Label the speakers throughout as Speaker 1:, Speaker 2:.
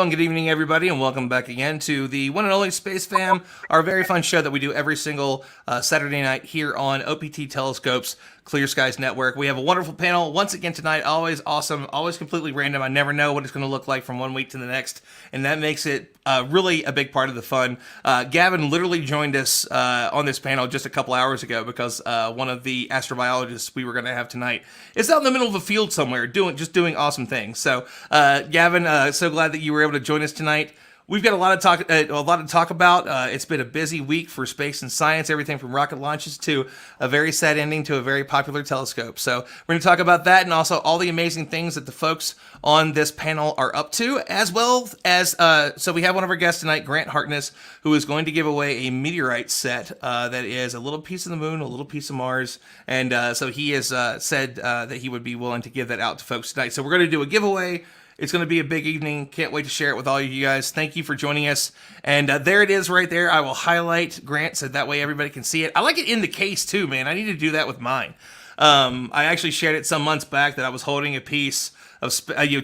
Speaker 1: and good evening, everybody, and welcome back again to the one and only Space Fam, our very fun show that we do every single Saturday night here on OPT Telescope's Clear Skies Network. We have a wonderful panel once again tonight, always awesome, always completely random. I never know what it's going to look like from one week to the next, and that makes it really a big part of the fun. Gavin literally joined us on this panel just a couple hours ago because one of the astrobiologists we were going to have tonight is out in the middle of a field somewhere doing awesome things. So, Gavin, so glad that you were able to join us tonight. We've got a lot to talk about. It's been a busy week for space and science, everything from rocket launches to a very sad ending to a very popular telescope. So we're going to talk about that and also all the amazing things that the folks on this panel are up to, as well as, so we have one of our guests tonight, Grant Harkness, who is going to give away a meteorite set that is a little piece of the moon, a little piece of Mars, and so he has said that he would be willing to give that out to folks tonight. So we're going to do a giveaway. It's going to be a big evening. Can't wait to share it with all of you guys. Thank you for joining us. And there it is right there. I will highlight Grant so that way everybody can see it. I like it in the case too, man. I need to do that with mine. I actually shared it some months back that I was holding a piece of,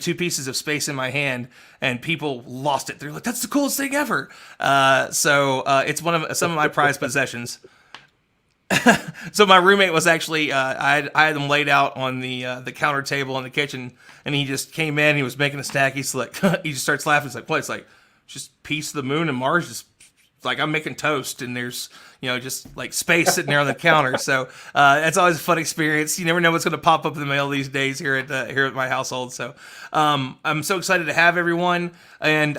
Speaker 1: two pieces of space in my hand, and people lost it. They're like, that's the coolest thing ever. So it's some of my prized possessions. So my roommate was actually, I had them laid out on the counter table in the kitchen, and he just came in, he was making a snack, he's like, he just starts laughing, he's like, what, it's like, just piece of the moon and Mars, just, like, I'm making toast, and there's, just, like, space sitting there on the counter, so, that's always a fun experience. You never know what's going to pop up in the mail these days here at my household, so, I'm so excited to have everyone, and,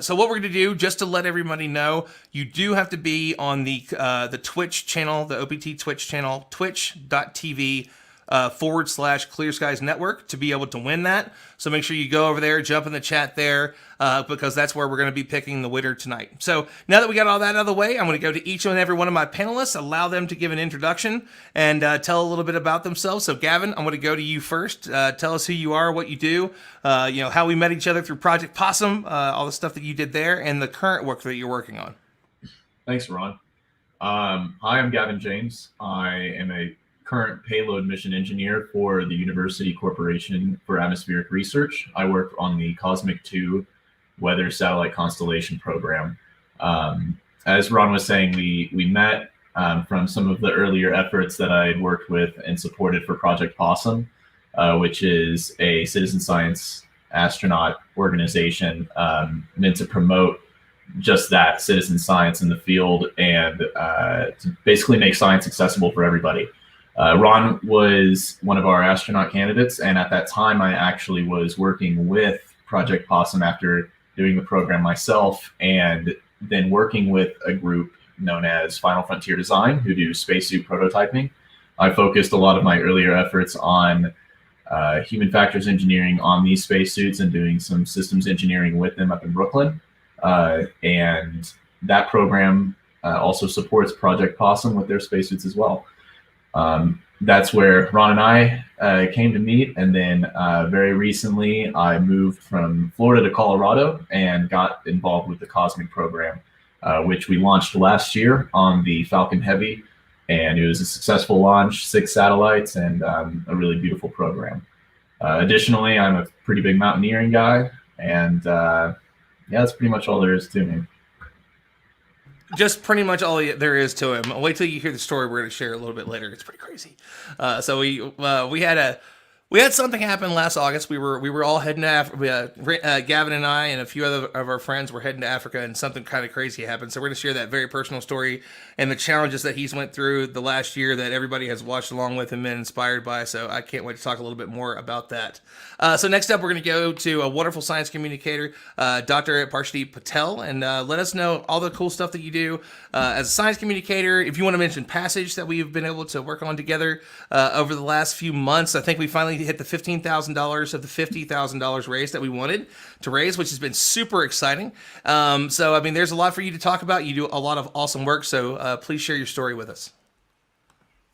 Speaker 1: so what we're going to do, just to let everybody know, you do have to be on the Twitch channel, the OPT Twitch channel, twitch.tv / Clear Skies Network to be able to win that. So make sure you go over there, jump in the chat there, because that's where we're going to be picking the winner tonight. So now that we got all that out of the way, I'm going to go to each and every one of my panelists, allow them to give an introduction and tell a little bit about themselves. So Gavin, I'm going to go to you first. Tell us who you are, what you do, how we met each other through Project Possum, all the stuff that you did there, and the current work that you're working on.
Speaker 2: Thanks, Ron. Hi, I'm Gavin James. I am a current payload mission engineer for the University Corporation for Atmospheric Research. I work on the Cosmic 2 Weather Satellite Constellation program. As Ron was saying, we met from some of the earlier efforts that I had worked with and supported for Project Possum, which is a citizen science astronaut organization meant to promote just that, citizen science in the field, and to basically make science accessible for everybody. Ron was one of our astronaut candidates, and at that time I actually was working with Project Possum after doing the program myself, and then working with a group known as Final Frontier Design, who do spacesuit prototyping. I focused a lot of my earlier efforts on human factors engineering on these spacesuits and doing some systems engineering with them up in Brooklyn. And that program also supports Project Possum with their spacesuits as well. That's where Ron and I came to meet, and then very recently I moved from Florida to Colorado and got involved with the Cosmic program, which we launched last year on the Falcon Heavy, and it was a successful launch, 6 satellites, and a really beautiful program. Additionally, I'm a pretty big mountaineering guy, and yeah, that's pretty much all there is to me.
Speaker 1: Just pretty much all there is to him. Wait till you hear the story we're going to share a little bit later. It's pretty crazy. So we had something happen last August. We were all heading to Africa. Gavin and I and a few other of our friends were heading to Africa, and something kind of crazy happened. So we're going to share that very personal story and the challenges that he's went through the last year that everybody has watched along with and been inspired by. So I can't wait to talk a little bit more about that. So next up, we're going to go to a wonderful science communicator, Dr. Parshdeep Patel, and let us know all the cool stuff that you do as a science communicator. If you want to mention Passage that we've been able to work on together over the last few months, I think we finally hit the $15,000 of the $50,000 raise that we wanted to raise, which has been super exciting. So, I mean, there's a lot for you to talk about. You do a lot of awesome work, so please share your story with us.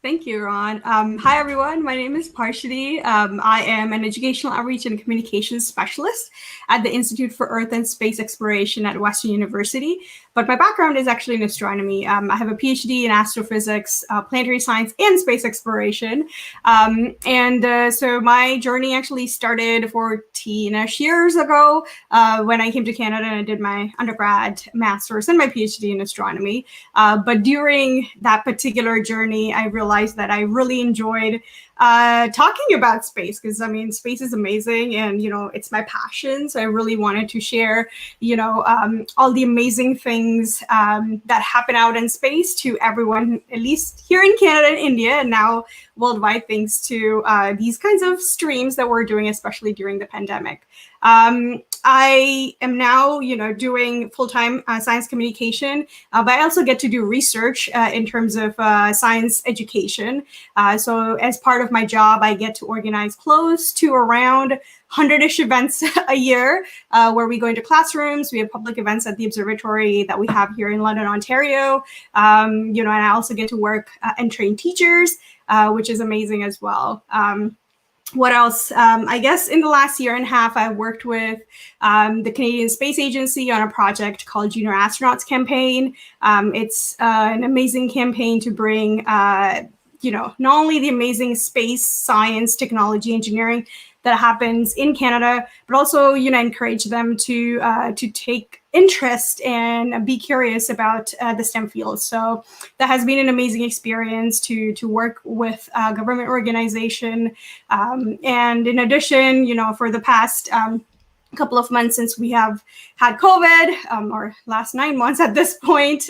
Speaker 3: Thank you, Ron. Hi, everyone. My name is Parshadi. I am an educational outreach and communications specialist at the Institute for Earth and Space Exploration at Western University. But my background is actually in astronomy. I have a PhD in astrophysics, planetary science, and space exploration. So my journey actually started 14-ish years ago when I came to Canada and I did my undergrad, master's, and my PhD in astronomy. But during that particular journey, I realized that I really enjoyed talking about space because, I mean, space is amazing and, it's my passion. So I really wanted to share, all the amazing things that happen out in space to everyone, at least here in Canada and India, and now worldwide, thanks to these kinds of streams that we're doing, especially during the pandemic. I am now, doing full-time science communication, but I also get to do research in terms of science education. So as part of my job, I get to organize close to around 100-ish events a year where we go into classrooms. We have public events at the observatory that we have here in London, Ontario. And I also get to work and train teachers, which is amazing as well. What else? I guess in the last year and a half, I worked with the Canadian Space Agency on a project called Junior Astronauts Campaign. It's an amazing campaign to bring, not only the amazing space, science, technology, engineering that happens in Canada, but also, encourage them to take interest and be curious about the STEM field. So that has been an amazing experience to work with a government organization. And in addition, for the past couple of months since we have had COVID, or last 9 months at this point,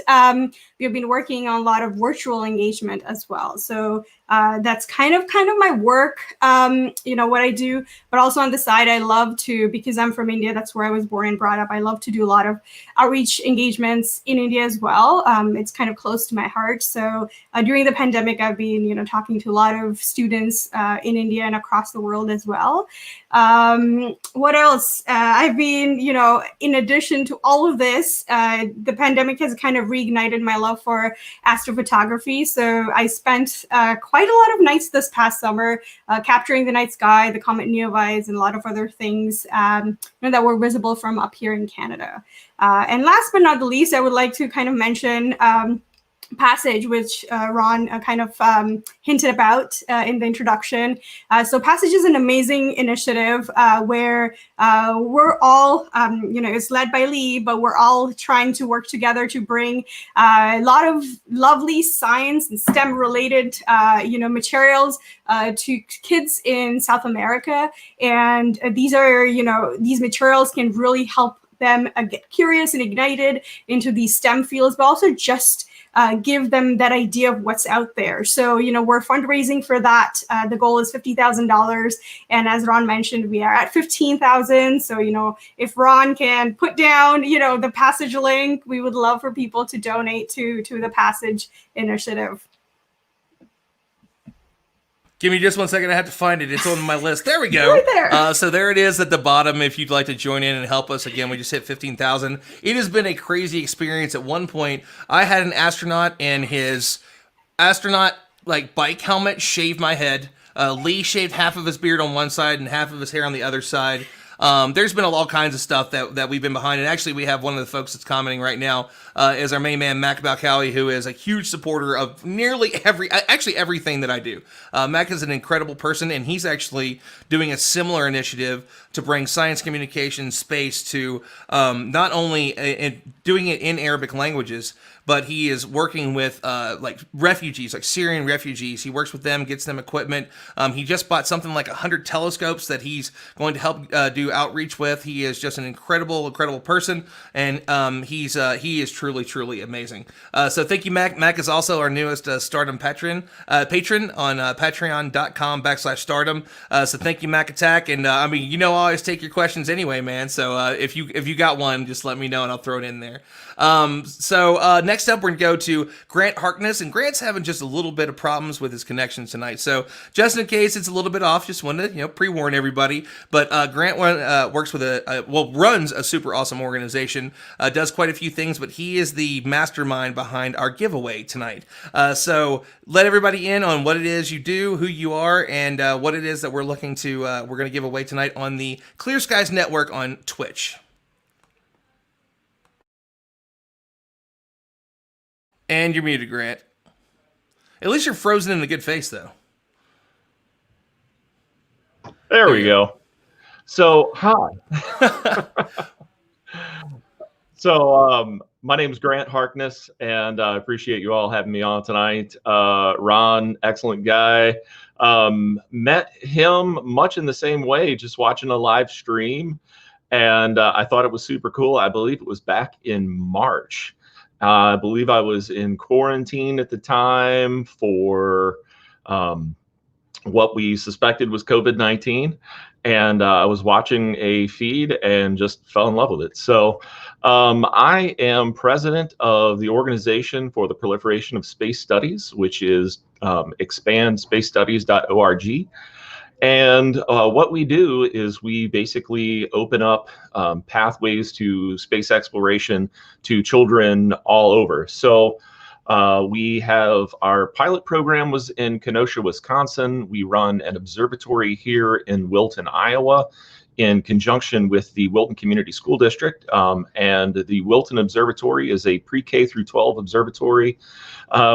Speaker 3: we've been working on a lot of virtual engagement as well. So that's kind of my work, what I do. But also on the side, I love to, because I'm from India, that's where I was born and brought up, I love to do a lot of outreach engagements in India as well. It's kind of close to my heart. So during the pandemic, I've been, talking to a lot of students in India and across the world as well. What else? I've been, in addition to all of this, the pandemic has kind of reignited my love for astrophotography. So I spent quite a lot of nights this past summer capturing the night sky, the comet Neowise, and a lot of other things that were visible from up here in Canada. And last but not the least, I would like to kind of mention Passage, which Ron kind of hinted about in the introduction. So Passage is an amazing initiative where we're all, it's led by Lee, but we're all trying to work together to bring a lot of lovely science and STEM related, materials to kids in South America. And these are, these materials can really help them get curious and ignited into these STEM fields, but also just give them that idea of what's out there. So, we're fundraising for that. The goal is $50,000. And as Ron mentioned, we are at 15,000. So, if Ron can put down, the Passage link, we would love for people to donate to the Passage initiative.
Speaker 1: Give me just 1 second. I have to find it. It's on my list. There we go.
Speaker 3: Right there.
Speaker 1: So there it is at the bottom. If you'd like to join in and help us, again, we just hit 15,000. It has been a crazy experience. At one point, I had an astronaut and his astronaut bike helmet shaved my head. Lee shaved half of his beard on one side and half of his hair on the other side. There's been all kinds of stuff that we've been behind. And actually, we have one of the folks that's commenting right now is our main man, Mac Balcowie, who is a huge supporter of nearly everything that I do. Mac is an incredible person, and he's actually doing a similar initiative to bring science communication space to not only doing it in Arabic languages, but he is working with refugees, like Syrian refugees. He works with them, gets them equipment. He just bought something like 100 telescopes that he's going to help do outreach with. He is just an incredible person, and he is truly amazing. So thank you, Mac. Mac is also our newest Stardom patron on patreon.com/stardom. So thank you, Mac Attack. And I always take your questions anyway, man. So if you got one, just let me know and I'll throw it in there. So next next up, we're going to go to Grant Harkness, and Grant's having just a little bit of problems with his connection tonight. So just in case it's a little bit off, just wanted to pre-warn everybody. But Grant works with runs a super awesome organization, does quite a few things, but he is the mastermind behind our giveaway tonight. So let everybody in on what it is you do, who you are, and what it is that we're looking to we're going to give away tonight on the Clear Skies Network on Twitch. And you're muted, Grant. At least you're frozen in a good face, though.
Speaker 4: There we go. So, hi. My name is Grant Harkness, and I appreciate you all having me on tonight. Ron, excellent guy. Met him much in the same way, just watching a live stream, and I thought it was super cool. I believe it was back in March. I believe I was in quarantine at the time for what we suspected was COVID-19. And I was watching a feed and just fell in love with it. So I am president of the Organization for the Proliferation of Space Studies, which is expandSpaceStudies.org. And what we do is we basically open up pathways to space exploration to children all over. So we have our pilot program was in Kenosha, Wisconsin. We run an observatory here in Wilton, Iowa, in conjunction with the Wilton Community School District. And the Wilton Observatory is a pre-K through 12 observatory.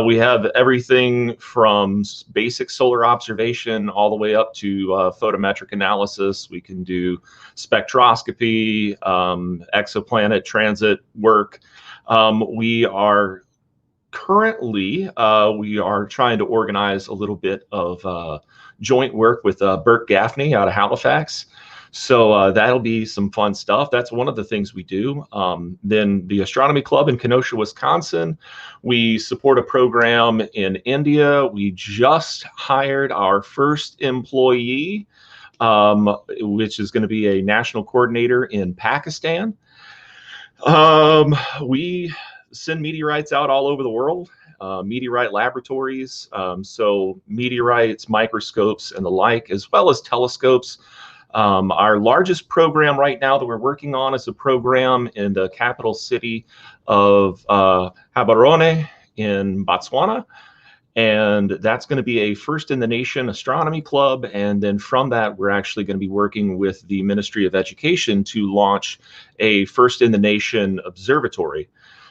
Speaker 4: We have everything from basic solar observation all the way up to photometric analysis. We can do spectroscopy, exoplanet transit work. We are currently trying to organize a little bit of joint work with Bert Gaffney out of Halifax. So that'll be some fun stuff. That's one of the things we do. Then the Astronomy Club in Kenosha, Wisconsin. We support a program in India. We just hired our first employee, which is going to be a national coordinator in Pakistan. We send meteorites out all over the world. Meteorite laboratories, so meteorites, microscopes, and the like, as well as telescopes. Our largest program right now that we're working on is a program in the capital city of Gaborone in Botswana. And that's going to be a first in the nation astronomy club. And then from that, we're actually going to be working with the Ministry of Education to launch a first in the nation observatory.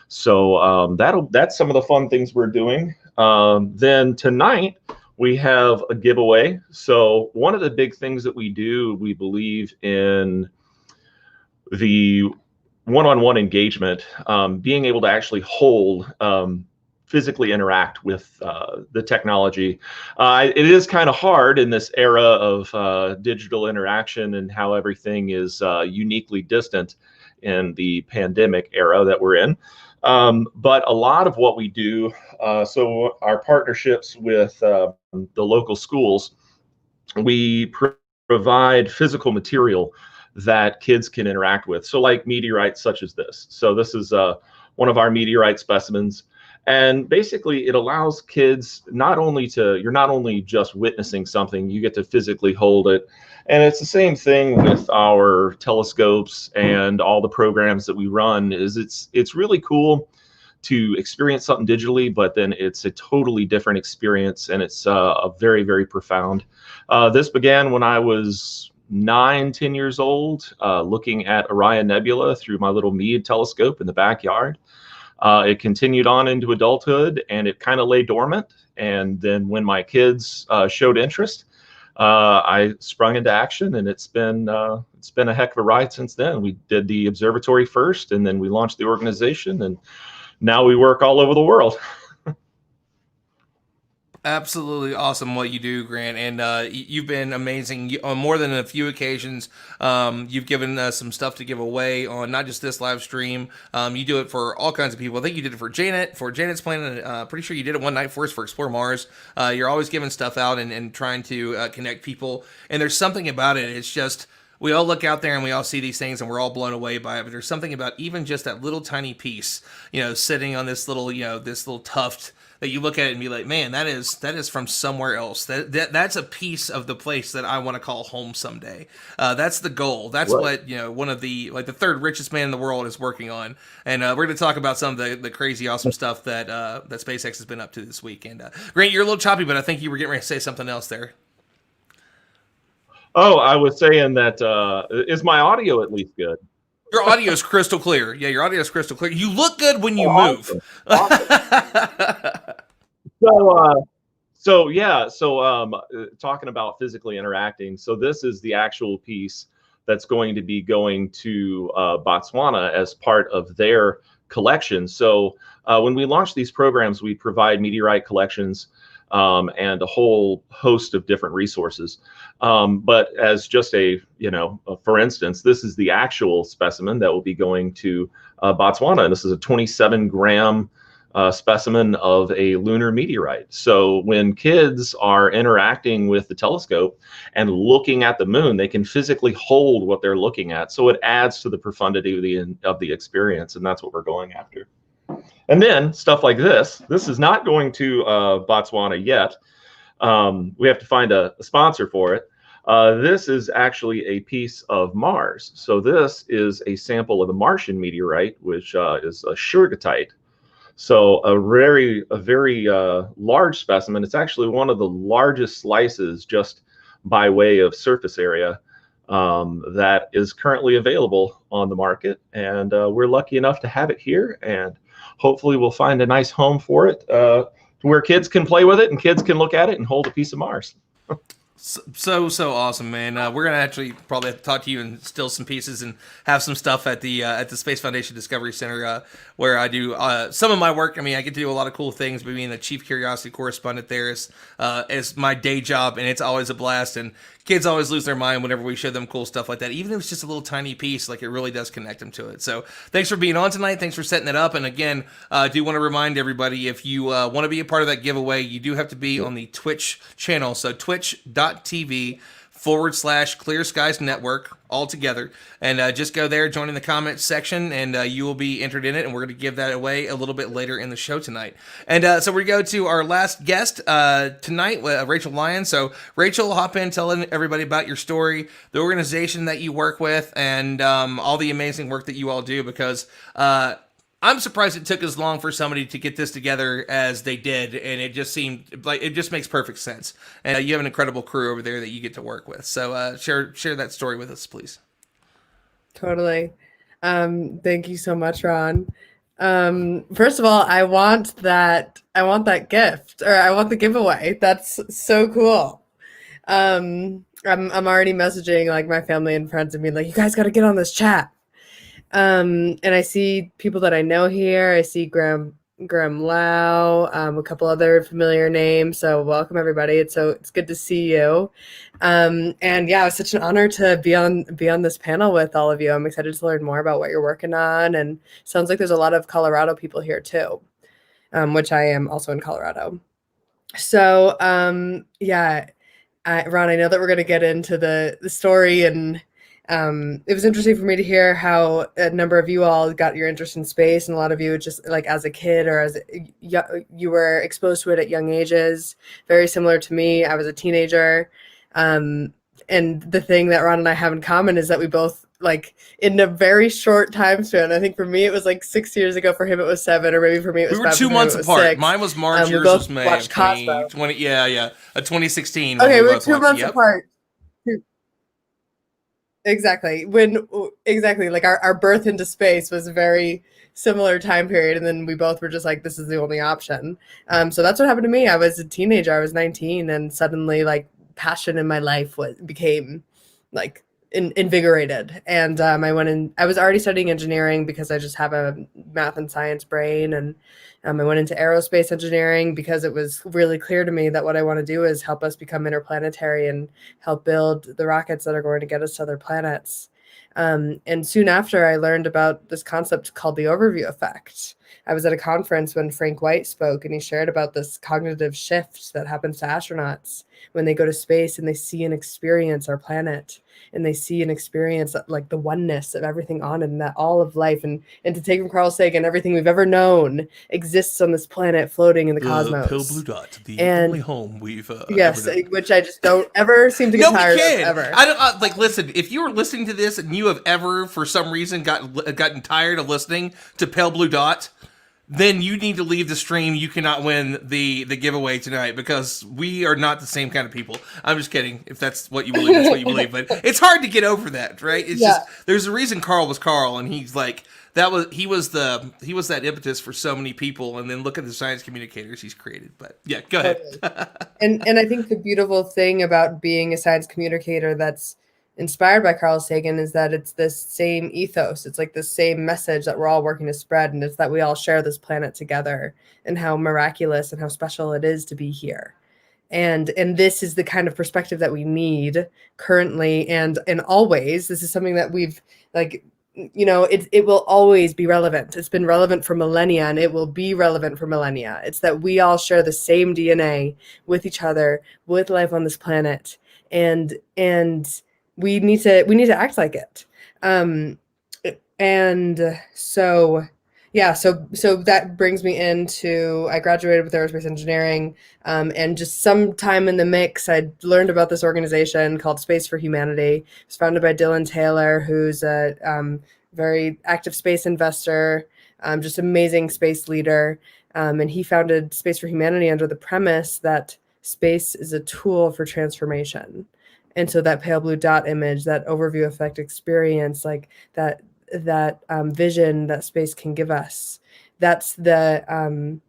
Speaker 4: So that's some of the fun things we're doing. Then tonight, we have a giveaway. So one of the big things that we do, we believe in the one-on-one engagement, being able to actually hold, physically interact with the technology. It is kind of hard in this era of digital interaction and how everything is uniquely distant in the pandemic era that we're in. But a lot of what we do, so our partnerships with the local schools, we provide physical material that kids can interact with. So like meteorites such as this. So this is one of our meteorite specimens. And basically it allows kids you're not only just witnessing something, you get to physically hold it. And it's the same thing with our telescopes and all the programs that we run. It's really cool to experience something digitally, but then it's a totally different experience, and it's very, very profound. This began when I was 9-10 years old, looking at Orion Nebula through my little Meade telescope in the backyard. It continued on into adulthood, and it kind of lay dormant. And then when my kids showed interest, I sprung into action, and it's been a heck of a ride since then. We did the observatory first, and then we launched the organization, and now we work all over the world.
Speaker 1: Absolutely awesome what you do, Grant, and you've been amazing on more than a few occasions. You've given us some stuff to give away on not just this live stream. You do it for all kinds of people. I think you did it for Janet, for Janet's Planet. Pretty sure you did it one night for us for Explore Mars. You're always giving stuff out and trying to connect people. And there's something about it. It's just we all look out there and we all see these things and we're all blown away by it. But there's something about even just that little tiny piece, sitting on this little, this little tuft that you look at it and be like, man, that is from somewhere else. That's a piece of the place that I want to call home someday. That's the goal. That's what one of the third richest man in the world is working on. And we're going to talk about some of the crazy awesome stuff that that SpaceX has been up to this week. And Grant, you're a little choppy, but I think you were getting ready to say something else there.
Speaker 4: Oh, I was saying that is my audio at least good?
Speaker 1: Your audio is crystal clear. Yeah, your audio is crystal clear. You look good when you move.
Speaker 4: Awesome. So talking about physically interacting. So this is the actual piece that's going to be going to Botswana as part of their collection. So when we launch these programs, we provide meteorite collections and a whole host of different resources. But as just for instance, this is the actual specimen that will be going to Botswana. And this is a 27-gram specimen of a lunar meteorite. So when kids are interacting with the telescope and looking at the moon, they can physically hold what they're looking at. So it adds to the profundity of the experience, and that's what we're going after. And then stuff like this is not going to Botswana yet. We have to find a sponsor for it. This is actually a piece of Mars. So this is a sample of the Martian meteorite, which is a Shergotite. So a very large specimen. It's actually one of the largest slices just by way of surface area that is currently available on the market. And we're lucky enough to have it here. And hopefully we'll find a nice home for it where kids can play with it and kids can look at it and hold a piece of Mars.
Speaker 1: So awesome, man. We're gonna actually probably have to talk to you and steal some pieces and have some stuff at the Space Foundation Discovery Center where I do some of my work. I mean, I get to do a lot of cool things. But being the chief curiosity correspondent there is my day job, and it's always a blast. And kids always lose their mind whenever we show them cool stuff like that. Even if it's just a little tiny piece, like it really does connect them to it. So thanks for being on tonight. Thanks for setting it up. And again, I do want to remind everybody, if you want to be a part of that giveaway, you do have to be on the Twitch channel. So twitch.tv/Clear Skies Network all together, and just go there, join in the comments section, and you will be entered in it, and we're going to give that away a little bit later in the show tonight. And so we go to our last guest tonight, Rachel Lyon. So Rachel, hop in, tell everybody about your story, the organization that you work with, and all the amazing work that you all do, because I'm surprised it took as long for somebody to get this together as they did, and it just seemed like it just makes perfect sense. And you have an incredible crew over there that you get to work with. So share that story with us, please.
Speaker 5: Totally. Thank you so much, Ron. First of all, I want that gift, or I want the giveaway. That's so cool. I'm already messaging like my family and friends and being like, you guys got to get on this chat. And I see people that I know here. I see Graham Lau, a couple other familiar names. So welcome everybody. It's good to see you. And yeah, it was such an honor to be on this panel with all of you. I'm excited to learn more about what you're working on. And sounds like there's a lot of Colorado people here too, which I am also in Colorado. So yeah, Ron, I know that we're going to get into the story, and it was interesting for me to hear how a number of you all got your interest in space, and a lot of you just like as a kid or as you were exposed to it at young ages. Very similar to me. I was a teenager. And the thing that Ron and I have in common is that we both, like, in a very short time span. I think for me it was like 6 years ago. For him it was 7, or maybe for me it was 5.
Speaker 1: We were 2 months apart.
Speaker 5: 6.
Speaker 1: Mine was March. Yours was May. 2020. Yeah. 2016.
Speaker 5: Okay, we're 2 months apart. Exactly. Like our birth into space was a very similar time period, and then we both were just like, this is the only option. So that's what happened to me. I was a teenager. I was 19, and suddenly, like, passion in my life became like invigorated. And I was already studying engineering because I just have a math and science brain, and I went into aerospace engineering because it was really clear to me that what I want to do is help us become interplanetary and help build the rockets that are going to get us to other planets. And soon after, I learned about this concept called the overview effect. I was at a conference when Frank White spoke, and he shared about this cognitive shift that happens to astronauts when they go to space and they see and experience our planet, and they see and experience like the oneness of everything on it, and that all of life, and to take from Carl Sagan, everything we've ever known exists on this planet floating in the cosmos.
Speaker 1: Pale blue dot, the
Speaker 5: And-
Speaker 1: only home we've
Speaker 5: Yes,
Speaker 1: ever known.
Speaker 5: which I just don't ever seem to get
Speaker 1: No, we
Speaker 5: tired
Speaker 1: can.
Speaker 5: of ever.
Speaker 1: I don't like. Listen, if you are listening to this and you have ever, for some reason, gotten tired of listening to Pale Blue Dot, then you need to leave the stream. You cannot win the giveaway tonight because we are not the same kind of people. I'm just kidding. If that's what you believe, that's what you believe. But it's hard to get over that, right? It's just there's a reason Carl was Carl, and he's like he was that impetus for so many people. And then look at the science communicators he's created. But yeah, go ahead.
Speaker 5: And I think the beautiful thing about being a science communicator that's inspired by Carl Sagan is that it's this same ethos. It's like the same message that we're all working to spread, and it's that we all share this planet together, and how miraculous and how special it is to be here. And this is the kind of perspective that we need currently and always. This is something that we've like, you know, it will always be relevant. It's been relevant for millennia, and it will be relevant for millennia. It's that we all share the same DNA with each other, with life on this planet, and we need to act like it. And so that brings me into, I graduated with aerospace engineering, and just sometime in the mix, I learned about this organization called Space for Humanity. It was founded by Dylan Taylor, who's a very active space investor, just amazing space leader. And he founded Space for Humanity under the premise that space is a tool for transformation. And so that pale blue dot image, that overview effect experience, like that vision that space can give us, that's the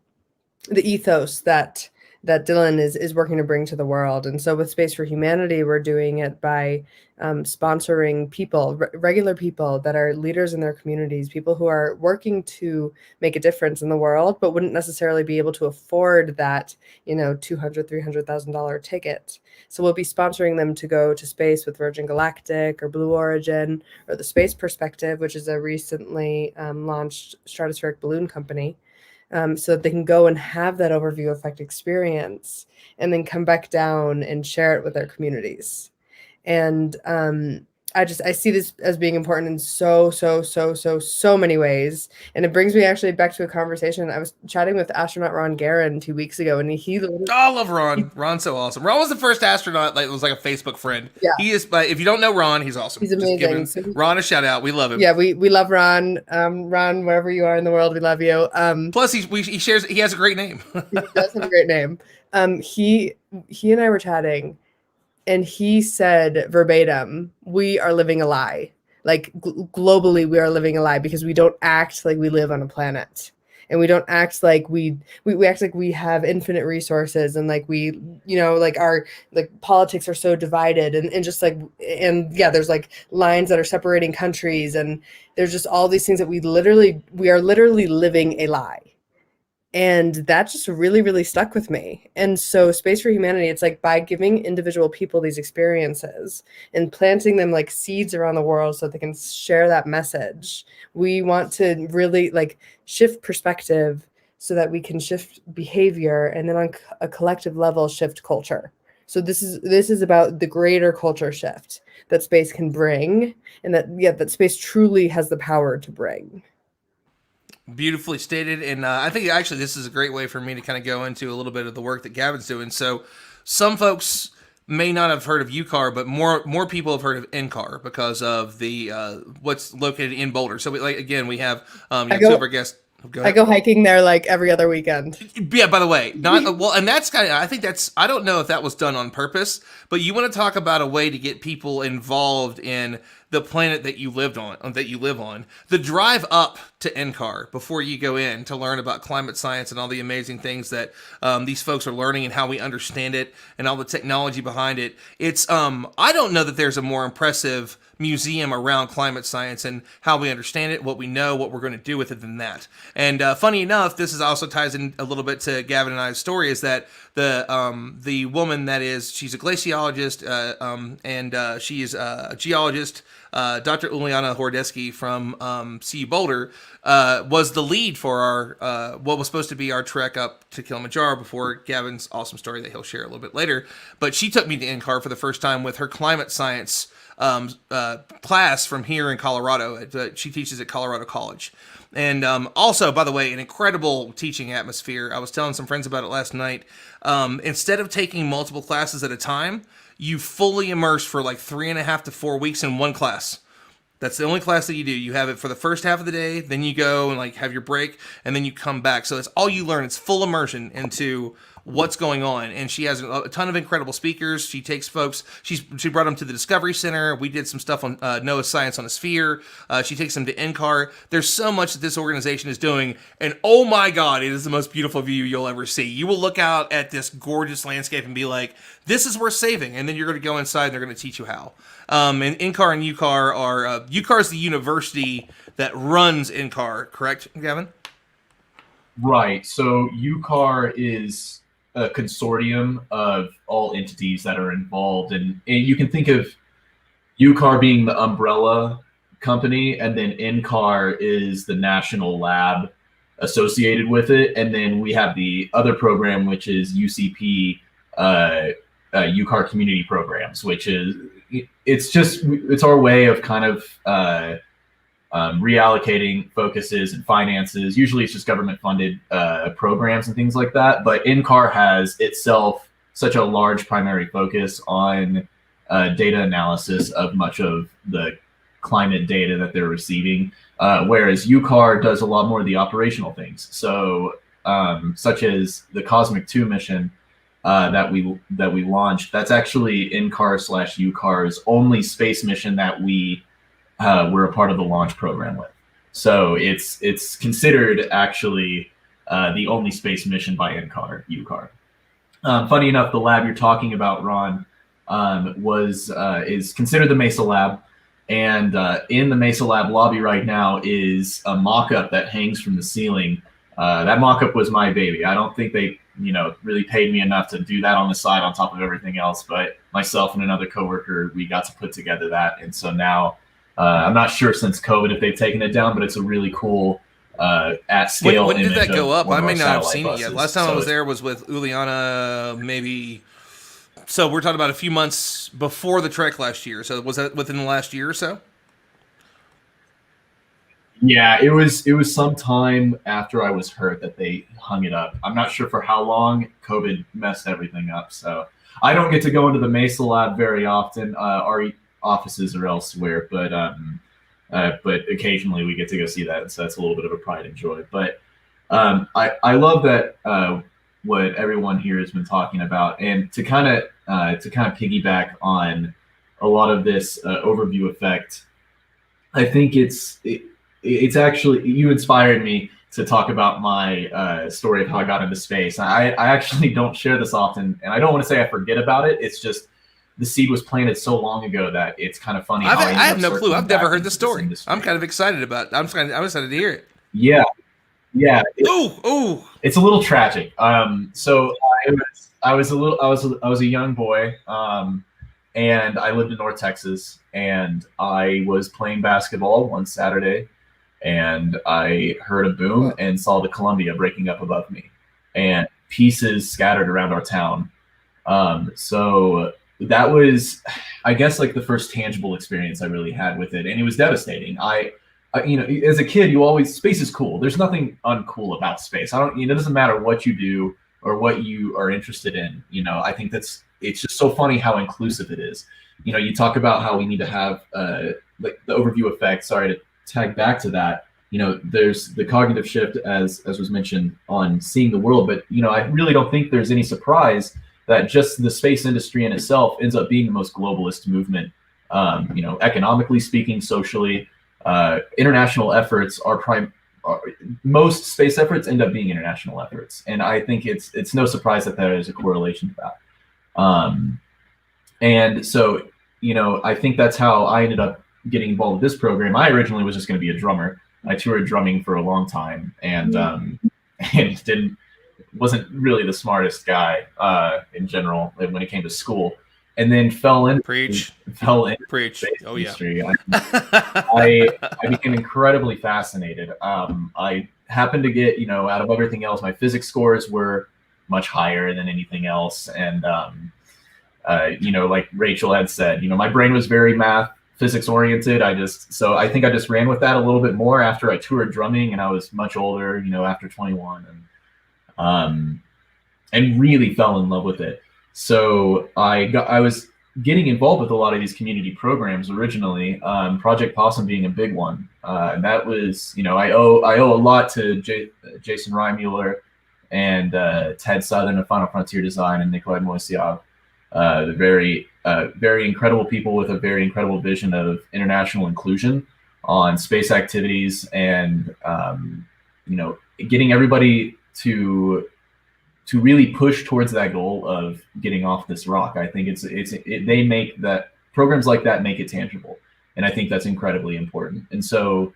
Speaker 5: ethos that Dylan is working to bring to the world. And so with Space for Humanity, we're doing it by sponsoring people, regular people that are leaders in their communities, people who are working to make a difference in the world, but wouldn't necessarily be able to afford that, $200,000, $300,000 ticket. So we'll be sponsoring them to go to space with Virgin Galactic or Blue Origin or the Space Perspective, which is a recently launched stratospheric balloon company. So that they can go and have that overview effect experience and then come back down and share it with their communities. And I see this as being important in so many ways. And it brings me actually back to a conversation. I was chatting with astronaut Ron Guerin 2 weeks ago, and he
Speaker 1: I love Ron. Ron's so awesome. Ron was the first astronaut that was like a Facebook friend.
Speaker 5: Yeah.
Speaker 1: He is, but if you don't know Ron, he's awesome.
Speaker 5: He's amazing.
Speaker 1: Just give Ron a shout out. We love him.
Speaker 5: Yeah, we love Ron. Ron, wherever you are in the world, we love you.
Speaker 1: Plus, he has a great name.
Speaker 5: He does have a great name. He and I were chatting, and he said verbatim, "We are living a lie. Like globally, we are living a lie because we don't act like we live on a planet, and we don't act like we act like we have infinite resources, and like we, like our politics are so divided, and just like, and yeah, there's like lines that are separating countries, and there's just all these things that we are literally living a lie." And that just really, really stuck with me. And so Space for Humanity, it's like by giving individual people these experiences and planting them like seeds around the world so they can share that message. We want to really like shift perspective so that we can shift behavior and then on a collective level shift culture. So this is about the greater culture shift that space can bring, and that space truly has the power to bring.
Speaker 1: Beautifully stated, and I think actually this is a great way for me to kind of go into a little bit of the work that Gavin's doing. So some folks may not have heard of UCAR, but more people have heard of NCAR because of the what's located in Boulder. So we have two of our guests.
Speaker 5: I go hiking there like every other weekend.
Speaker 1: Yeah, by the way, and that's kind of, I think I don't know if that was done on purpose, but you want to talk about a way to get people involved in the planet that you live on. The drive up to NCAR before you go in to learn about climate science and all the amazing things that these folks are learning and how we understand it and all the technology behind it. It's I don't know that there's a more impressive museum around climate science and how we understand it, what we know, what we're going to do with it than that. And funny enough, this is also ties in a little bit to Gavin and I's story, is that the woman that she's a glaciologist and she's a geologist, Dr. Uliana Hordeski from CU Boulder, was the lead for our what was supposed to be our trek up to Kilimanjaro before Gavin's awesome story that he'll share a little bit later. But she took me to NCAR for the first time with her climate science class from here in Colorado. She teaches at Colorado College. And also, by the way, an incredible teaching atmosphere. I was telling some friends about it last night. Instead of taking multiple classes at a time, you fully immerse for like 3.5 to 4 weeks in one class. That's the only class that you do. You have it for the first half of the day, then you go and like have your break, and then you come back. So it's all you learn. It's full immersion into what's going on. And she has a ton of incredible speakers. She takes folks, she brought them to the Discovery Center. We did some stuff on NOAA's Science on a Sphere. She takes them to NCAR. There's so much that this organization is doing, and oh my God, it is the most beautiful view you'll ever see. You will look out at this gorgeous landscape and be like, this is worth saving. And then you're going to go inside and they're going to teach you how. And NCAR and UCAR are, UCAR is the university that runs NCAR, correct, Gavin?
Speaker 2: Right. So UCAR is a consortium of all entities that are involved. And you can think of UCAR being the umbrella company, and then NCAR is the national lab associated with it. And then we have the other program, which is UCP, UCAR Community Programs, which is, it's our way of kind of reallocating focuses and finances. Usually it's just government funded programs and things like that. But NCAR has itself such a large primary focus on data analysis of much of the climate data that they're receiving, whereas UCAR does a lot more of the operational things. So such as the Cosmic 2 mission that we launched, that's actually NCAR/UCAR's only space mission that we were a part of the launch program with. So it's considered actually the only space mission by UCAR. Funny enough, the lab you're talking about, Ron, is considered the Mesa Lab, and in the Mesa Lab lobby right now is a mock-up that hangs from the ceiling. That mock-up was my baby. I don't think they really paid me enough to do that on the side on top of everything else, but myself and another coworker, we got to put together that. And so now I'm not sure since COVID if they've taken it down, but it's a really cool at scale.
Speaker 1: When did that go up? I may not have seen it yet. Last time I was there was with Uliana, maybe. So we're talking about a few months before the trek last year. So was that within the last year or so?
Speaker 2: Yeah, it was sometime after I was hurt that they hung it up. I'm not sure for how long. COVID messed everything up. So I don't get to go into the Mesa Lab very often. Our offices are elsewhere, but occasionally we get to go see that. So that's a little bit of a pride and joy. But I love that what everyone here has been talking about, and to kind of piggyback on a lot of this overview effect. I think it's actually, you inspired me to talk about my story of how I got into space. I actually don't share this often, and I don't want to say I forget about it. It's just the seed was planted so long ago that it's kind of funny.
Speaker 1: I have no clue. I've never heard the story. I'm kind of excited about it. I'm excited to hear it.
Speaker 2: Yeah.
Speaker 1: Ooh.
Speaker 2: It's a little tragic. So I was a young boy, and I lived in North Texas, and I was playing basketball one Saturday, and I heard a boom and saw the Columbia breaking up above me, and pieces scattered around our town. So that was, I guess, like the first tangible experience I really had with it, and it was devastating. I as a kid, space is cool. There's nothing uncool about space. It doesn't matter what you do or what you are interested in. I think it's just so funny how inclusive it is. You talk about how we need to have like the overview effect. Sorry to tag back to that. There's the cognitive shift as was mentioned on seeing the world, but I really don't think there's any surprise that just the space industry in itself ends up being the most globalist movement. Economically speaking, socially, international efforts most space efforts end up being international efforts, and I think it's no surprise that there is a correlation to that. And so I think that's how I ended up getting involved with this program, I originally was just going to be a drummer. I toured drumming for a long time, and and wasn't really the smartest guy in general when it came to school, and then fell into
Speaker 1: Preach.
Speaker 2: space
Speaker 1: Oh yeah.
Speaker 2: industry. I became incredibly fascinated. I happened to get, out of everything else, my physics scores were much higher than anything else, and like Rachel had said, my brain was very physics oriented. So I think I just ran with that a little bit more after I toured drumming, and I was much older, after 21, and really fell in love with it. So I was getting involved with a lot of these community programs originally, Project Possum being a big one. And that was, I owe a lot to Jason Reimuller and Ted Southern of Final Frontier Design and Nikolai Moiseev, the very incredible people with a very incredible vision of international inclusion on space activities, and getting everybody to really push towards that goal of getting off this rock. I think they make that, programs like that make it tangible, and I think that's incredibly important. And so,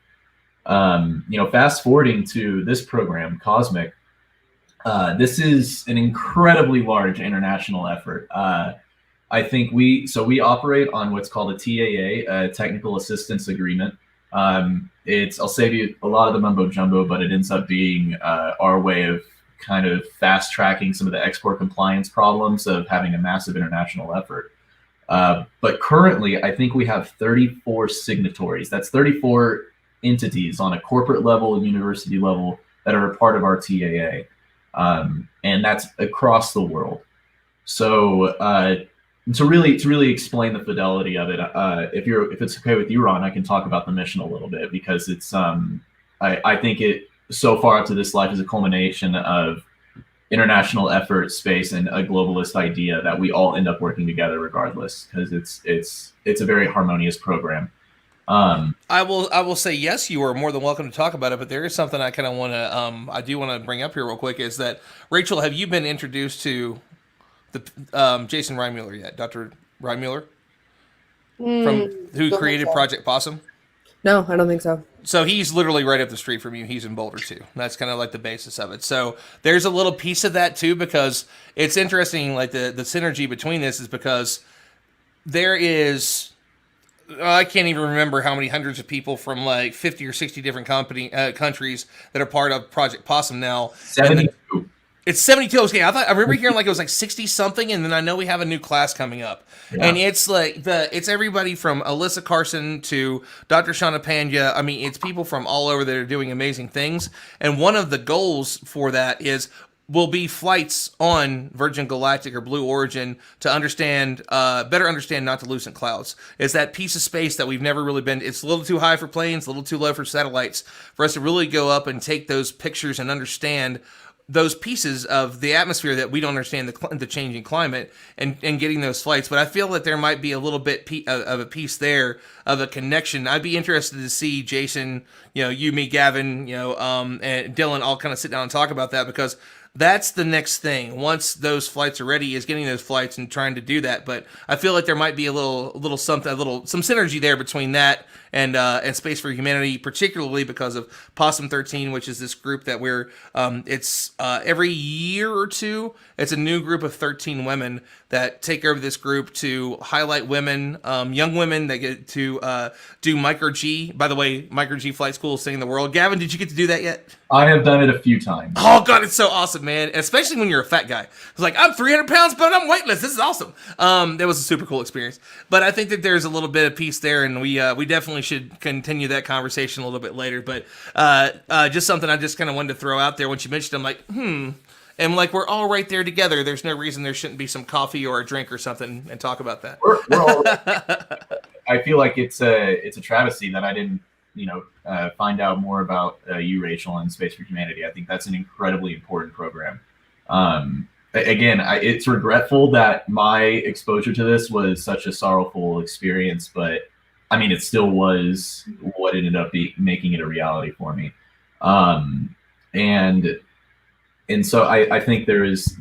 Speaker 2: fast forwarding to this program, Cosmic, this is an incredibly large international effort. I think we operate on what's called a TAA, a Technical Assistance Agreement. I'll save you a lot of the mumbo jumbo, but it ends up being our way of kind of fast tracking some of the export compliance problems of having a massive international effort. But currently, I think we have 34 signatories. That's 34 entities on a corporate level and university level that are a part of our TAA. And that's across the world. So to really explain the fidelity of it, if it's okay with you, Ron, I can talk about the mission a little bit, because it's I think it so far up to this life is a culmination of international effort, space, and a globalist idea that we all end up working together regardless, because it's a very harmonious program.
Speaker 1: I will say yes, you are more than welcome to talk about it, but there is something I kind of want to I do want to bring up here real quick, is that, Rachel, have you been introduced to the Jason Reimuller yet? Dr. Reimuller, who created Project Possum?
Speaker 5: No, I don't think so.
Speaker 1: So he's literally right up the street from you. He's in Boulder too. That's kind of like the basis of it. So there's a little piece of that too, because it's interesting. Like the synergy between this is because there is, I can't even remember how many hundreds of people from like 50 or 60 different countries that are part of Project Possum now.
Speaker 2: 72.
Speaker 1: It's 72. Okay, I remember hearing like it was like 60 something, and then I know we have a new class coming up, and it's like it's everybody from Alyssa Carson to Dr. Shauna Panya. I mean, it's people from all over that are doing amazing things. And one of the goals for that will be flights on Virgin Galactic or Blue Origin to better understand not to lucent clouds. It's that piece of space that we've never really been. It's a little too high for planes, a little too low for satellites, for us to really go up and take those pictures and understand those pieces of the atmosphere that we don't understand, the changing climate, and getting those flights. But I feel that there might be a little bit of a piece there of a connection. I'd be interested to see Jason, you, me, Gavin, and Dylan all kind of sit down and talk about that, because that's the next thing. Once those flights are ready, is getting those flights and trying to do that. But I feel like there might be some synergy there between that and Space for Humanity, particularly because of Possum 13, which is this group that it's every year or two, it's a new group of 13 women that take over this group to highlight women, young women that get to do Micro G. By the way, Micro G Flight School is thing in the world. Gavin, did you get to do that yet?
Speaker 2: I have done it a few times.
Speaker 1: Oh God, it's so awesome, man! Especially when you're a fat guy. It's like, I'm 300 pounds, but I'm weightless. This is awesome. That was a super cool experience. But I think that there's a little bit of piece there, and we definitely should continue that conversation a little bit later. But just something I just kind of wanted to throw out there. When you mentioned, I'm like, and like, we're all right there together. There's no reason there shouldn't be some coffee or a drink or something and talk about that.
Speaker 2: We're all I feel like it's a travesty that I didn't find out more about you, Rachel, and Space for Humanity. I think that's an incredibly important program. Again, it's regretful that my exposure to this was such a sorrowful experience, but I mean, it still was what ended up making it a reality for me. And so I think there is,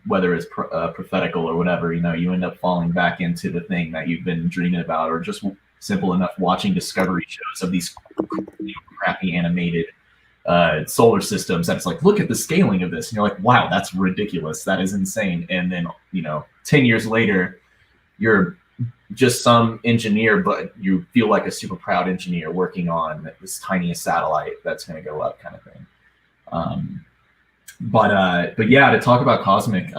Speaker 2: whether it's prophetical or whatever, you end up falling back into the thing that you've been dreaming about, or just simple enough watching Discovery shows of these crappy animated solar systems that it's like, look at the scaling of this, and you're like, wow, that's ridiculous, that is insane. And then 10 years later, you're just some engineer, but you feel like a super proud engineer working on this tiniest satellite that's going to go up, kind of thing. But yeah, to talk about Cosmic,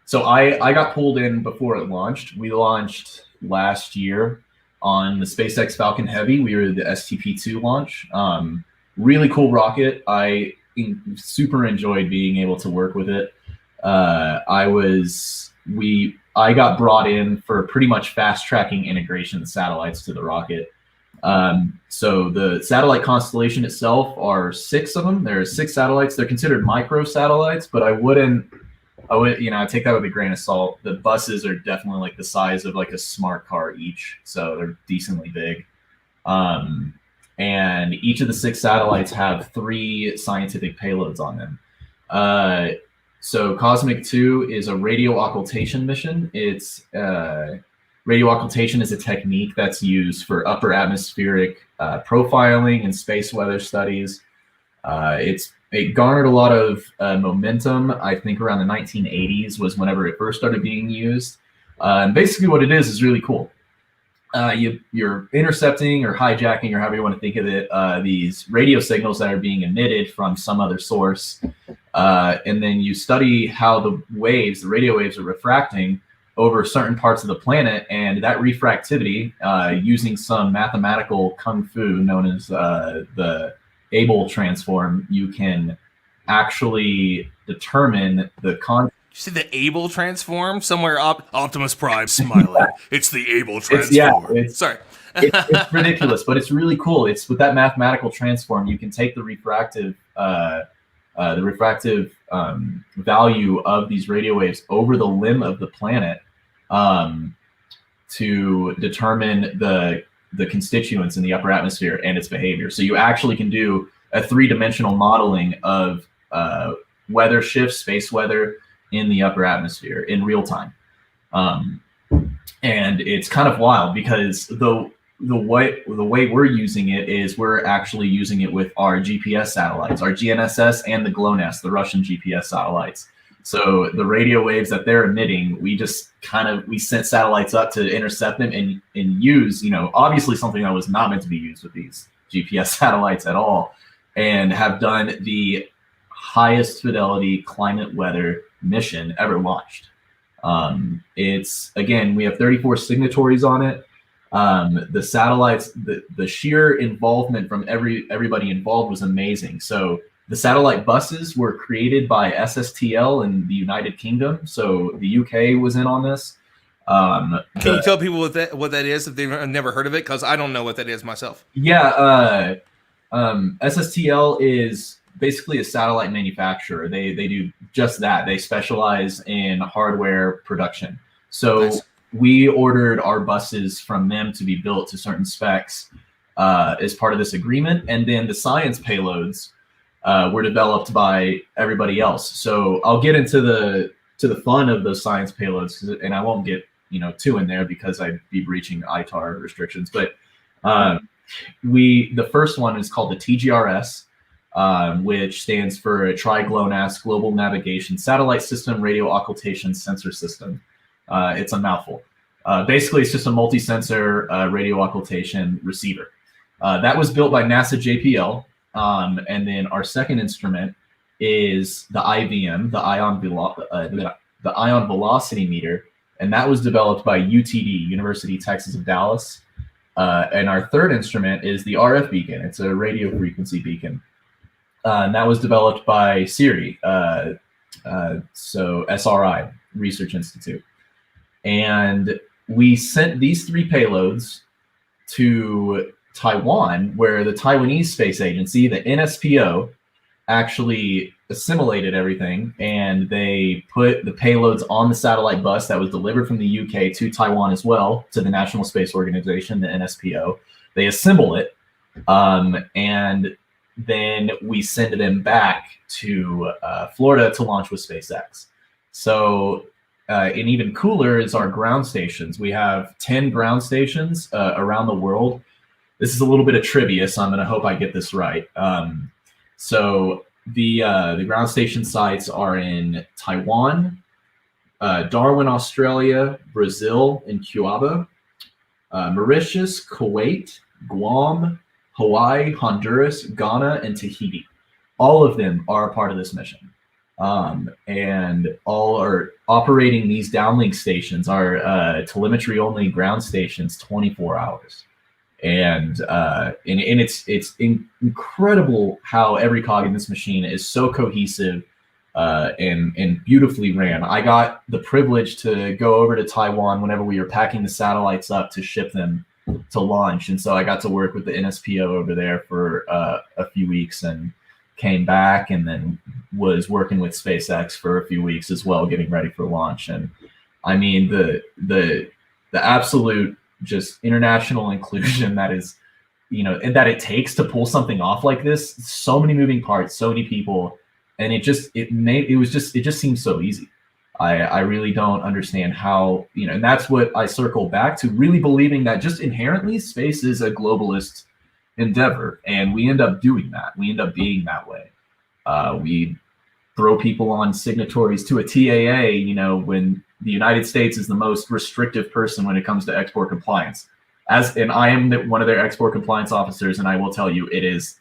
Speaker 2: so I got pulled in before it launched. We launched last year on the SpaceX Falcon Heavy. We were the STP-2 launch. Really cool rocket. I super enjoyed being able to work with it. I got brought in for pretty much fast tracking integration of satellites to the rocket. So the satellite constellation itself are 6 of them. There are 6 satellites. They're considered micro satellites, but I would take that with a grain of salt. The buses are definitely like the size of like a smart car each, so they're decently big. And each of the 6 satellites have 3 scientific payloads on them. So Cosmic 2 is a radio occultation mission. It's radio occultation is a technique that's used for upper atmospheric profiling and space weather studies. It garnered a lot of momentum. I think around the 1980s was whenever it first started being used. And basically what it is really cool. You're intercepting or hijacking, or however you want to think of it, these radio signals that are being emitted from some other source. And then you study how the radio waves are refracting over certain parts of the planet, and that refractivity, using some mathematical kung fu known as the Abel transform, you can actually determine the
Speaker 1: You see the Abel transform somewhere up? Optimus Prime smiling. It's the Abel transform. Sorry.
Speaker 2: It's ridiculous, but it's really cool. It's with that mathematical transform, you can take the refractive value of these radio waves over the limb of the planet to determine the constituents in the upper atmosphere and its behavior. So you actually can do a 3-dimensional modeling of weather shifts, space weather in the upper atmosphere in real time. And it's kind of wild because the way we're using it is we're actually using it with our GPS satellites, our GNSS and the GLONASS, the Russian GPS satellites. So the radio waves that they're emitting, we sent satellites up to intercept them and use, obviously something that was not meant to be used with these GPS satellites at all, and have done the highest fidelity climate weather mission ever launched. We have 34 signatories on it. The satellites, the sheer involvement from everybody involved was amazing. So the satellite buses were created by SSTL in the United Kingdom. So the UK was in on this.
Speaker 1: Can you tell people what that is if they've never heard of it? Because I don't know what that is myself.
Speaker 2: Yeah, SSTL is basically a satellite manufacturer. They do just that. They specialize in hardware production. So nice. We ordered our buses from them to be built to certain specs as part of this agreement, and then the science payloads were developed by everybody else. So I'll get into the fun of those science payloads, and I won't get too in there because I'd be breaching ITAR restrictions. But the first one is called the TGRS, which stands for a Tri-GLONASS Global Navigation Satellite System Radio Occultation Sensor System. It's a mouthful. Basically, it's just a multi-sensor radio occultation receiver. That was built by NASA JPL. And then our second instrument is the IVM, the Ion Velocity Meter, and that was developed by UTD, University of Texas of Dallas. And our third instrument is the RF beacon. It's a radio frequency beacon. And that was developed by CIRI, so SRI, Research Institute. And we sent these 3 payloads to Taiwan, where the Taiwanese Space Agency, the NSPO, actually assimilated everything, and they put the payloads on the satellite bus that was delivered from the UK to Taiwan as well, to the National Space Organization, the NSPO. They assemble it, and then we send them back to Florida to launch with SpaceX. So and even cooler is our ground stations. We have 10 ground stations around the world. This is a little bit of trivia, so I'm going to hope I get this right. So the ground station sites are in Taiwan, Darwin, Australia, Brazil, and Cuba, Mauritius, Kuwait, Guam, Hawaii, Honduras, Ghana, and Tahiti. All of them are a part of this mission. And all are operating these downlink stations, are telemetry only ground stations, 24 hours. And it's incredible how every cog in this machine is so cohesive and beautifully ran. I got the privilege to go over to Taiwan whenever we were packing the satellites up to ship them to launch, and so I got to work with the NSPO over there for a few weeks, and came back, and then was working with SpaceX for a few weeks as well, getting ready for launch. And I mean, the absolute just international inclusion that is, and that it takes to pull something off like this. So many moving parts, so many people, and it just seems so easy. I really don't understand how, and that's what I circle back to, really believing that just inherently space is a globalist endeavor, and we end up doing that. We end up being that way. We throw people on signatories to a TAA, when the United States is the most restrictive person when it comes to export compliance. And I am one of their export compliance officers, and I will tell you, it is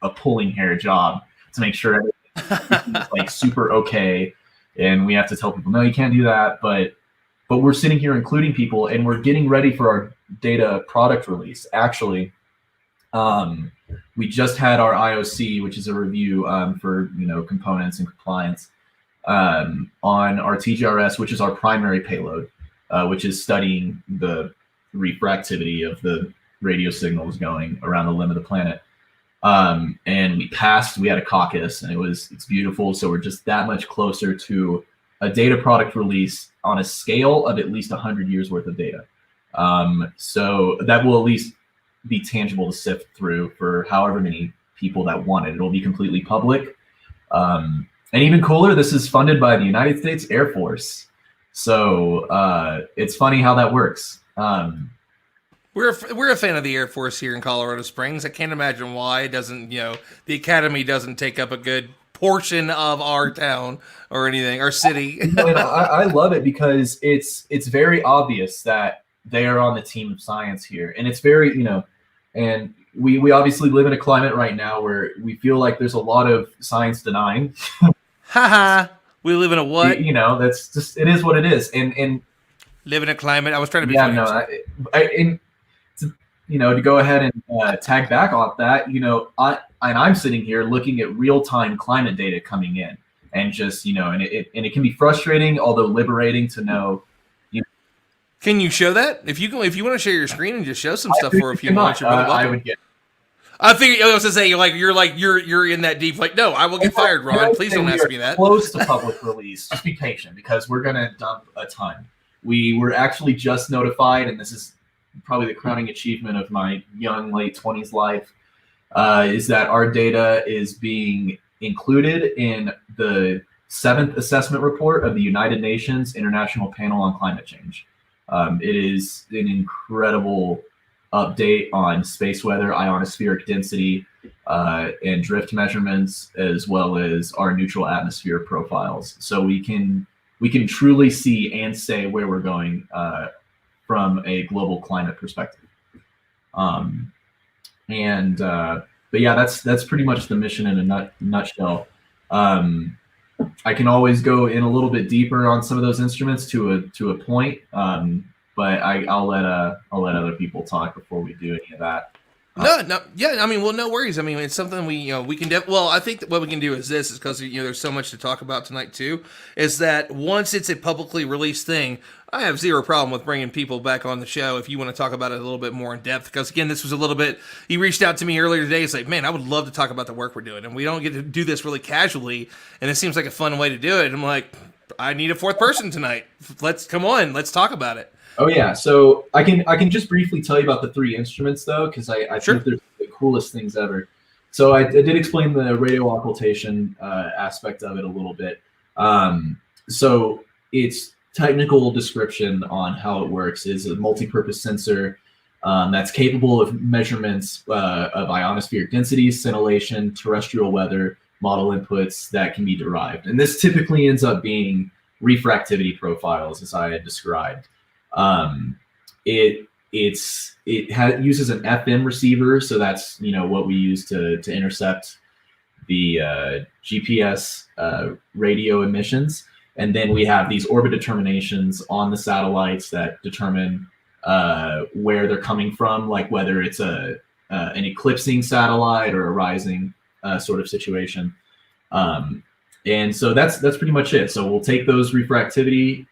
Speaker 2: a pulling hair job to make sure everything is like super okay. And we have to tell people, no, you can't do that. But we're sitting here including people, and we're getting ready for our data product release. Actually, we just had our IOC, which is a review for components and compliance on our TGRS, which is our primary payload, which is studying the refractivity of the radio signals going around the limb of the planet. And we passed. We had a caucus, and it's beautiful. So we're just that much closer to a data product release on a scale of at least 100 years worth of data. So that will at least be tangible to sift through for however many people that want it. It'll be completely public. And even cooler, this is funded by the United States Air Force. So it's funny how that works.
Speaker 1: We're a fan of the Air Force here in Colorado Springs. I can't imagine why it doesn't, the Academy doesn't take up a good portion of our town or anything, our city.
Speaker 2: I love it because it's very obvious that they are on the team of science here, and it's very, and we obviously live in a climate right now where we feel like there's a lot of science denying.
Speaker 1: Haha. We live in a what?
Speaker 2: That's just, it is what it is, and
Speaker 1: live in a climate. I was trying to be
Speaker 2: funny. To go ahead and tag back off that, I'm sitting here looking at real-time climate data coming in, and just, and it can be frustrating, although liberating to know.
Speaker 1: Can you show that? If you want to share your screen and just show some stuff for a few moments,
Speaker 2: I would get.
Speaker 1: I think I was to say you're in that deep. Like, no, I will get fired, Ron. Please don't ask me that.
Speaker 2: Close to public release. Just be patient, because we're gonna dump a ton. We were actually just notified, and this is probably the crowning achievement of my young late 20s life, is that our data is being included in the 7th assessment report of the United Nations International Panel on Climate Change. It is an incredible update on space weather, ionospheric density, and drift measurements, as well as our neutral atmosphere profiles. So we can truly see and say where we're going from a global climate perspective. But yeah, that's pretty much the mission in a nutshell. I can always go in a little bit deeper on some of those instruments to a point, but I'll let other people talk before we do any of that.
Speaker 1: No worries. I mean, it's something we can well, I think that what we can do is this, is because there's so much to talk about tonight too, is that once it's a publicly released thing, I have zero problem with bringing people back on the show if you want to talk about it a little bit more in depth. Because again, this was a little bit, he reached out to me earlier today. He's like, man, I would love to talk about the work we're doing, and we don't get to do this really casually, and it seems like a fun way to do it. I'm like, I need a fourth person tonight. Let's talk about it.
Speaker 2: Oh yeah, so I can just briefly tell you about the 3 instruments though, because I
Speaker 1: Sure.
Speaker 2: think they're the coolest things ever. So I did explain the radio occultation aspect of it a little bit. So it's technical description on how it works is a multi-purpose sensor that's capable of measurements of ionospheric densities, scintillation, terrestrial weather, model inputs that can be derived. And this typically ends up being refractivity profiles, as I had described. It uses an FM receiver, so that's what we use to intercept the GPS radio emissions. And then we have these orbit determinations on the satellites that determine where they're coming from, like whether it's an eclipsing satellite or a rising sort of situation. And so that's pretty much it. So we'll take those refractivity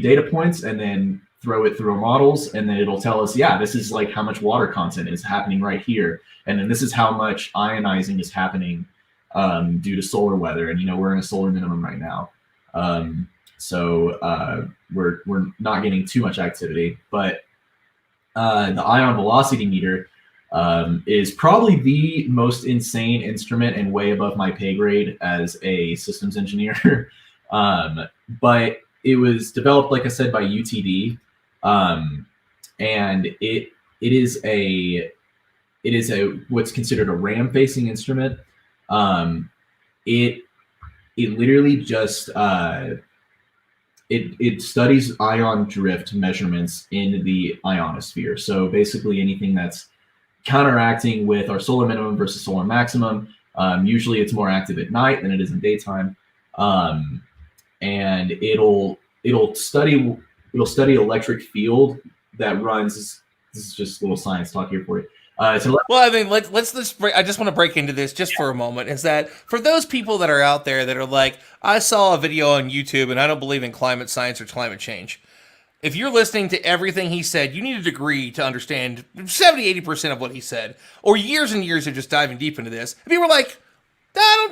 Speaker 2: data points and then throw it through our models, and then it'll tell us, yeah, this is like how much water content is happening right here, and then this is how much ionizing is happening due to solar weather. And we're in a solar minimum right now, so we're not getting too much activity. But the ion velocity meter is probably the most insane instrument and way above my pay grade as a systems engineer. But it was developed, like I said, by UTD, and it is a what's considered a ram-facing instrument. It literally just it studies ion drift measurements in the ionosphere. So basically anything that's counteracting with our solar minimum versus solar maximum. Usually it's more active at night than it is in daytime. And it'll study electric field that runs. This is just a little science talk here for you.
Speaker 1: Well, I mean, let's break. I just want to break into this just for a moment. Is that for those people that are out there that are like, I saw a video on YouTube and I don't believe in climate science or climate change. If you're listening to everything he said, you need a degree to understand 70-80% of what he said, or years and years of just diving deep into this. If you were like, I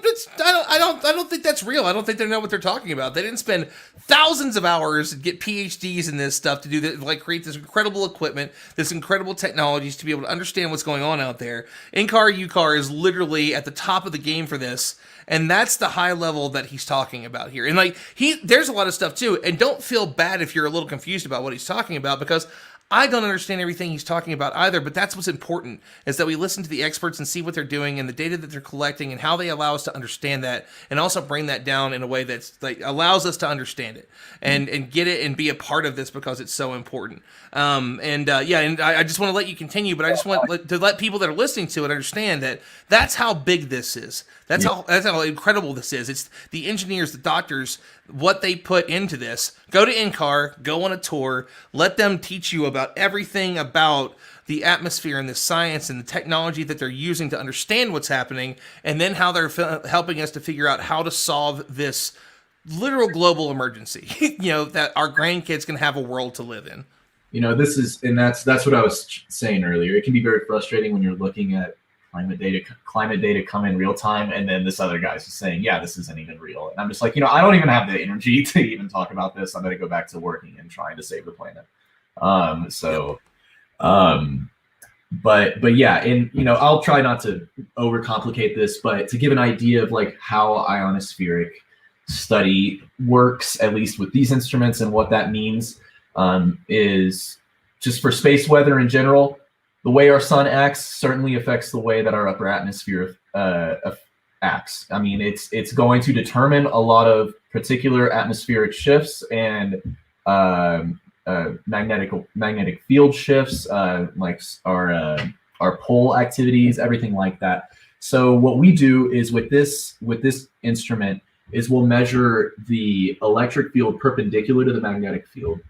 Speaker 1: don't think that's real. I don't think they know what they're talking about. They didn't spend thousands of hours and get PhDs in this stuff to do that, like create this incredible equipment, this incredible technologies to be able to understand what's going on out there. In-car, U-car is literally at the top of the game for this. And that's the high level that he's talking about here. And like there's a lot of stuff too. And don't feel bad if you're a little confused about what he's talking about, because I don't understand everything he's talking about either, but that's what's important, is that we listen to the experts and see what they're doing and the data that they're collecting and how they allow us to understand that, and also bring that down in a way that's like allows us to understand it and get it and be a part of this, because it's so important. And I just want to let you continue, but I just want to let people that are listening to it understand that that's how big this is. That's how incredible this is. It's the engineers, the doctors, what they put into this. Go to in-car, go on a tour, let them teach you about everything about the atmosphere and the science and the technology that they're using to understand what's happening, and then how they're helping us to figure out how to solve this literal global emergency, that our grandkids can have a world to live in.
Speaker 2: That's what I was saying earlier. It can be very frustrating when you're looking at climate data come in real time, and then this other guy's just saying, yeah, this isn't even real. And I'm just like, I don't even have the energy to even talk about this. I'm going to go back to working and trying to save the planet. But yeah, and I'll try not to overcomplicate this, but to give an idea of like how ionospheric study works, at least with these instruments, and what that means, is just for space weather in general. The way our sun acts certainly affects the way that our upper atmosphere acts. I mean, it's going to determine a lot of particular atmospheric shifts and magnetic field shifts, like our pole activities, everything like that. So what we do is with this instrument is we'll measure the electric field perpendicular to the magnetic field,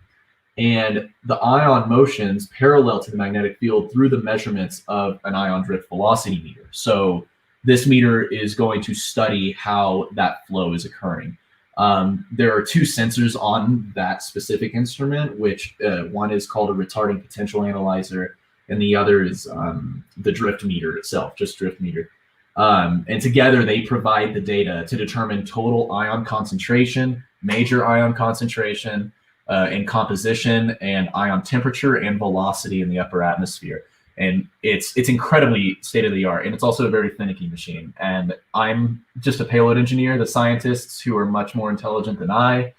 Speaker 2: and the ion motions parallel to the magnetic field through the measurements of an ion drift velocity meter. So this meter is going to study how that flow is occurring. There are two sensors on that specific instrument, which one is called a retarding potential analyzer, and the other is the drift meter itself, just drift meter. And together they provide the data to determine total ion concentration, major ion concentration, and composition, and ion temperature and velocity in the upper atmosphere. and it's incredibly state of the art, and it's also a very finicky machine. And I'm just a payload engineer. The scientists, who are much more intelligent than I,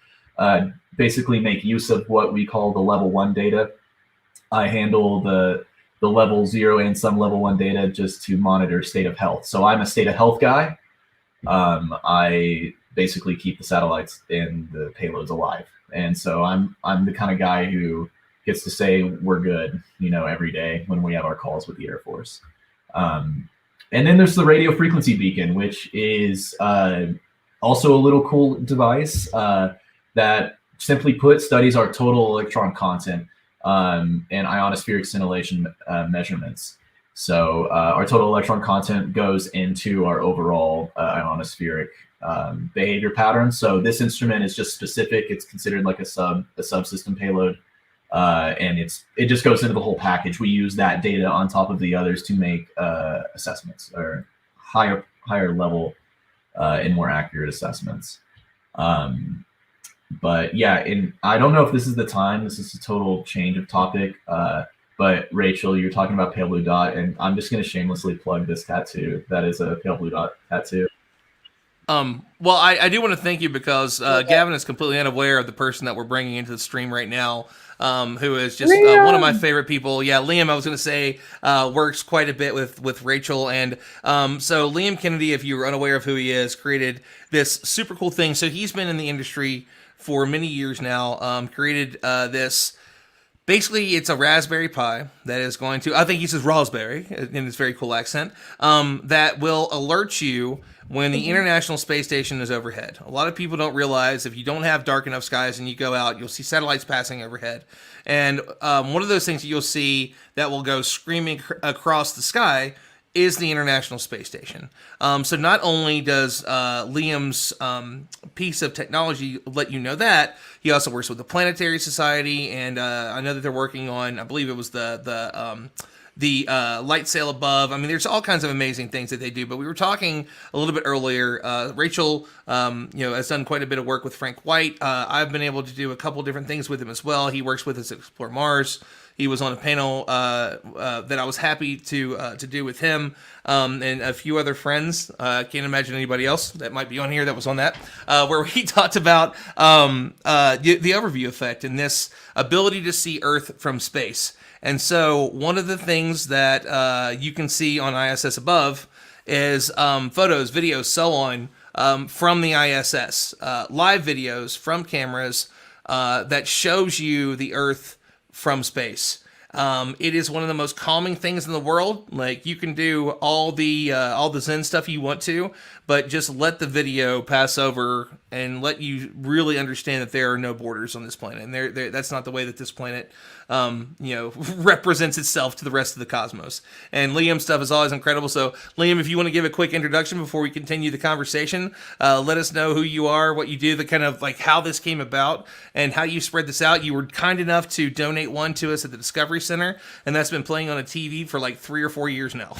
Speaker 2: basically make use of what we call the level 1 data. I handle the level 0 and some level 1 data just to monitor state of health. So I'm a state of health guy. I basically keep the satellites and the payloads alive, and so I'm the kind of guy who gets to say we're good, every day when we have our calls with the Air Force. And then there's the radio frequency beacon, which is also a little cool device that, simply put, studies our total electron content and ionospheric scintillation measurements. So our total electron content goes into our overall ionospheric behavior pattern. So this instrument is just specific. It's considered like a subsystem payload, and it just goes into the whole package. We use that data on top of the others to make assessments, or higher level and more accurate assessments. But yeah, and I don't know if this is the time. This is a total change of topic. But Rachel, you're talking about pale blue dot, and I'm just going to shamelessly plug this tattoo. That is a pale blue dot tattoo.
Speaker 1: Well, I do want to thank you, because Gavin is completely unaware of the person that we're bringing into the stream right now, who is just one of my favorite people. Yeah, Liam, I was going to say, works quite a bit with Rachel. And so Liam Kennedy, if you're unaware of who he is, created this super cool thing. So he's been in the industry for many years now, created this. Basically, it's a Raspberry Pi that is going to, I think he says raspberry in his very cool accent, that will alert you when the International Space Station is overhead. A lot of people don't realize, if you don't have dark enough skies and you go out, you'll see satellites passing overhead. And one of those things that you'll see that will go screaming across the sky is the International Space Station. So not only does Liam's piece of technology let you know that, he also works with the Planetary Society, and I know that they're working on, I believe it was the light sail above. I mean, there's all kinds of amazing things that they do. But we were talking a little bit earlier. Rachel, has done quite a bit of work with Frank White. I've been able to do a couple different things with him as well. He works with us at Explore Mars. He was on a panel that I was happy to do with him and a few other friends. Can't imagine anybody else that might be on here that was on that, where he talked about the overview effect and this ability to see Earth from space. And so one of the things that you can see on ISS above is photos, videos, so on, from the ISS, live videos from cameras that shows you the Earth from space. It is one of the most calming things in the world. Like, you can do all the Zen stuff you want to, but just let the video pass over and let you really understand that there are no borders on this planet. And that's not the way that this planet, represents itself to the rest of the cosmos. And Liam's stuff is always incredible. So, Liam, if you want to give a quick introduction before we continue the conversation, let us know who you are, what you do, the kind of like how this came about, and how you spread this out. You were kind enough to donate one to us at the Discovery Center, and that's been playing on a TV for like 3 or 4 years now.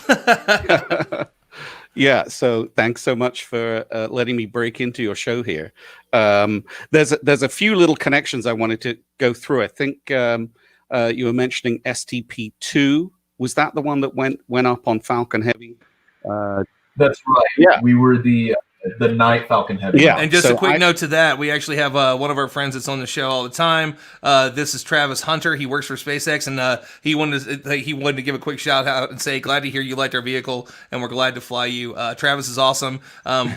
Speaker 6: Yeah, so thanks so much for letting me break into your show here. There's a few little connections I wanted to go through. I think you were mentioning STP-2. Was that the one that went up on Falcon Heavy?
Speaker 2: That's right.
Speaker 6: Yeah,
Speaker 2: we were the night Falcon Heavy.
Speaker 6: Yeah,
Speaker 1: and just a quick note to that, we actually have one of our friends that's on the show all the time. This is Travis Hunter. He works for SpaceX, and he wanted to give a quick shout out and say, glad to hear you liked our vehicle, and we're glad to fly you. Travis is awesome.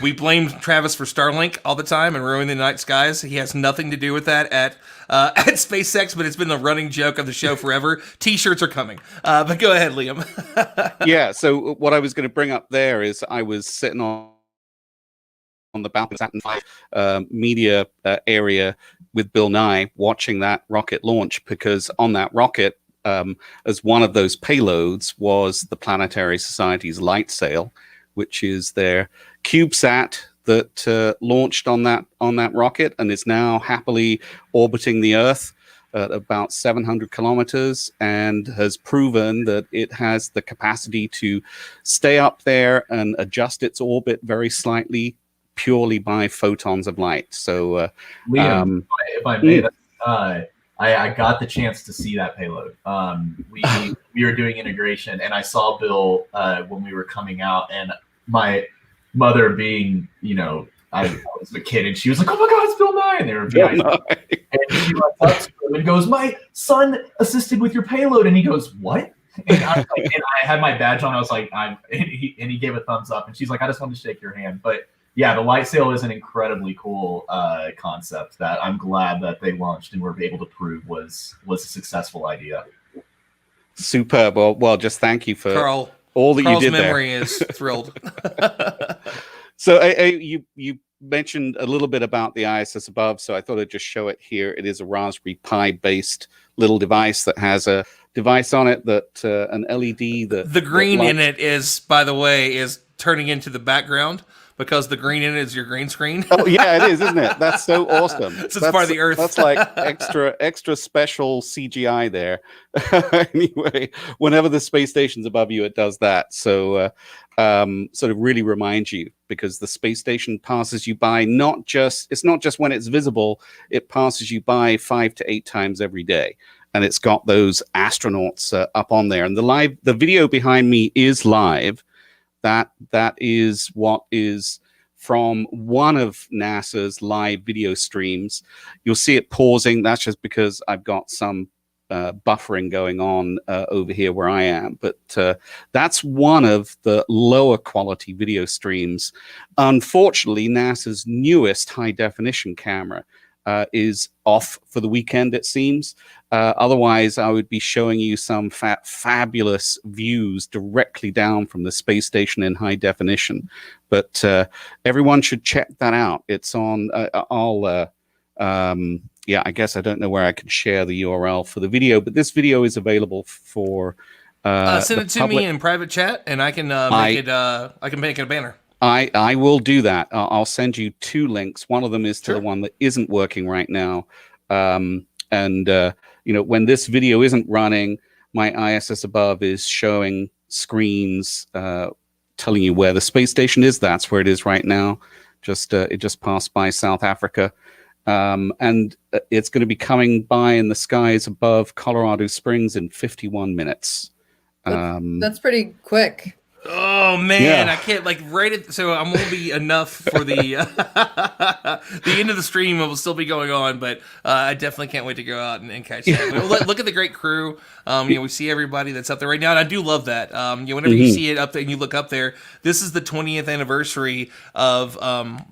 Speaker 1: We blame Travis for Starlink all the time and ruining the night skies. He has nothing to do with that at SpaceX, but it's been the running joke of the show forever. T-shirts are coming. But go ahead, Liam.
Speaker 6: Yeah, so what I was going to bring up there is I was sitting on the balcony Saturn V media area with Bill Nye, watching that rocket launch, because on that rocket, as one of those payloads, was the Planetary Society's light sail, which is their CubeSat that launched on that rocket and is now happily orbiting the Earth at about 700 kilometers, and has proven that it has the capacity to stay up there and adjust its orbit very slightly, purely by photons of light. So,
Speaker 2: Liam, if I may, I got the chance to see that payload. we were doing integration, and I saw Bill when we were coming out, and my mother being, I was a kid, and she was like, "Oh my God, it's Bill Nye!" And they were behind me. And she runs up to him and goes, "My son assisted with your payload," and he goes, "What?" And I had my badge on. I was like, and he gave a thumbs up, and she's like, "I just wanted to shake your hand." But yeah, the light sail is an incredibly cool concept that I'm glad that they launched and were able to prove was a successful idea.
Speaker 6: Superb. Well, just thank you for
Speaker 1: Carl.
Speaker 6: all that
Speaker 1: Carl's
Speaker 6: you did
Speaker 1: memory
Speaker 6: there.
Speaker 1: is thrilled.
Speaker 6: So you mentioned a little bit about the ISS above, so I thought I'd just show it here. It is a Raspberry Pi based little device that has a device on it that an LED that
Speaker 1: the green
Speaker 6: that
Speaker 1: in it is, by the way, is turning into the background because the green in it is your green screen.
Speaker 6: Oh yeah, it is, isn't it? That's so awesome.
Speaker 1: It's part of the Earth.
Speaker 6: That's like extra special CGI there. Anyway, whenever the space station's above you, it does that. So sort of really reminds you, because the space station passes you by it's not just when it's visible, it passes you by 5 to 8 times every day. And it's got those astronauts up on there. And the video behind me is live. That is what is from one of NASA's live video streams. You'll see it pausing. That's just because I've got some buffering going on over here where I am. But that's one of the lower quality video streams. Unfortunately, NASA's newest high definition camera is off for the weekend, it seems. Otherwise, I would be showing you some fabulous views directly down from the space station in high definition. But everyone should check that out. It's on, I guess I don't know where I can share the URL for the video, but this video is available for
Speaker 1: send it to me in private chat, and I can make it a banner.
Speaker 6: I will do that. I'll send you 2 links. One of them is to the one that isn't working right now. When this video isn't running, my ISS above is showing screens telling you where the space station is. That's where it is right now. It just passed by South Africa. And it's going to be coming by in the skies above Colorado Springs in 51 minutes.
Speaker 5: That's pretty quick.
Speaker 1: Oh man, I can't rate it. So I won't be enough for the the end of the stream. It will still be going on, but I definitely can't wait to go out and catch that. Look at the great crew. We see everybody that's up there right now, and I do love that. Whenever you see it up there and you look up there, this is the 20th anniversary of.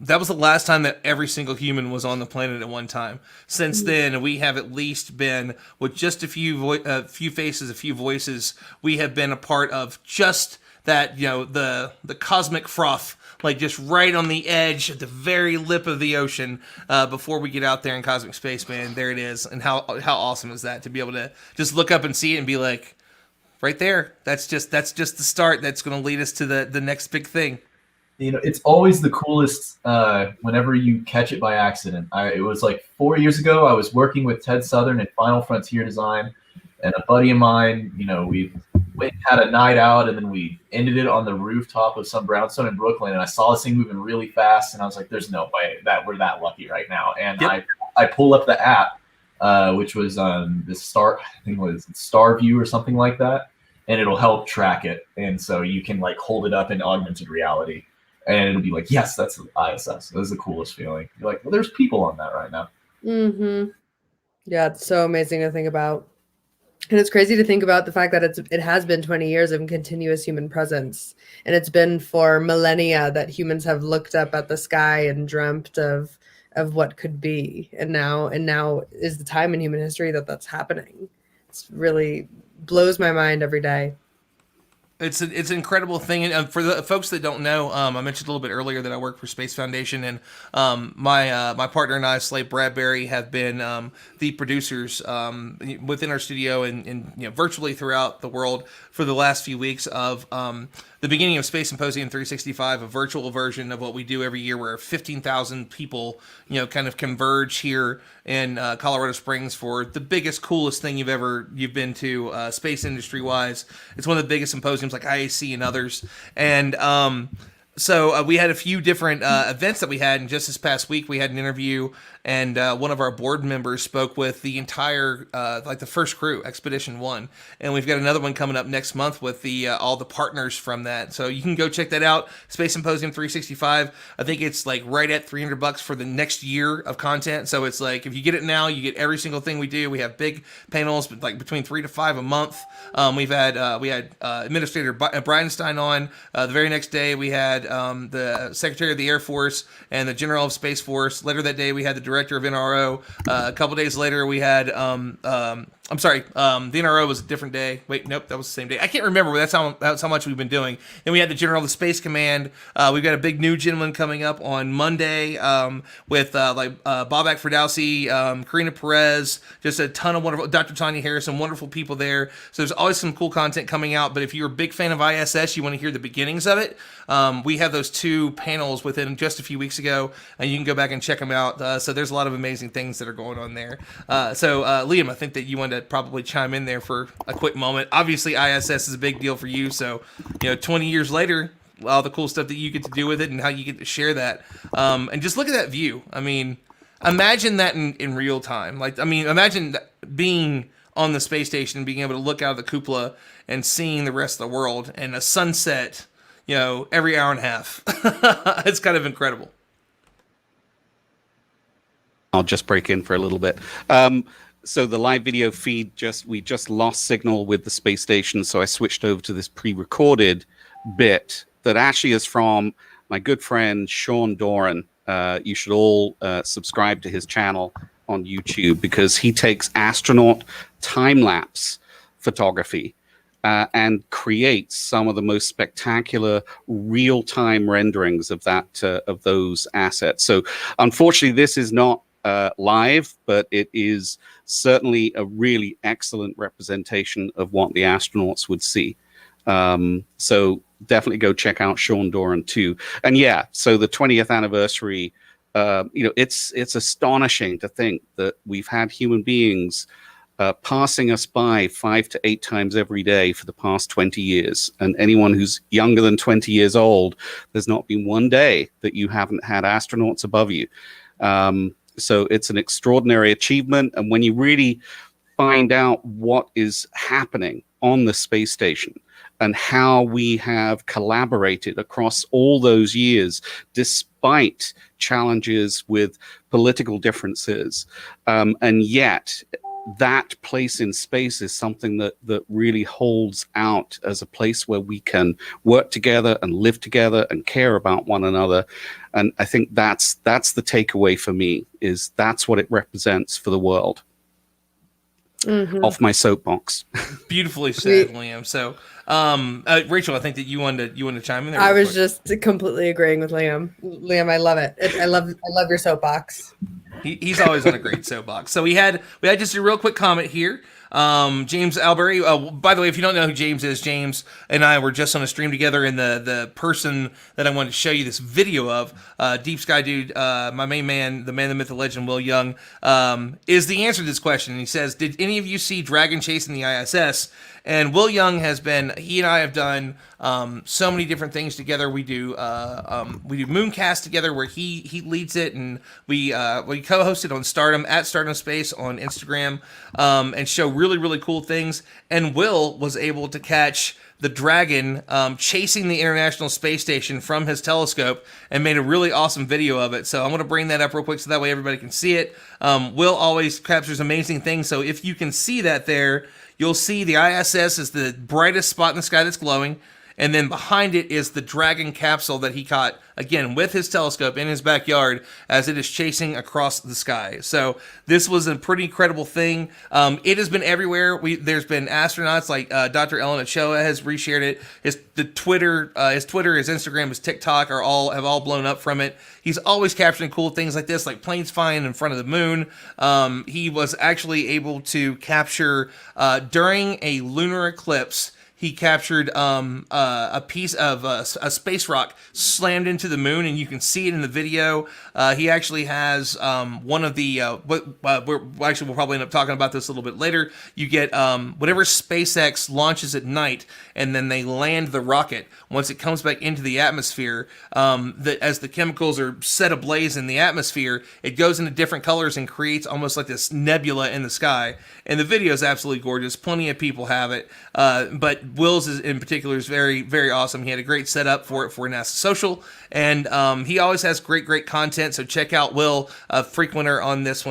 Speaker 1: That was the last time that every single human was on the planet at one time. Since then, we have at least been with just a few faces, a few voices. We have been a part of just that, the cosmic froth, just right on the edge at the very lip of the ocean before we get out there in cosmic space, man. There it is. And how awesome is that to be able to just look up and see it and be like, right there, that's just the start. That's going to lead us to the next big thing.
Speaker 2: It's always the coolest whenever you catch it by accident. It was like 4 years ago. I was working with Ted Southern at Final Frontier Design, and a buddy of mine, we had a night out, and then we ended it on the rooftop of some brownstone in Brooklyn, and I saw this thing moving really fast, and I was like, there's no way that we're that lucky right now. And I pull up the app, which was this Star, I think it was Star View or something like that, and it'll help track it. And so you can hold it up in augmented reality, and it'll be like, yes, that's the ISS. That's the coolest feeling. You're like, well, there's people on that right now.
Speaker 5: Mm-hmm. Yeah, it's so amazing to think about. And it's crazy to think about the fact that it has been 20 years of continuous human presence. And it's been for millennia that humans have looked up at the sky and dreamt of what could be. And now is the time in human history that that's happening. It's really blows my mind every day.
Speaker 1: It's an incredible thing. And for the folks that don't know, I mentioned a little bit earlier that I work for Space Foundation, and my partner and I, Slade Bradbury, have been the producers within our studio and virtually throughout the world for the last few weeks of the beginning of Space Symposium 365, a virtual version of what we do every year, where 15,000 people kind of converge here in Colorado Springs for the biggest, coolest thing you've been to space industry wise. It's one of the biggest symposiums like IAC and others, and So we had a few different events that we had, and just this past week we had an interview, and one of our board members spoke with the entire, like the first crew, Expedition 1, and we've got another one coming up next month with the all the partners from that. So you can go check that out, Space Symposium 365. I think it's like right at $300 for the next year of content. So it's like if you get it now, you get every single thing we do. We have big panels, like between 3 to 5 a month. We had Administrator Bridenstine on. The very next day we had the Secretary of the Air Force and the General of Space Force. Later that day, we had the Director of NRO. A couple days later, we had I'm sorry, the NRO was a different day. Wait, nope, that was the same day. I can't remember, but that's how much we've been doing. Then we had the General of the Space Command. We've got a big new gentleman coming up on Monday with Bobak Ferdowsi, Karina Perez, just a ton of wonderful, Dr. Tanya Harrison, wonderful people there. So there's always some cool content coming out. But if you're a big fan of ISS, you want to hear the beginnings of it, we have those 2 panels within just a few weeks ago, and you can go back and check them out. So there's a lot of amazing things that are going on there. So Liam, I think that you wanted to probably chime in there for a quick moment. Obviously, ISS is a big deal for you. So, 20 years later, all the cool stuff that you get to do with it and how you get to share that. And just look at that view. I mean, imagine that in real time. Imagine being on the space station and being able to look out of the cupola and seeing the rest of the world and a sunset, every hour and a half. It's kind of incredible.
Speaker 6: I'll just break in for a little bit. So the live video feed, we just lost signal with the space station, so I switched over to this pre-recorded bit that actually is from my good friend Sean Doran. You should all subscribe to his channel on YouTube because he takes astronaut time-lapse photography and creates some of the most spectacular real-time renderings of those assets. So unfortunately, this is not live, but it is certainly a really excellent representation of what the astronauts would see. So definitely go check out Sean Doran too. And yeah, so the 20th anniversary, it's astonishing to think that we've had human beings passing us by 5 to 8 times every day for the past 20 years. And anyone who's younger than 20 years old, there's not been one day that you haven't had astronauts above you. So it's an extraordinary achievement. And when you really find out what is happening on the space station and how we have collaborated across all those years, despite challenges with political differences, and yet that place in space is something that really holds out as a place where we can work together and live together and care about one another. And I think that's the takeaway for me, is that's what it represents for the world. Mm-hmm. Off my soapbox.
Speaker 1: Beautifully said, Liam. So, Rachel, I think that you wanted to chime in there.
Speaker 5: I was just completely agreeing with Liam. Liam, I love it. I love your soapbox.
Speaker 1: He's always on a great soapbox. So we had just a real quick comment here. James Albury. By the way, if you don't know who James is, James and I were just on a stream together, and the person that I wanted to show you this video of, Deep Sky Dude, my main man, the man, the myth, the legend, Will Young, is the answer to this question. And he says, did any of you see Dragon chasing the ISS? And Will Young he and I have done so many different things together. We do Mooncast together, where he leads it, and we co-hosted on Stardom at Stardom Space on Instagram, and show really, really cool things. And Will was able to catch the Dragon chasing the International Space Station from his telescope, and made a really awesome video of it. So I'm going to bring that up real quick so that way everybody can see it. Will always captures amazing things. So if you can see that there, you'll see the ISS is the brightest spot in the sky that's glowing. And then behind it is the Dragon capsule that he caught, again, with his telescope in his backyard as it is chasing across the sky. So this was a pretty incredible thing. It has been everywhere. There's been astronauts like Dr. Ellen Ochoa has reshared it. His Twitter, his Instagram, his TikTok have all blown up from it. He's always capturing cool things like this, like planes flying in front of the moon. He was actually able to capture during a lunar eclipse. he captured a piece of a space rock slammed into the moon, and you can see it in the video. He actually has one of the we'll probably end up talking about this a little bit later. You get whatever SpaceX launches at night, and then they land the rocket. Once it comes back into the atmosphere, as the chemicals are set ablaze in the atmosphere, it goes into different colors and creates almost like this nebula in the sky. And the video is absolutely gorgeous. Plenty of people have it, but Will's in particular is very, very awesome. He had a great setup for it for NASA Social, and he always has great content. So check out Will, a frequenter on this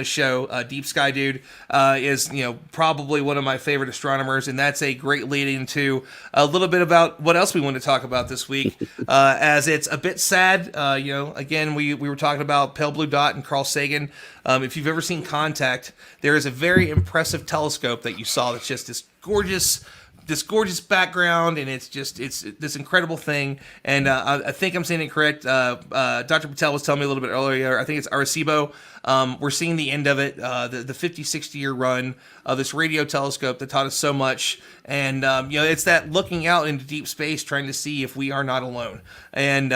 Speaker 1: show. Deep Sky Dude is probably one of my favorite astronomers, and that's a great lead into a little bit about what else we want to talk about this week, as it's a bit sad. Again, we were talking about Pale Blue Dot and Carl Sagan. If you've ever seen Contact, there is a very impressive telescope that you saw that's just this gorgeous background, and it's this incredible thing. And I think I'm saying it correct. Dr. Patel was telling me a little bit earlier, I think it's Arecibo. We're seeing the end of it, the 50, 60-year run of this radio telescope that taught us so much. And, it's that looking out into deep space, trying to see if we are not alone. And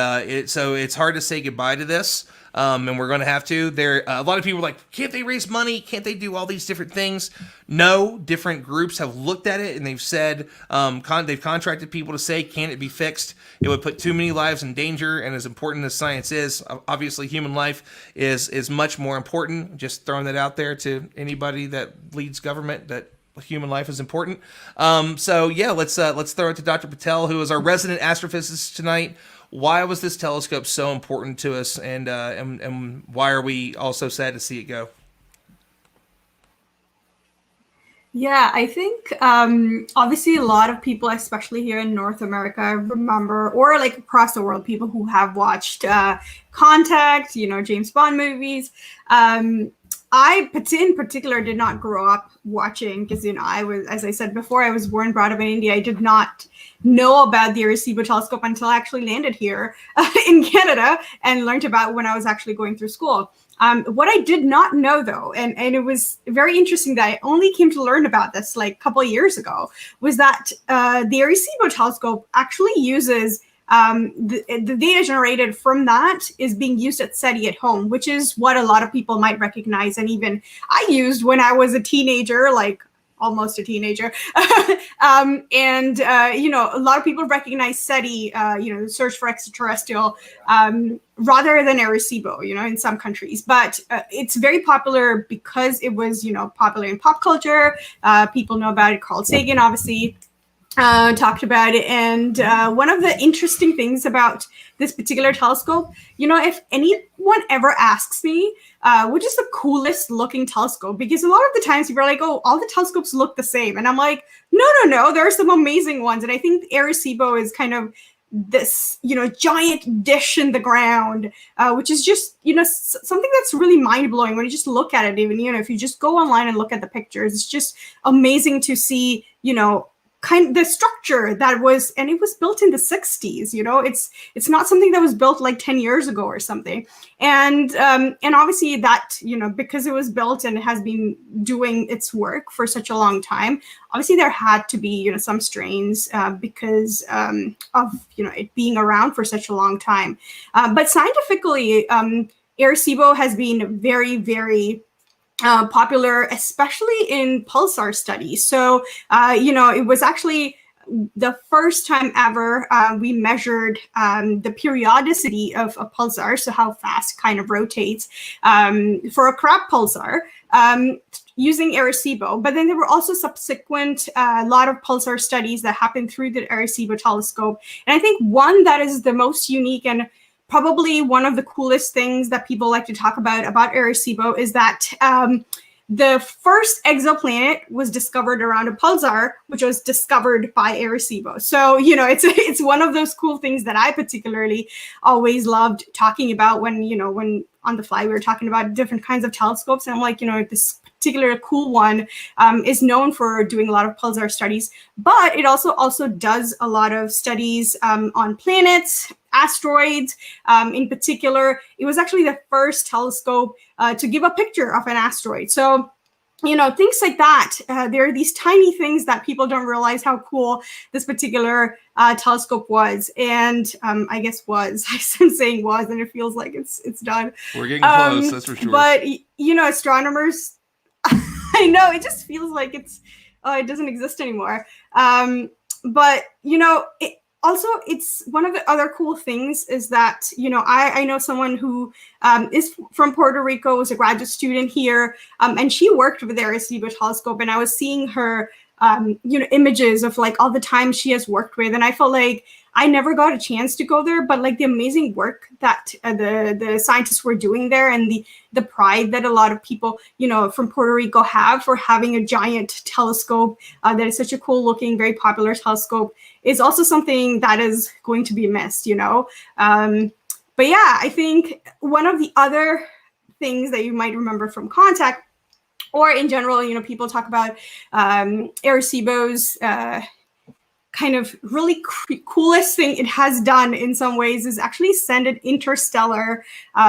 Speaker 1: so it's hard to say goodbye to this. And we're going to have to. A lot of people are like, can't they raise money? Can't they do all these different things? No, different groups have looked at it and they've said, they've contracted people to say, can it be fixed? It would put too many lives in danger. And as important as science is, obviously human life is much more important. Just throwing that out there to anybody that leads government, that human life is important. Let's throw it to Dr. Patel, who is our resident astrophysicist tonight. Why was this telescope so important to us, and why are we also sad to see it go?
Speaker 3: Yeah, I think obviously a lot of people, especially here in North America, remember, or like across the world, people who have watched Contact, James Bond movies. I, in particular, did not grow up watching because, I was, as I said before, I was born and brought up in India. I did not know about the Arecibo telescope until I actually landed here in Canada and learned about when I was actually going through school. What I did not know, though, and it was very interesting that I only came to learn about this like a couple of years ago, was that the Arecibo telescope actually uses the data generated from that is being used at SETI at home, which is what a lot of people might recognize. And even I used when I was a teenager, like almost a teenager. A lot of people recognize SETI, the search for extraterrestrial, rather than Arecibo, in some countries. But it's very popular because it was, popular in pop culture. People know about it. Carl Sagan, obviously, talked about it. And one of the interesting things about this particular telescope, if anyone ever asks me, which is the coolest looking telescope, because a lot of the times people are like, oh, all the telescopes look the same. And I'm like, no, there are some amazing ones. And I think Arecibo is kind of this, giant dish in the ground, which is just, something that's really mind blowing when you just look at it. Even, if you just go online and look at the pictures, it's just amazing to see, kind of the structure that was, and it was built in the 60s. It's not something that was built like 10 years ago or something. And obviously that, because it was built and it has been doing its work for such a long time, obviously there had to be, some strains because of, it being around for such a long time. But scientifically, Arecibo has been very, very popular, especially in pulsar studies. So, it was actually the first time ever we measured the periodicity of a pulsar, so how fast it kind of rotates for a crab pulsar using Arecibo. But then there were also subsequent a lot of pulsar studies that happened through the Arecibo telescope. And I think one that is the most unique and probably one of the coolest things that people like to talk about Arecibo is that the first exoplanet was discovered around a pulsar, which was discovered by Arecibo. So, it's one of those cool things that I particularly always loved talking about when on the fly we were talking about different kinds of telescopes. And I'm like, this particular cool one is known for doing a lot of pulsar studies, but it also does a lot of studies on planets, asteroids. In particular, it was actually the first telescope to give a picture of an asteroid. So things like that. There are these tiny things that people don't realize how cool this particular telescope was, and I guess was. I'm saying was, and it feels like it's done.
Speaker 1: We're getting close, that's for sure.
Speaker 3: But astronomers, I know it just feels like it doesn't exist anymore. But also, it's one of the other cool things is that I know someone who is from Puerto Rico, was a graduate student here, and she worked with the Arecibo telescope, and I was seeing her images of like all the time she has worked with, and I felt like I never got a chance to go there, but like the amazing work that the scientists were doing there, and the pride that a lot of people from Puerto Rico have for having a giant telescope that is such a cool looking, very popular telescope, is also something that is going to be missed. But yeah, I think one of the other things that you might remember from contact, or in general, people talk about Arecibo's kind of really coolest thing it has done in some ways is actually send an interstellar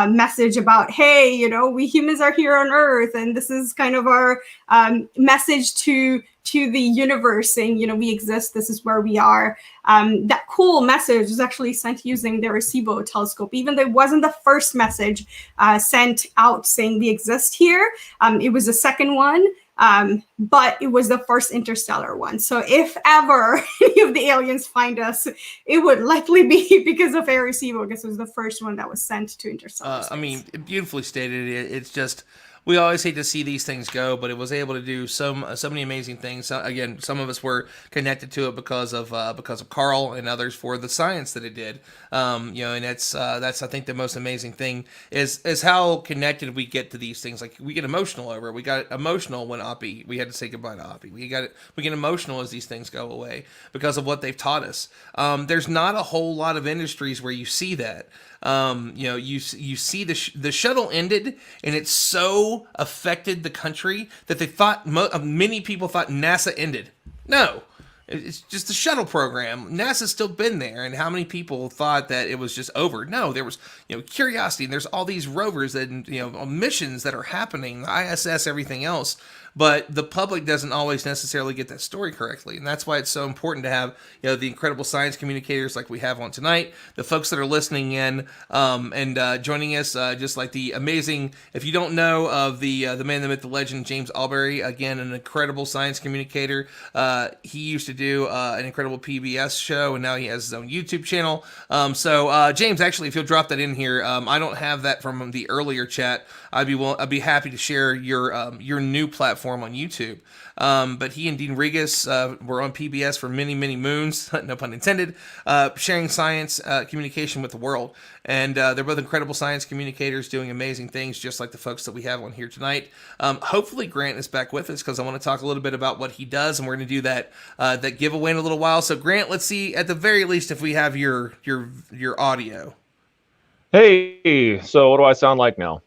Speaker 3: message about, hey, we humans are here on Earth, and this is kind of our message to the universe, saying, we exist, this is where we are. That cool message was actually sent using the Arecibo telescope, even though it wasn't the first message sent out saying we exist here. It was the second one. But it was the first interstellar one. So if ever any of the aliens find us, it would likely be because of Arecibo, because it was the first one that was sent to interstellar space.
Speaker 1: I mean, beautifully stated. It's just, we always hate to see these things go, but it was able to do so many amazing things. So, again, some of us were connected to it because of Carl, and others for the science that it did. And that's I think the most amazing thing is how connected we get to these things. Like, we get emotional over it. We got emotional when we had to say goodbye to Oppie. We get emotional as these things go away because of what they've taught us. There's not a whole lot of industries where you see that. You see the shuttle ended, and it so affected the country that they thought many people thought NASA ended. No, it's just the shuttle program. NASA's still been there, and how many people thought that it was just over? No, there was Curiosity, and there's all these rovers and missions that are happening, the ISS, everything else. But the public doesn't always necessarily get that story correctly, and that's why it's so important to have the incredible science communicators like we have on tonight, the folks that are listening in and joining us, just like the amazing. If you don't know of the man, the myth, the legend, James Albury, again an incredible science communicator. He used to do an incredible PBS show, and now he has his own YouTube channel. So James, actually, if you'll drop that in here, I don't have that from the earlier chat. I'd be happy to share your new platform on YouTube. But he and Dean Regas were on PBS for many, many moons, no pun intended, sharing science communication with the world. And they're both incredible science communicators doing amazing things, just like the folks that we have on here tonight. Hopefully Grant is back with us, because I want to talk a little bit about what he does, and we're going to do that giveaway in a little while. So Grant, let's see at the very least if we have your audio.
Speaker 4: Hey, so what do I sound like now?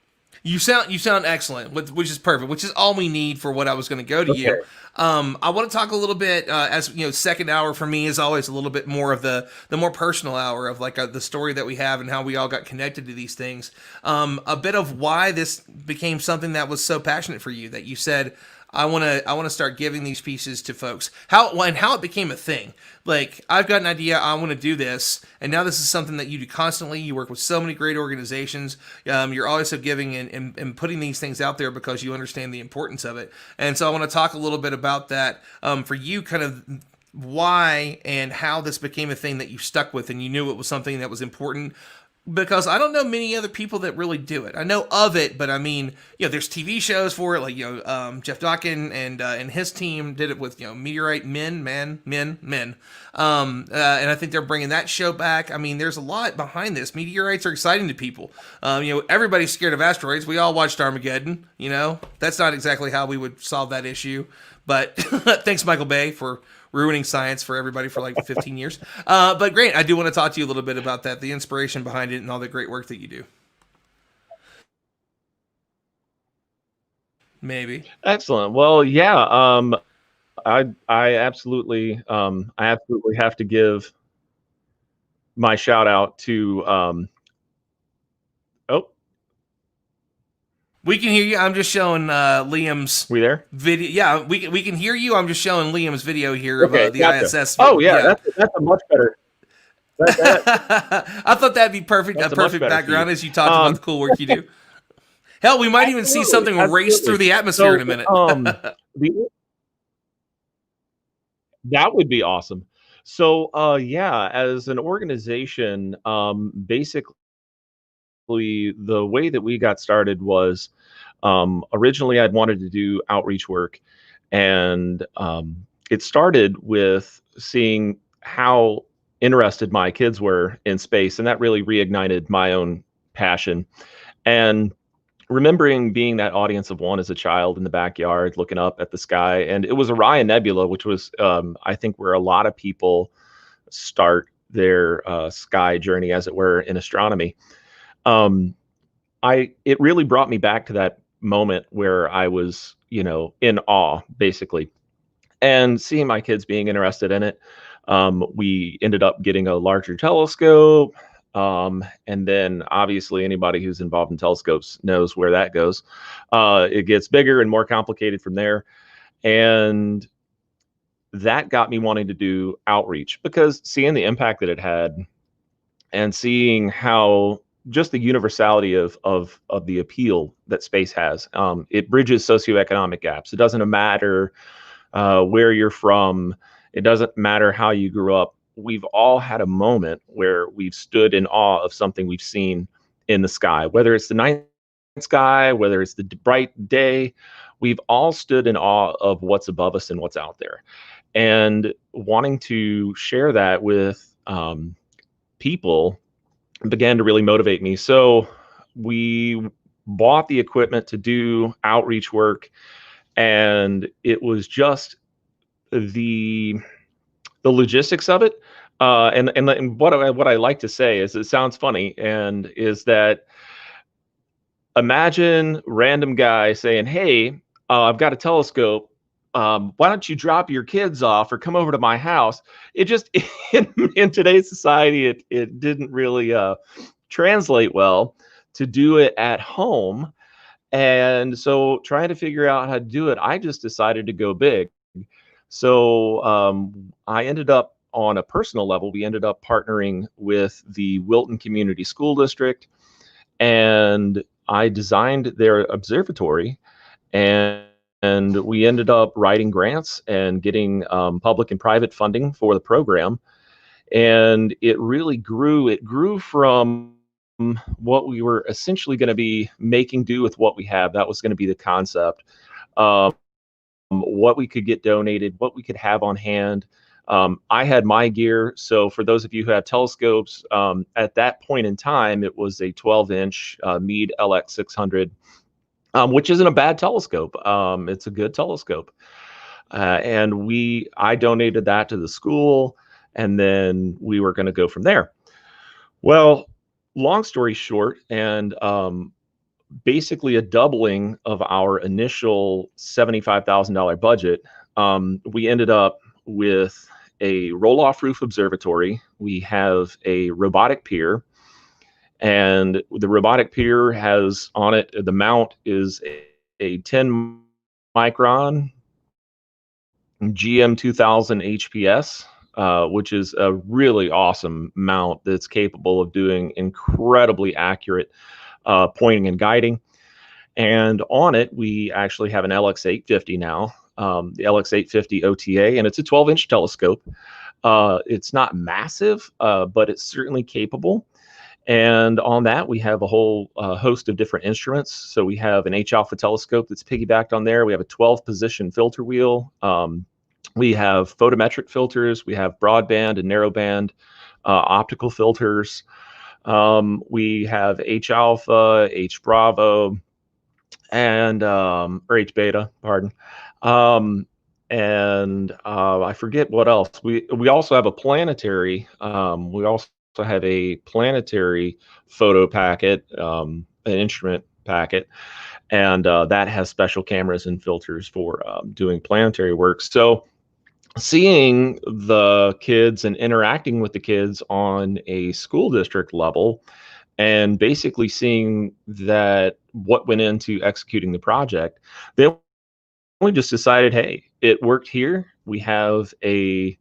Speaker 1: You sound excellent, which is perfect, which is all we need for what I was going to go to you. I want to talk a little bit, as second hour for me is always a little bit more of the more personal hour of like the story that we have and how we all got connected to these things. A bit of why this became something that was so passionate for you, that you said, I want to start giving these pieces to folks. How it became a thing. Like, I've got an idea, I want to do this, and now this is something that you do constantly. You work with so many great organizations. You're also giving and putting these things out there because you understand the importance of it. And so I want to talk a little bit about that for you, kind of why and how this became a thing that you stuck with, and you knew it was something that was important. Because I don't know many other people that really do it. I know of it, but I mean, there's TV shows for it, like Jeff Dawkins and his team did it with Meteorite Men. And I think they're bringing that show back. I mean, there's a lot behind this. Meteorites are exciting to people. Everybody's scared of asteroids. We all watched Armageddon. That's not exactly how we would solve that issue. But thanks, Michael Bay, for ruining science for everybody for like 15 years. But great, I do want to talk to you a little bit about that, the inspiration behind it, and all the great work that you do. Maybe.
Speaker 4: Excellent. Well, yeah. I absolutely have to give my shout out to
Speaker 1: We can hear you. I'm just showing Liam's
Speaker 4: We there?
Speaker 1: video. Yeah, we can hear you. I'm just showing Liam's video here
Speaker 4: Okay,
Speaker 1: of the
Speaker 4: gotcha.
Speaker 1: ISS.
Speaker 4: Oh yeah, that's a much better.
Speaker 1: I thought that'd be perfect.
Speaker 4: That's
Speaker 1: A
Speaker 4: a much
Speaker 1: perfect
Speaker 4: better
Speaker 1: background
Speaker 4: feed.
Speaker 1: as you talked about the cool work you do. Hell, we might even see something race through the atmosphere in a minute.
Speaker 4: That would be awesome. So, yeah, as an organization, basically the way that we got started was originally I'd wanted to do outreach work, and it started with seeing how interested my kids were in space, and that really reignited my own passion. And remembering being that audience of one as a child in the backyard looking up at the sky, and it was Orion Nebula, which was I think where a lot of people start their sky journey, as it were, in astronomy. It really brought me back to that moment where I was, in awe, basically, and seeing my kids being interested in it. We ended up getting a larger telescope. And then obviously anybody who's involved in telescopes knows where that goes. It gets bigger and more complicated from there. And that got me wanting to do outreach, because seeing the impact that it had and seeing how just the universality of the appeal that space has, it bridges socioeconomic gaps. It doesn't matter where you're from. It doesn't matter how you grew up. We've all had a moment where we've stood in awe of something we've seen in the sky, whether it's the night sky, whether it's the bright day. We've all stood in awe of what's above us and what's out there. And wanting to share that with people began to really motivate me. So we bought the equipment to do outreach work, and it was just the logistics of it. And what I like to say is, it sounds funny, and is that imagine random guy saying, "Hey, I've got a telescope. Why don't you drop your kids off or come over to my house?" It just in today's society, it didn't really translate well to do it at home. And so trying to figure out how to do it, I just decided to go big. So I ended up, on a personal level, we ended up partnering with the Wilton Community School District, and I designed their observatory, and we ended up writing grants and getting public and private funding for the program. And it really grew. It grew from what we were essentially going to be making do with what we have. That was going to be the concept. What we could get donated, what we could have on hand. I had my gear. So for those of you who have telescopes, at that point in time, it was a 12-inch Meade LX600, which isn't a bad telescope. It's a good telescope. And I donated that to the school, and then we were going to go from there. Well, long story short, and basically a doubling of our initial $75,000 budget, we ended up with a roll-off roof observatory. We have a robotic pier, and the robotic pier has on it, the mount is a 10 micron GM2000 HPS, which is a really awesome mount that's capable of doing incredibly accurate pointing and guiding. And on it, we actually have an LX850 now, the LX850 OTA, and it's a 12-inch telescope. It's not massive, but it's certainly capable. And on that, we have a whole host of different instruments. So we have an H-alpha telescope that's piggybacked on there. We have a 12-position filter wheel. We have photometric filters. We have broadband and narrowband optical filters. We have H-alpha, H-bravo, and or H-beta, pardon. And I forget what else. We also have a planetary. We also have a planetary photo packet, an instrument packet, and that has special cameras and filters for doing planetary work. So seeing the kids and interacting with the kids on a school district level, and basically seeing that what went into executing the project. Then we just decided, hey, it worked here. We have a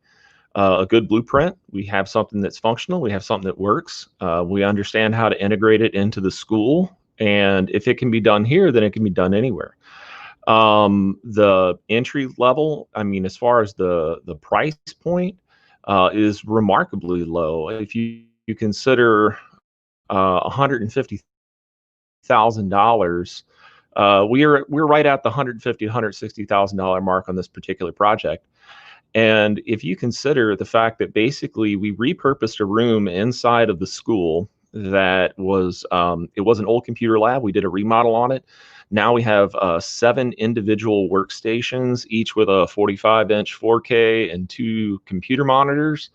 Speaker 4: good blueprint. We have something that's functional. We have something that works. We understand how to integrate it into the school. And if it can be done here, then it can be done anywhere. The entry level, I mean, as far as the price point, is remarkably low. If you consider $150,000, we're right at the $150,000-$160,000 mark on this particular project. And if you consider the fact that basically we repurposed a room inside of the school that was, it was an old computer lab. We did a remodel on it. Now we have 7 individual workstations, each with a 45-inch 4K and 2 computer monitors.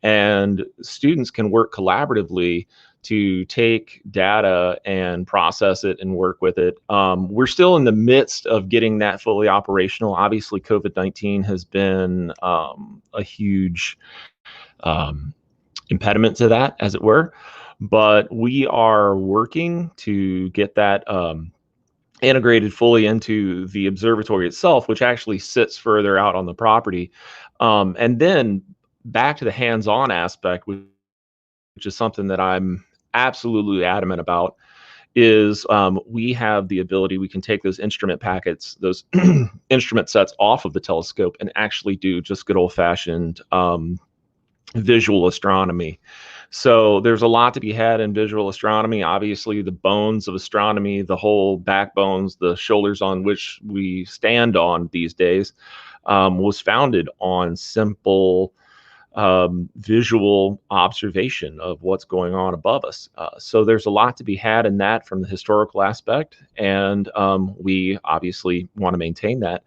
Speaker 4: And students can work collaboratively to take data and process it and work with it. We're still in the midst of getting that fully operational. Obviously, COVID-19 has been a huge impediment to that, as it were. But we are working to get that integrated fully into the observatory itself, which actually sits further out on the property. And then back to the hands-on aspect, which is something that I'm absolutely adamant about, is we have the ability, we can take those instrument packets, those instrument sets off of the telescope and actually do just good old-fashioned visual astronomy. So there's a lot to be had in visual astronomy. Obviously, the bones of astronomy, the whole backbones, the shoulders on which we stand on these days, was founded on simple visual observation of what's going on above us. So there's a lot to be had in that from the historical aspect, and we obviously want to maintain that.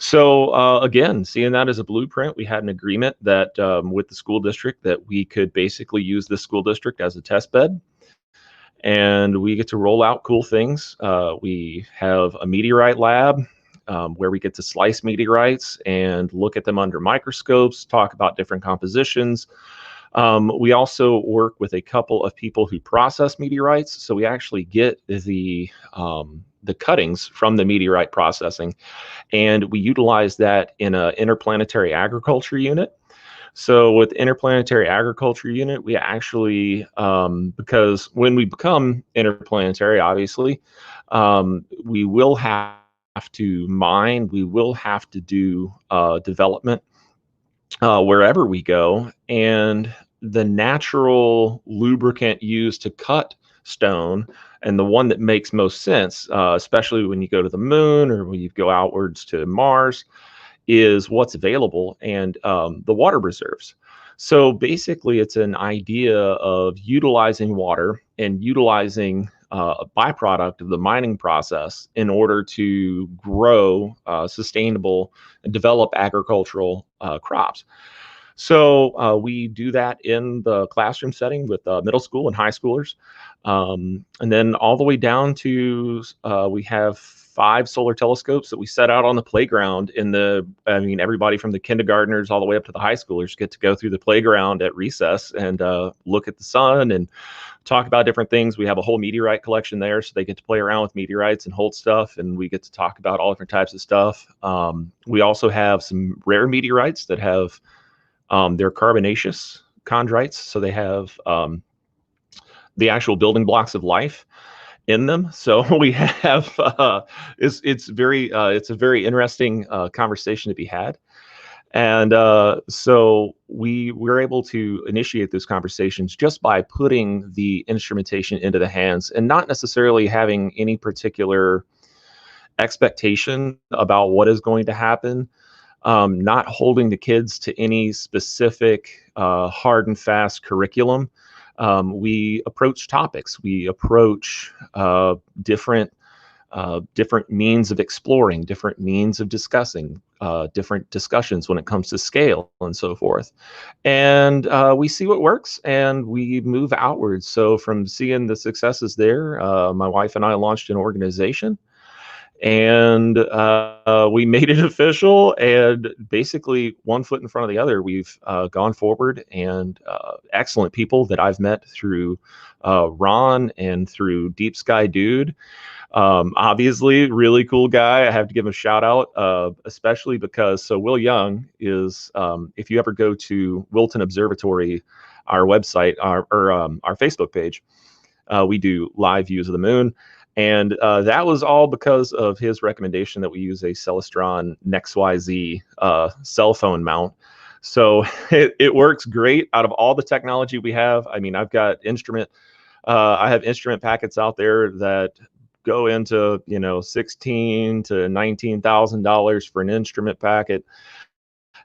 Speaker 4: So again, seeing that as a blueprint, we had an agreement that with the school district that we could basically use the school district as a test bed, and we get to roll out cool things. We have a meteorite lab where we get to slice meteorites and look at them under microscopes, talk about different compositions. We also work with a couple of people who process meteorites, so we actually get the cuttings from the meteorite processing, and we utilize that in an interplanetary agriculture unit. So with interplanetary agriculture unit, we actually, because when we become interplanetary, obviously, we will have to mine, we will have to do development wherever we go. And the natural lubricant used to cut stone, and the one that makes most sense, especially when you go to the moon or when you go outwards to Mars, is what's available, and the water reserves. So basically, it's an idea of utilizing water and utilizing a byproduct of the mining process in order to grow sustainable and develop agricultural crops. So we do that in the classroom setting with middle school and high schoolers. And then all the way down to, we have 5 solar telescopes that we set out on the playground I mean, everybody from the kindergartners all the way up to the high schoolers get to go through the playground at recess and look at the sun and talk about different things. We have a whole meteorite collection there, so they get to play around with meteorites and hold stuff, and we get to talk about all different types of stuff. We also have some rare meteorites that have, they're carbonaceous chondrites, so they have the actual building blocks of life in them. So we have it's a very interesting conversation to be had. And so we're able to initiate those conversations just by putting the instrumentation into the hands and not necessarily having any particular expectation about what is going to happen. Not holding the kids to any specific hard and fast curriculum. We approach topics. We approach different means of exploring, different means of discussing, different discussions when it comes to scale and so forth. And we see what works and we move outwards. So from seeing the successes there, my wife and I launched an organization. And we made it official, and basically one foot in front of the other, we've gone forward, and excellent people that I've met through Ron and through Deep Sky Dude. Obviously, really cool guy. I have to give him a shout out, especially because Will Young is, if you ever go to Wilton Observatory, our website, our Facebook page, we do live views of the moon. And that was all because of his recommendation that we use a Celestron NextYZ cell phone mount. So it works great out of all the technology we have. I mean, I have instrument packets out there that go into, $16,000 to $19,000 for an instrument packet.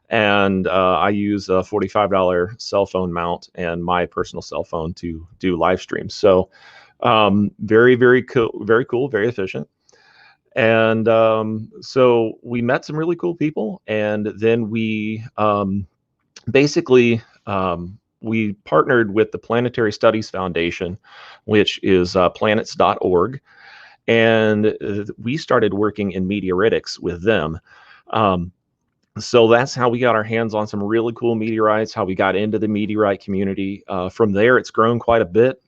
Speaker 4: And I use a $45 cell phone mount and my personal cell phone to do live streams. So very, very cool, very efficient. And so we met some really cool people, and then we basically we partnered with the Planetary Studies Foundation, which is planets.org, and we started working in meteoritics with them. So that's how we got our hands on some really cool meteorites, how we got into the meteorite community. From there, it's grown quite a bit.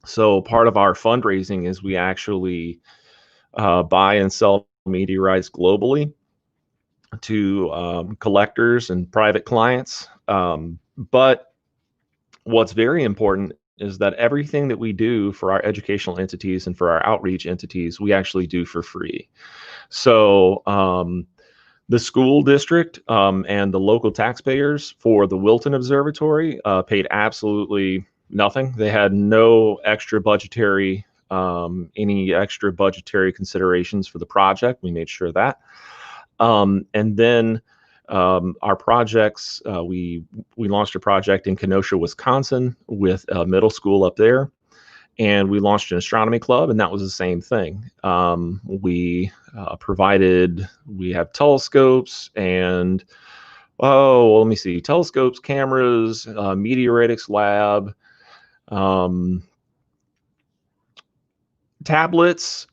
Speaker 4: So part of our fundraising is we actually buy and sell meteorites globally to collectors and private clients. But what's very important is that everything that we do for our educational entities and for our outreach entities, we actually do for free. So the school district and the local taxpayers for the Wilton Observatory paid absolutely nothing. They had no extra budgetary, any extra budgetary considerations for the project. We made sure of that. And then our projects, we launched a project in Kenosha, Wisconsin with a middle school up there. And we launched an astronomy club, and that was the same thing. We have telescopes and, let me see, telescopes, cameras, meteoritics lab, tablets,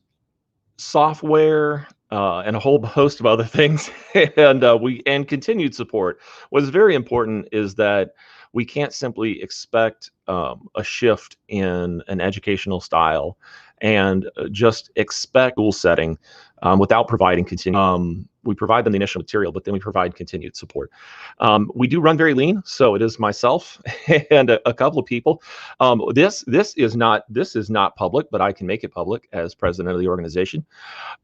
Speaker 4: software, and a whole host of other things, and continued support. What's very important is that we can't simply expect a shift in an educational style and just expect school setting without providing continued. We provide them the initial material, but then we provide continued support. We do run very lean, so it is myself and a couple of people. This is not public, but I can make it public as president of the organization.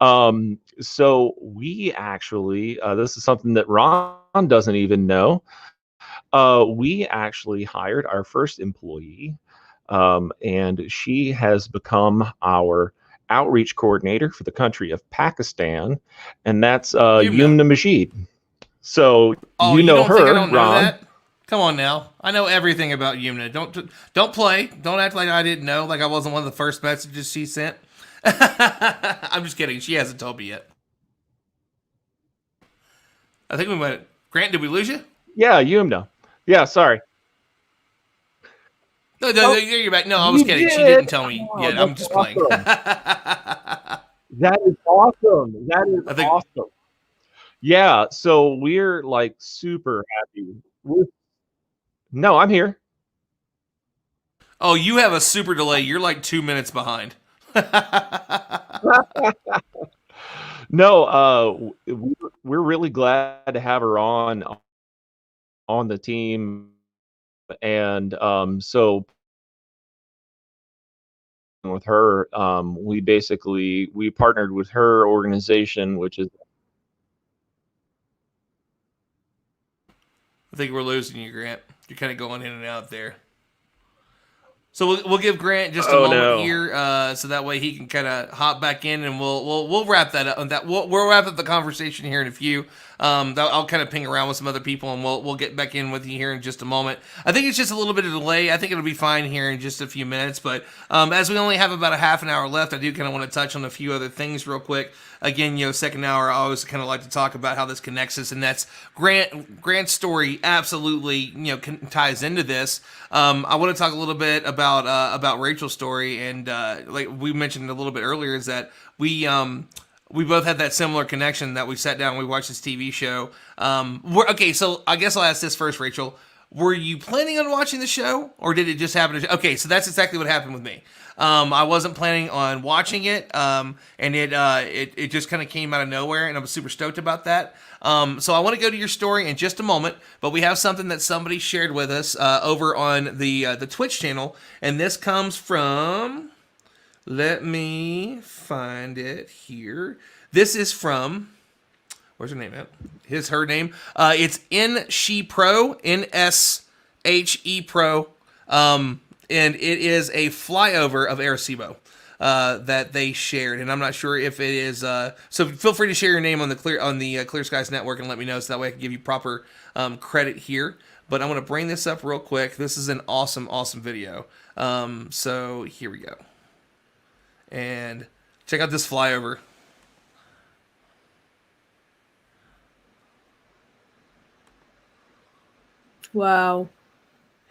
Speaker 4: So we actually, this is something that Ron doesn't even know. We actually hired our first employee, and she has become our outreach coordinator for the country of Pakistan, and that's Yumna Majid. So
Speaker 1: Oh,
Speaker 4: you know
Speaker 1: don't
Speaker 4: her,
Speaker 1: think I don't know
Speaker 4: Ron.
Speaker 1: that? Come on now, I know everything about Yumna. Don't play. Don't act like I didn't know. Like I wasn't one of the first messages she sent. I'm just kidding. She hasn't told me yet. I think we went. Grant, did we lose you?
Speaker 4: Yeah, Yumna. Yeah, sorry.
Speaker 1: No, you're back. No, I was kidding. She didn't tell me yet. I'm just playing.
Speaker 4: That is awesome. Awesome. Yeah, so we're like super happy. No, I'm here.
Speaker 1: Oh, you have a super delay. You're like 2 minutes behind.
Speaker 4: No, we're really glad to have her on the team, and so with her, we partnered with her organization, which is.
Speaker 1: I think we're losing you, Grant. You're kind of going in and out there. So we'll give Grant just a moment here, so that way he can kind of hop back in, and we'll wrap that up. We'll wrap up the conversation here in a few. I'll kind of ping around with some other people, and we'll get back in with you here in just a moment. I think it's just a little bit of delay. I think it'll be fine here in just a few minutes, but as we only have about a half an hour left, I do kind of want to touch on a few other things real quick. Again, second hour, I always kind of like to talk about how this connects us, and that's Grant's story absolutely, ties into this. I want to talk a little bit about about Rachel's story, and like we mentioned a little bit earlier, is that we both had that similar connection that we sat down and we watched this TV show. Okay, so I guess I'll ask this first, Rachel. Were you planning on watching the show, or did it just happen? Okay, so that's exactly what happened with me. I wasn't planning on watching it, and it just kind of came out of nowhere, and I was super stoked about that. So I want to go to your story in just a moment, but we have something that somebody shared with us over on the Twitch channel, and this comes from. Let me find it here. This is from. Where's her name at? Her name. It's NShe Pro, NSHE Pro, and it is a flyover of Arecibo that they shared, and I'm not sure if it is. So feel free to share your name on the Clear Skies Network and let me know, so that way I can give you proper credit here. But I want to bring this up real quick. This is an awesome video. So here we go, and check out this flyover.
Speaker 5: Wow.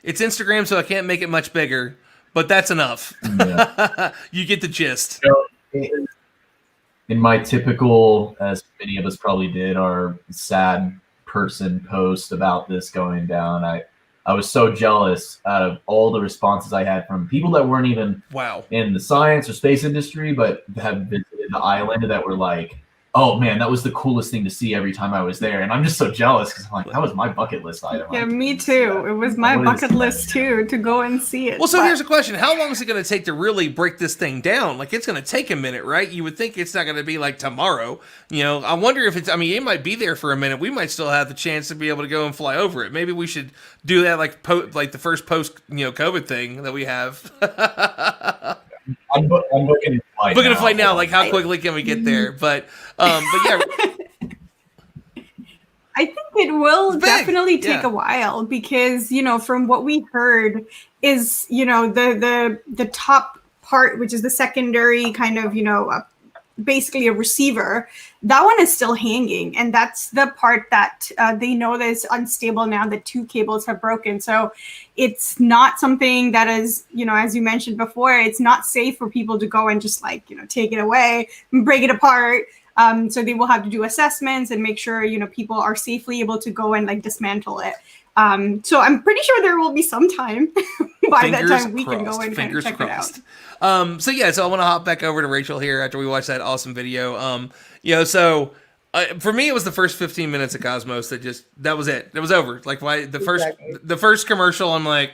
Speaker 1: It's Instagram, so I can't make it much bigger, but that's enough.
Speaker 2: Yeah.
Speaker 1: You get the gist.
Speaker 2: So, in my typical, as many of us probably did, our sad person post about this going down, I was so jealous out of all the responses I had from people that weren't even in the science or space industry, but have visited the island, that were like, oh man, that was the coolest thing to see every time I was there. And I'm just so jealous, because I'm like, that was my bucket list item.
Speaker 3: Yeah, me too. It was my bucket list too, to go and see it.
Speaker 1: Well, so here's a question. How long is it going to take to really break this thing down? Like, it's going to take a minute, right? You would think it's not going to be like tomorrow. You know, I wonder if it might be there for a minute. We might still have the chance to be able to go and fly over it. Maybe we should do that like the first COVID thing that we have.
Speaker 2: I'm booking
Speaker 1: a flight now. Like, how quickly can we get there? But yeah.
Speaker 3: I think it will definitely take a while, because, from what we heard is, the top part, which is the secondary kind of, basically a receiver, that one is still hanging. And that's the part that they know that is unstable now that 2 cables have broken. So it's not something that is, as you mentioned before, it's not safe for people to go and just take it away and break it apart. So they will have to do assessments and make sure, people are safely able to go and dismantle it. So I'm pretty sure there will be some time by that time we can go and kind of check it out.
Speaker 1: So I want to hop back over to Rachel here after we watched that awesome video. For me, it was the first 15 minutes of Cosmos that was it. It was over. Like, the first commercial, I'm like,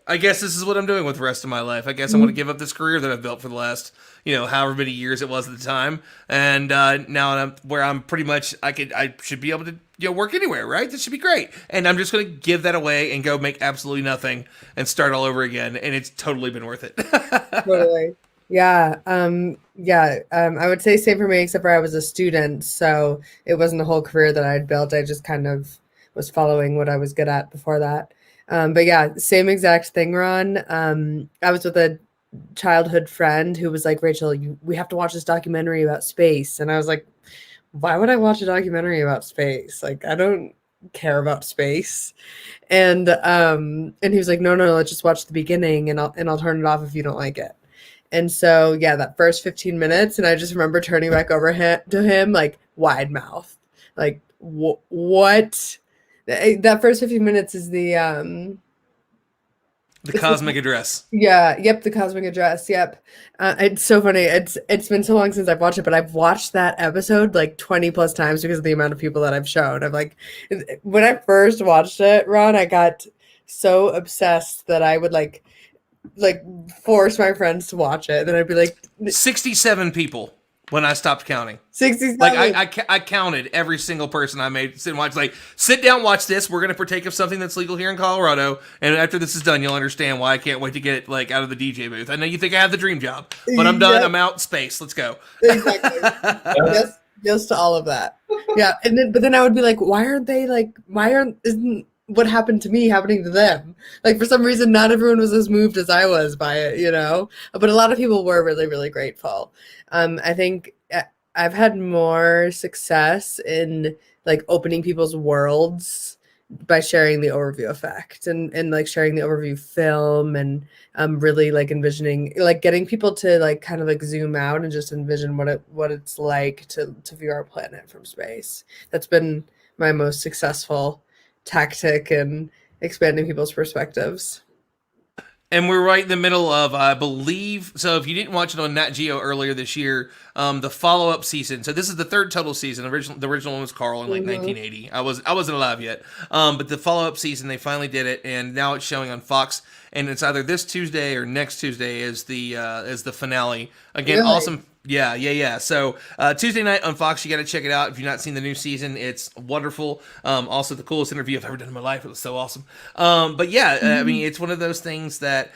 Speaker 1: I guess this is what I'm doing with the rest of my life. I guess I'm going to give up this career that I've built for the last, however many years it was at the time. And now I'm pretty much, I should be able to, work anywhere, right? This should be great. And I'm just going to give that away and go make absolutely nothing and start all over again. And it's totally been worth it.
Speaker 5: Totally. Yeah. I would say same for me, except for I was a student. So it wasn't a whole career that I'd built. I just kind of was following what I was good at before that. But yeah, same exact thing, Ron. I was with a childhood friend who was like, Rachel, we have to watch this documentary about space. And I was like, why would I watch a documentary about space? Like, I don't care about space. And he was like, no, let's just watch the beginning, and I'll turn it off if you don't like it. And so, yeah, that first 15 minutes, and I just remember turning back over to him, like, wide mouth. Like, what? That first 15 minutes is the
Speaker 1: cosmic address.
Speaker 5: Yeah. Yep. The cosmic address. Yep. It's so funny. It's been so long since I've watched it, but I've watched that episode like 20 plus times because of the amount of people that I've shown. I'm like, when I first watched it, Ron, I got so obsessed that I would like force my friends to watch it. Then I'd be like,
Speaker 1: 67 people. When I stopped counting.
Speaker 5: 67.
Speaker 1: Like, I counted every single person I made sit and watch. Like, sit down, watch this. We're going to partake of something that's legal here in Colorado. And after this is done, you'll understand why I can't wait to get it, like, out of the DJ booth. I know you think I have the dream job, but I'm done. Yep. I'm out in space. Let's go.
Speaker 5: Exactly. yes to all of that. Yeah. But then I would be like, isn't what happened to me happening to them? Like, for some reason, not everyone was as moved as I was by it, but a lot of people were really, really grateful. I think I've had more success in like opening people's worlds by sharing the overview effect and like sharing the overview film and really like envisioning, like getting people to like kind of like zoom out and just envision what it's like to view our planet from space. That's been my most successful tactic in expanding people's perspectives.
Speaker 1: And we're right in the middle of, I believe, so if you didn't watch it on Nat Geo earlier this year, the follow-up season. So this is the third total season. The original one was Carl in like 1980. I wasn't alive yet. But the follow-up season, they finally did it, and now it's showing on Fox. And it's either this Tuesday or next Tuesday is the finale. Again,
Speaker 5: Really?
Speaker 1: awesome. Yeah. So Tuesday night on Fox, you got to check it out. If you've not seen the new season, it's wonderful. Also, the coolest interview I've ever done in my life. It was so awesome. But yeah, I mean, it's one of those things that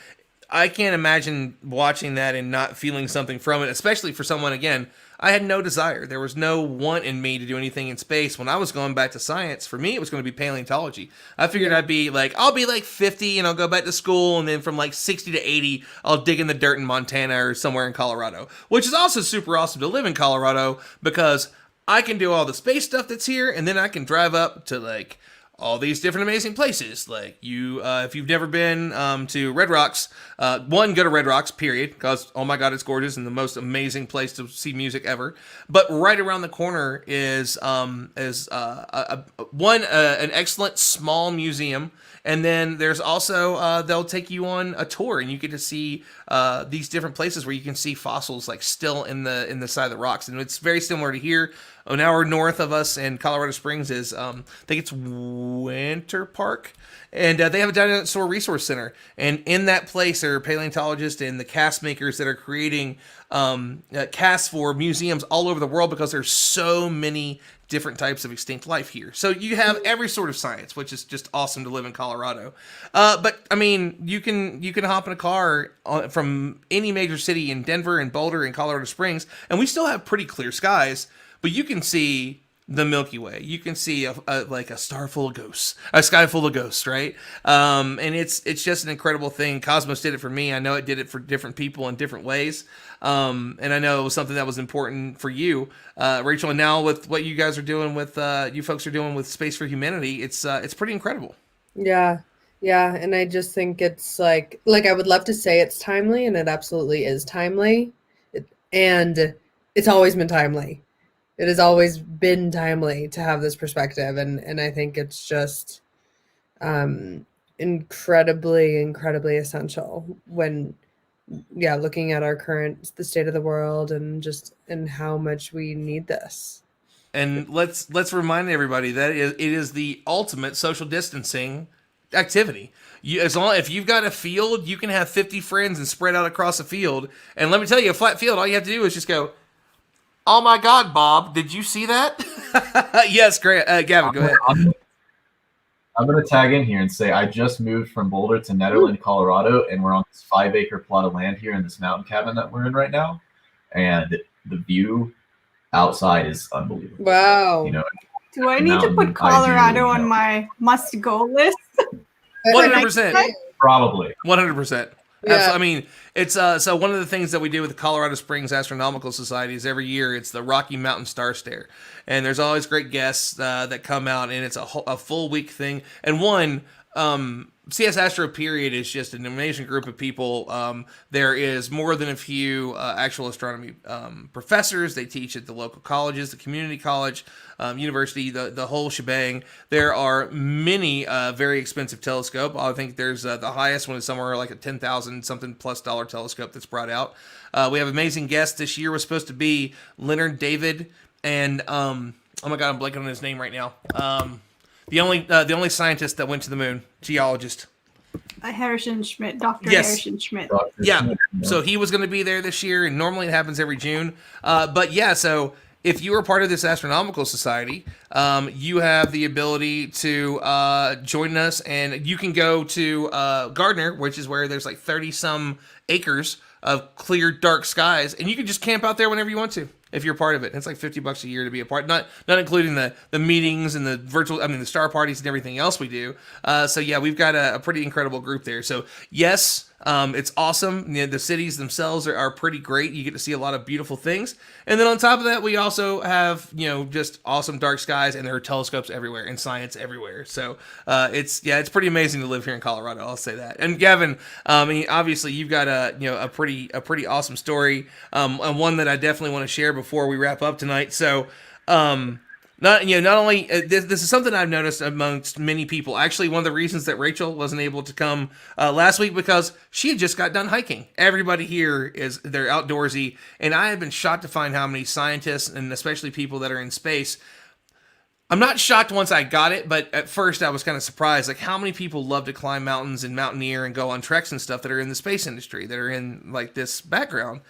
Speaker 1: I can't imagine watching that and not feeling something from it, especially for someone, again, I had no desire. There was no want in me to do anything in space. When I was going back to science, for me, it was going to be paleontology. I figured I'll be like 50 and I'll go back to school. And then from like 60 to 80, I'll dig in the dirt in Montana or somewhere in Colorado, which is also super awesome to live in Colorado because I can do all the space stuff that's here. And then I can drive up to like all these different amazing places. Like if you've never been to Red Rocks, go to Red Rocks, period, because oh my god, it's gorgeous and the most amazing place to see music ever. But right around the corner is an excellent small museum. And then there's also they'll take you on a tour, and you get to see these different places where you can see fossils like still in the side of the rocks, and it's very similar to here. An hour north of us in Colorado Springs is I think it's Winter Park, and they have a dinosaur resource center. And in that place, there are paleontologists and the cast makers that are creating casts for museums all over the world because there's so many different types of extinct life here. So you have every sort of science, which is just awesome to live in Colorado. But I mean, you can hop in a car from any major city in Denver and Boulder and Colorado Springs, and we still have pretty clear skies, but you can see the Milky Way. You can see a star full of ghosts, a sky full of ghosts, right? And it's just an incredible thing. Cosmos did it for me. I know it did it for different people in different ways. And I know it was something that was important for you, Rachel. And now with what you guys are doing with you folks are doing with Space for Humanity, it's pretty incredible.
Speaker 5: Yeah, and I just think it's like I would love to say it's timely, and it absolutely is timely, and it's always been timely. It has always been timely to have this perspective, and I think it's just incredibly essential when looking at the state of the world and how much we need this.
Speaker 1: And let's remind everybody that it is the ultimate social distancing activity. If you've got a field, you can have 50 friends and spread out across a field. And let me tell you, a flat field, all you have to do is just go, "Oh my God, Bob, did you see that?" Yes, great. Gavin, go ahead.
Speaker 2: I'm going to tag in here and say I just moved from Boulder to Nederland, Colorado, and we're on this 5-acre plot of land here in this mountain cabin that we're in right now. And the view outside is unbelievable.
Speaker 5: Wow.
Speaker 3: Do I need to put Colorado on my must-go list?
Speaker 1: 100%.
Speaker 2: Probably.
Speaker 1: 100%.
Speaker 5: Yeah.
Speaker 1: I mean, it's so one of the things that we do with the Colorado Springs Astronomical Society is every year it's the Rocky Mountain Star Stare, and there's always great guests that come out, and it's a full week thing. And CS Astro period is just an amazing group of people. There is more than a few actual astronomy professors. They teach at the local colleges, the community college, university, the whole shebang. There are many very expensive telescope. I think there's the highest one is somewhere like a $10,000 something plus dollar telescope that's brought out. We have amazing guests. This year was supposed to be Leonard David and oh my God, I'm blanking on his name right now. The only scientist that went to the moon, geologist.
Speaker 3: Harrison Schmidt, Dr.
Speaker 1: Yes.
Speaker 3: Harrison Schmidt.
Speaker 1: Yeah, so he was going to be there this year, and normally it happens every June. But yeah, so if you are part of this astronomical society, you have the ability to join us, and you can go to Gardner, which is where there's like 30 some acres of clear, dark skies, and you can just camp out there whenever you want to. if you're part of it. And it's like $50 a year to be a part, not including the meetings and the the star parties and everything else we do. So yeah, we've got a pretty incredible group there. So yes, it's awesome. The cities themselves are pretty great. You get to see a lot of beautiful things. And then on top of that, we also have, just awesome dark skies, and there are telescopes everywhere and science everywhere. So it's pretty amazing to live here in Colorado. I'll say that. And Gavin, obviously you've got a pretty awesome story, and one that I definitely want to share before we wrap up tonight. So, not only this is something I've noticed amongst many people. Actually, one of the reasons that Rachel wasn't able to come last week, because she had just got done hiking. Everybody here they're outdoorsy, and I have been shocked to find how many scientists, and especially people that are in space. I'm not shocked once I got it, but at first I was kind of surprised, like how many people love to climb mountains and mountaineer and go on treks and stuff that are in the space industry, that are in like this background.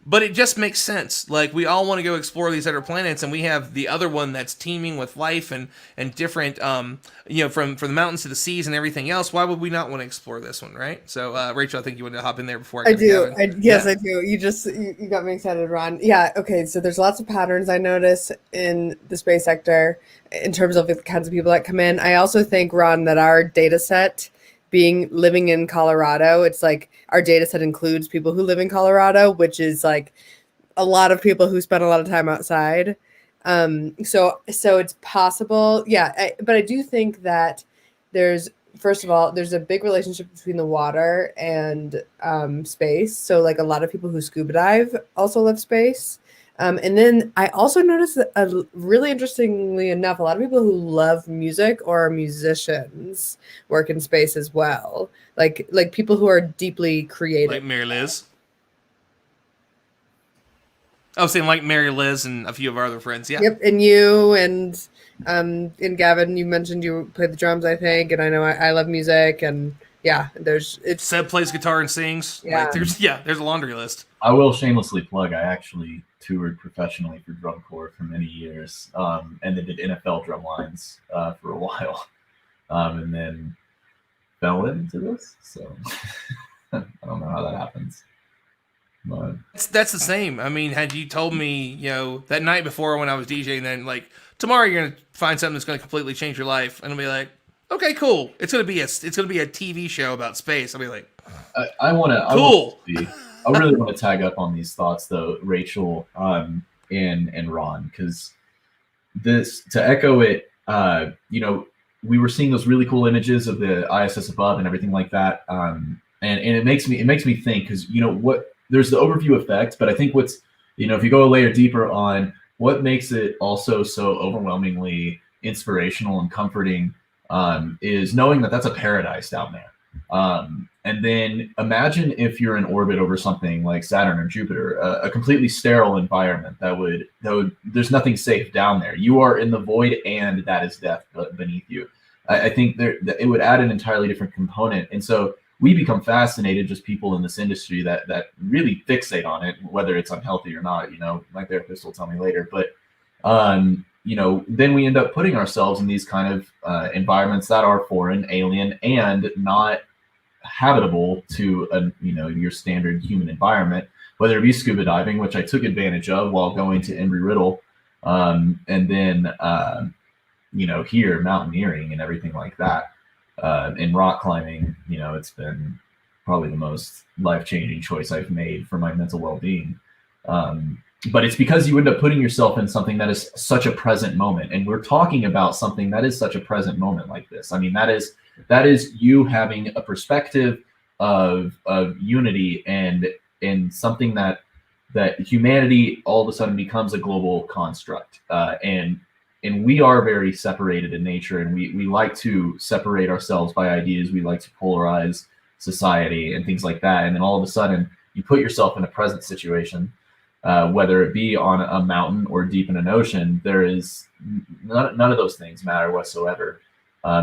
Speaker 1: But it just makes sense. Like, we all want to go explore these other planets, and we have the other one that's teeming with life and different, from the mountains to the seas and everything else. Why would we not want to explore this one, right? So, Rachel, I think you want to hop in there before I
Speaker 5: do. Yes, I do. You got me excited, Ron. Yeah, okay, so there's lots of patterns I notice in the space sector in terms of the kinds of people that come in. I also think, Ron, that our data set, living in Colorado, it's like our data set includes people who live in Colorado, which is like a lot of people who spend a lot of time outside. So it's possible. Yeah. But I do think that first of all, there's a big relationship between the water and space. So like a lot of people who scuba dive also love space. And then I also noticed that, really interestingly enough, a lot of people who love music or are musicians work in space as well. Like people who are deeply creative.
Speaker 1: Like Mary Liz. I was saying like Mary Liz and a few of our other friends. Yeah.
Speaker 5: Yep. And you and Gavin, you mentioned you play the drums, I think, and I know I love music, and yeah,
Speaker 1: Seb plays guitar and sings.
Speaker 5: Yeah.
Speaker 1: Like, there's a laundry list.
Speaker 2: I will shamelessly plug, I actually toured professionally for drum corps for many years, and then did NFL drum lines for a while, and then fell into this. So I don't know how that happens. But
Speaker 1: That's the same. I mean, had you told me, that night before when I was DJing, then like tomorrow you're gonna find something that's gonna completely change your life, and I'll be like, okay, cool. It's gonna be a TV show about space. I'll be like,
Speaker 2: I want to.
Speaker 1: Cool.
Speaker 2: I really want to tag up on these thoughts, though, Rachel, and Ron, because to echo it, we were seeing those really cool images of the ISS above and everything like that, and it makes me think, because there's the overview effect, but I think what's if you go a layer deeper on what makes it also so overwhelmingly inspirational and comforting, is knowing that that's a paradise down there. And then imagine if you're in orbit over something like Saturn or Jupiter, a completely sterile environment that would there's nothing safe down there. You are in the void, and that is death beneath you. I think it would add an entirely different component. And so we become fascinated, just people in this industry that really fixate on it, whether it's unhealthy or not. My therapist will tell me later, but then we end up putting ourselves in these kind of environments that are foreign, alien, and not habitable to your standard human environment, whether it be scuba diving, which I took advantage of while going to Embry-Riddle, and then here mountaineering and everything like that, and rock climbing. It's been probably the most life-changing choice I've made for my mental well-being. But it's because you end up putting yourself in something that is such a present moment. And we're talking about something that is such a present moment like this. I mean, that is you having a perspective of unity and something that humanity all of a sudden becomes a global construct. And we are very separated in nature, and we like to separate ourselves by ideas. We like to polarize society and things like that. And then all of a sudden you put yourself in a present situation, whether it be on a mountain or deep in an ocean. There is none of those things matter whatsoever.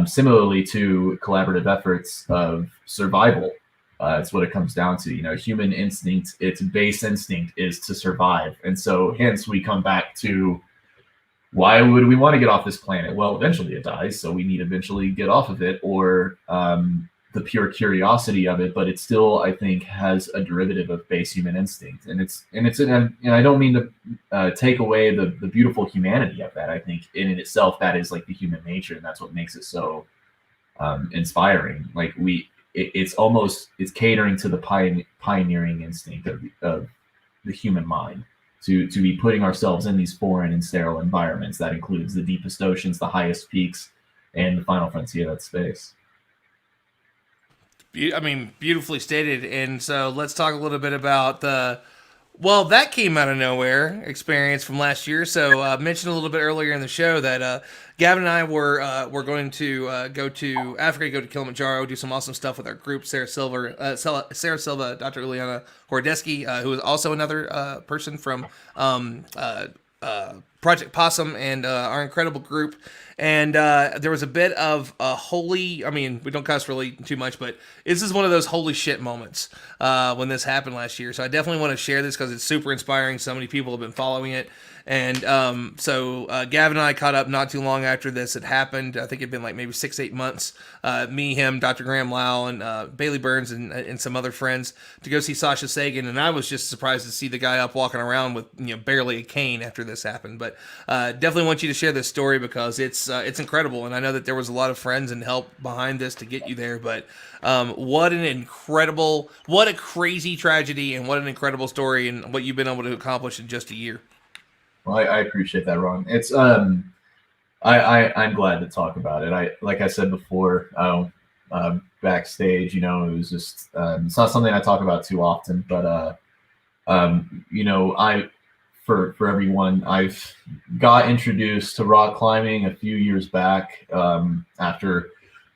Speaker 2: Similarly to collaborative efforts of survival, it's what it comes down to. Human instinct, its base instinct is to survive. And so hence we come back to, why would we want to get off this planet? Well, eventually it dies, so we need to eventually get off of it, or the pure curiosity of it, but it still, I think, has a derivative of base human instinct. And I don't mean to take away the beautiful humanity of that. I think in itself, that is like the human nature, and that's what makes it so inspiring. Like it's catering to the pioneering instinct of the human mind to be putting ourselves in these foreign and sterile environments. That includes the deepest oceans, the highest peaks, and the final frontier of space.
Speaker 1: I mean, beautifully stated. And so let's talk a little bit about that came out of nowhere experience from last year. So mentioned a little bit earlier in the show that Gavin and I were going to go to Africa, go to Kilimanjaro, do some awesome stuff with our group, Sarah Silva, Dr. Ileana Hordeski, who is also another person from Project Possum and our incredible group. And there was a bit of a holy, I mean, we don't cuss really too much, but this is one of those holy shit moments when this happened last year. So I definitely want to share this because it's super inspiring. So many people have been following it. And so Gavin and I caught up not too long after this had happened. I think it'd been like maybe 6-8 months. Me, him, Dr. Graham Lau, and Bailey Burns, and some other friends to go see Sasha Sagan. And I was just surprised to see the guy up walking around with barely a cane after this happened. But definitely want you to share this story because it's incredible. And I know that there was a lot of friends and help behind this to get you there. But what a crazy tragedy, and what an incredible story, and what you've been able to accomplish in just a year.
Speaker 2: Well, I appreciate that, Ron. It's I'm glad to talk about it. Like I said before, backstage, it was just it's not something I talk about too often, but for everyone, I've got introduced to rock climbing a few years back after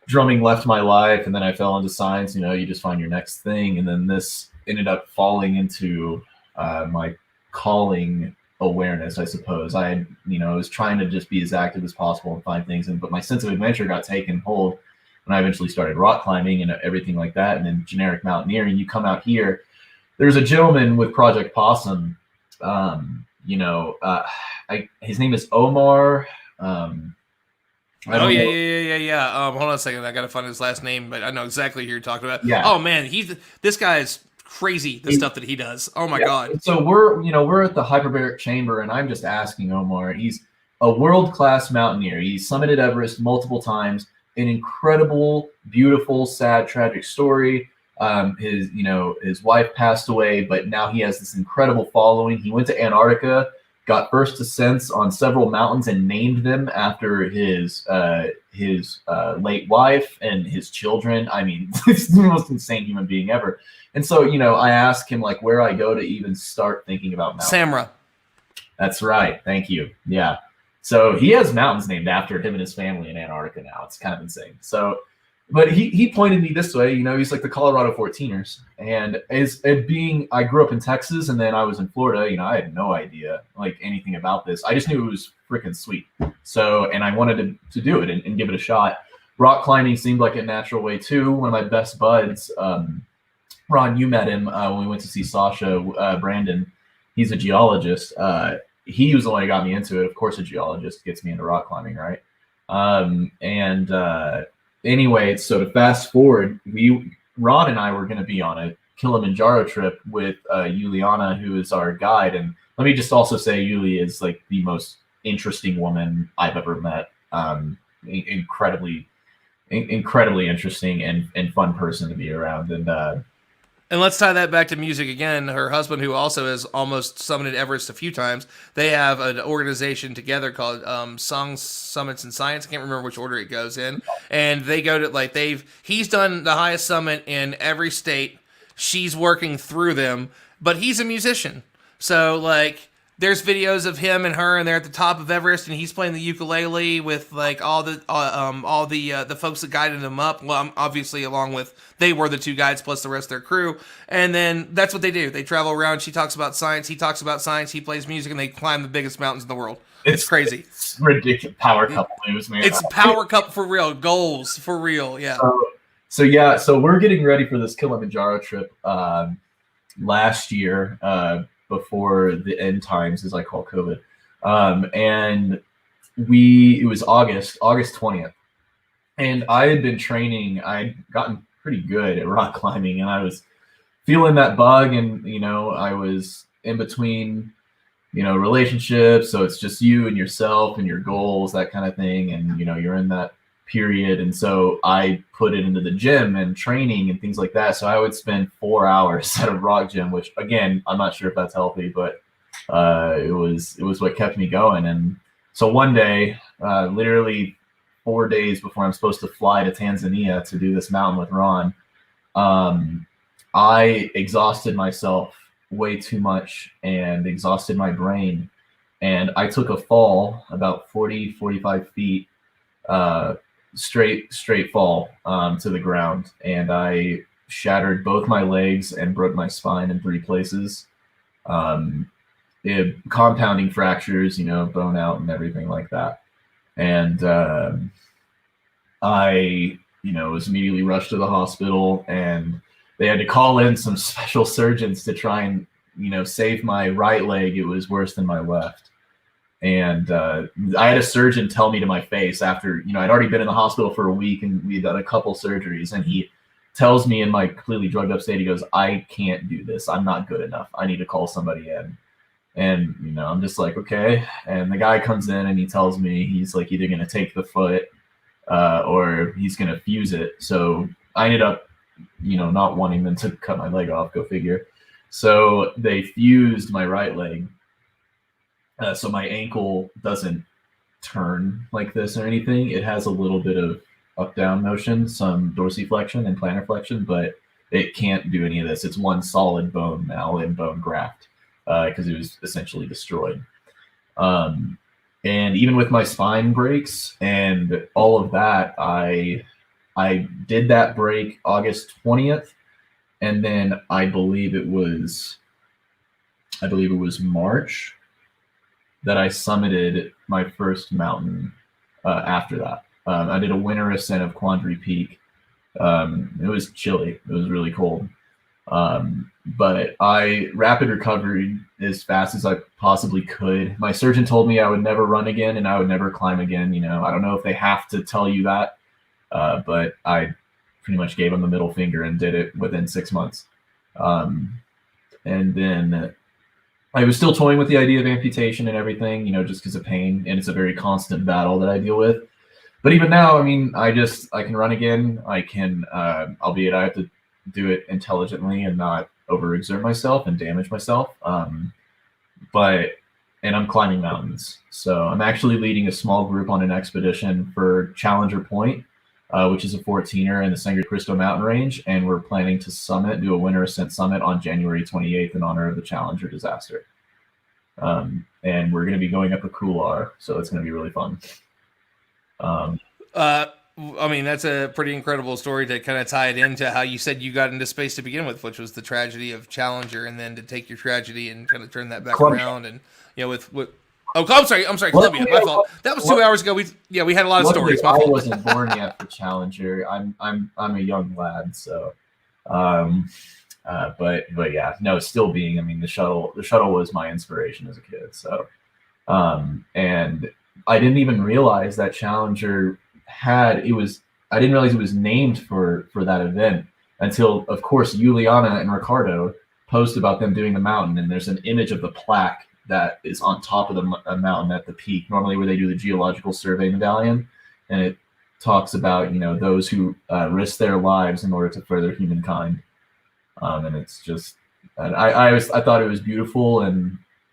Speaker 2: drumming left my life, and then I fell into science. You just find your next thing, and then this ended up falling into my calling awareness, I suppose. I was trying to just be as active as possible and find things, but my sense of adventure got taken hold when I eventually started rock climbing and everything like that, and then generic mountaineering. You come out here, there's a gentleman with Project Possum. His name is Omar.
Speaker 1: Yeah. Hold on a second. I gotta find his last name, but I know exactly who you're talking about.
Speaker 2: Yeah.
Speaker 1: Oh man, this guy is crazy. The stuff that he does. Oh my god.
Speaker 2: So we're at the hyperbaric chamber, and I'm just asking Omar. He's a world-class mountaineer. He's summited Everest multiple times. An incredible, beautiful, sad, tragic story. His wife passed away, but now he has this incredible following. He went to Antarctica, got first ascents on several mountains, and named them after his late wife and his children. I mean, he's the most insane human being ever. And so, I asked him like where I go to even start thinking about mountains.
Speaker 1: Samra. That's
Speaker 2: right. Thank you. Yeah. So he has mountains named after him and his family in Antarctica now. It's kind of insane. So, but he pointed me this way. He's like the Colorado 14ers. And I grew up in Texas, and then I was in Florida. I had no idea like anything about this. I just knew it was freaking sweet. So, and I wanted to do it and give it a shot. Rock climbing seemed like a natural way too. One of my best buds, Ron, you met him when we went to see Sasha. Brandon, he's a geologist. He was the one who got me into it. Of course, a geologist gets me into rock climbing, right? Anyway, so to fast forward, Ron and I were going to be on a Kilimanjaro trip with Juliana, who is our guide. And let me just also say, Yuli is like the most interesting woman I've ever met. Incredibly interesting and fun person to be around.
Speaker 1: And let's tie that back to music again. Her husband, who also has almost summited Everest a few times, they have an organization together called Songs, Summits, and Science. I can't remember which order it goes in. And they go to he's done the highest summit in every state. She's working through them, but he's a musician. So there's videos of him and her, and they're at the top of Everest, and he's playing the ukulele with all the folks that guided him up. Well, obviously, along with they were the two guides plus the rest of their crew, and then that's what they do. They travel around. She talks about science. He talks about science. He plays music, and they climb the biggest mountains in the world. It's crazy.
Speaker 2: It's ridiculous. Power couple moves, man.
Speaker 1: It's power couple for real. Goals for real. Yeah.
Speaker 2: So we're getting ready for this Kilimanjaro trip. Last year. Before the end times, as I call COVID. And it was August 20th. And I had been training. I'd gotten pretty good at rock climbing, and I was feeling that bug, and I was in between relationships, so it's just you and yourself and your goals, that kind of thing, and you're in that period. And so I put it into the gym and training and things like that. So I would spend 4 hours at a rock gym, which again, I'm not sure if that's healthy, but it was what kept me going. And so one day, literally 4 days before I'm supposed to fly to Tanzania to do this mountain with Ron, I exhausted myself way too much and exhausted my brain. And I took a fall about 45 feet, straight fall to the ground. And I shattered both my legs and broke my spine in 3 places. Compounding fractures, bone out and everything like that. And I, was immediately rushed to the hospital, and they had to call in some special surgeons to try and, save my right leg. It was worse than my left. And I had a surgeon tell me to my face after, I'd already been in the hospital for a week and we'd done a couple surgeries. And he tells me in my completely drugged up state, he goes, "I can't do this. I'm not good enough. I need to call somebody in." And, I'm just like, okay. And the guy comes in and he tells me he's like either going to take the foot or he's going to fuse it. So I ended up, not wanting them to cut my leg off, go figure. So they fused my right leg. So my ankle doesn't turn like this or anything. It has a little bit of up-down motion, some dorsiflexion and plantar flexion, but it can't do any of this. It's one solid bone now and bone graft because it was essentially destroyed. And even with my spine breaks and all of that, I did that break August 20th, and then I believe it was March that I summited my first mountain after that. I did a winter ascent of Quandary Peak. It was chilly. It was really cold. But I rapid recovered as fast as I possibly could. My surgeon told me I would never run again and I would never climb again. I don't know if they have to tell you that, but I pretty much gave him the middle finger and did it within 6 months. And then I was still toying with the idea of amputation and everything, just because of pain, and it's a very constant battle that I deal with. But even now, I mean, I can run again. I can, albeit I have to do it intelligently and not overexert myself and damage myself. And I'm climbing mountains. So I'm actually leading a small group on an expedition for Challenger Point, which is a 14er in the Sangre Cristo mountain range. And we're planning to do a winter ascent summit on January 28th in honor of the Challenger disaster. And we're going to be going up a couloir, so it's going to be really fun.
Speaker 1: I mean, that's a pretty incredible story to kind of tie it into how you said you got into space to begin with, which was the tragedy of Challenger, and then to take your tragedy and kind of turn that back around. And with oh, I'm sorry, Columbia. My fault. That was 2 hours ago. We had a lot of stories. My fault.
Speaker 2: I wasn't born yet for Challenger. I'm a young lad, so. But yeah, no, still being. I mean, the shuttle was my inspiration as a kid. So, and I didn't even realize that Challenger I didn't realize it was named for that event until, of course, Juliana and Ricardo post about them doing the mountain, and there's an image of the plaque that is on top of the mountain at the peak, normally where they do the geological survey medallion, and it talks about those who risk their lives in order to further humankind, and it's just I thought it was beautiful,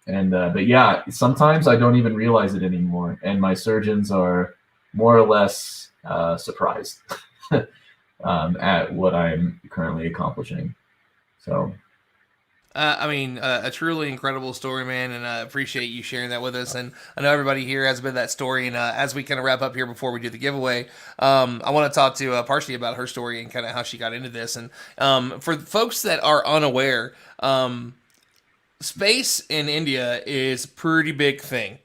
Speaker 2: but yeah, sometimes I don't even realize it anymore, and my surgeons are more or less surprised at what I'm currently accomplishing. So,
Speaker 1: a truly incredible story, man, and I appreciate you sharing that with us. And I know everybody here has a bit of that story. And as we kind of wrap up here before we do the giveaway, I want to talk to Parshti about her story and kind of how she got into this. And for folks that are unaware, space in India is a pretty big thing.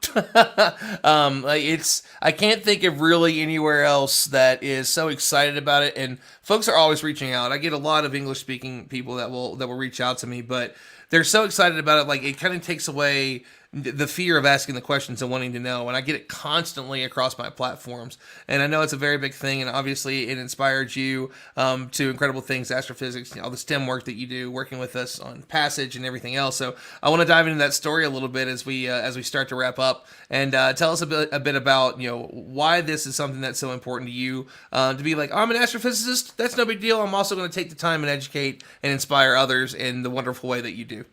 Speaker 1: I can't think of really anywhere else that is so excited about it, and folks are always reaching out. I get a lot of English speaking people that will reach out to me, but they're so excited about it. Like, it kind of takes away the fear of asking the questions and wanting to know. And I get it constantly across my platforms. And I know it's a very big thing. And obviously it inspired you to incredible things, astrophysics, all the STEM work that you do, working with us on Passage and everything else. So I want to dive into that story a little bit as we start to wrap up, and tell us a bit about, why this is something that's so important to you, to be like, I'm an astrophysicist. That's no big deal. I'm also going to take the time and educate and inspire others in the wonderful way that you do.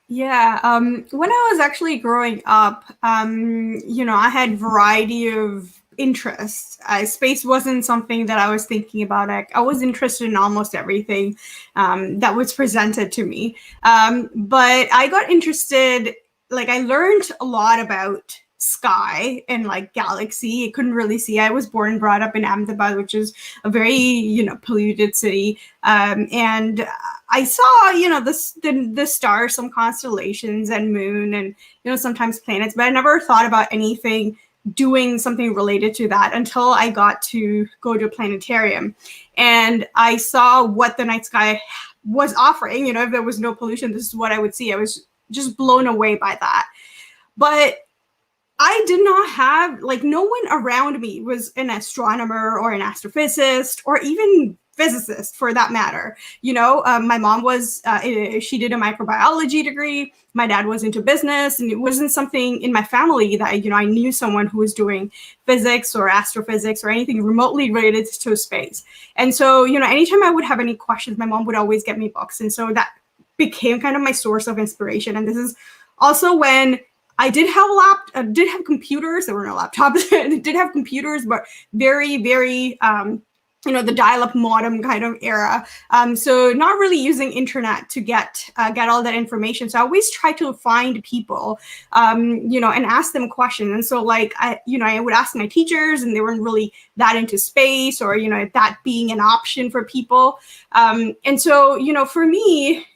Speaker 3: Yeah, when I was actually growing up, I had variety of interests. Space wasn't something that I was thinking about. I was interested in almost everything that was presented to me. But I got interested, I learned a lot about sky and galaxy. I couldn't really see. I was born and brought up in Ahmedabad, which is a very polluted city, and I saw the stars, some constellations and moon, and sometimes planets, but I never thought about anything doing something related to that until I got to go to a planetarium, and I saw what the night sky was offering. If there was no pollution, this is what I would see. I was just blown away by that. But I did not have, no one around me was an astronomer or an astrophysicist or even physicist for that matter. My mom was, she did a microbiology degree. My dad was into business, and it wasn't something in my family that, I knew someone who was doing physics or astrophysics or anything remotely related to space. And so, anytime I would have any questions, my mom would always get me books. And so that became kind of my source of inspiration. And this is also when I did have computers. There were no laptops. I did have computers, but very, very, the dial-up modem kind of era. So not really using internet to get all that information. So I always try to find people, and ask them questions. And so I would ask my teachers, and they weren't really that into space or, that being an option for people. And so, for me,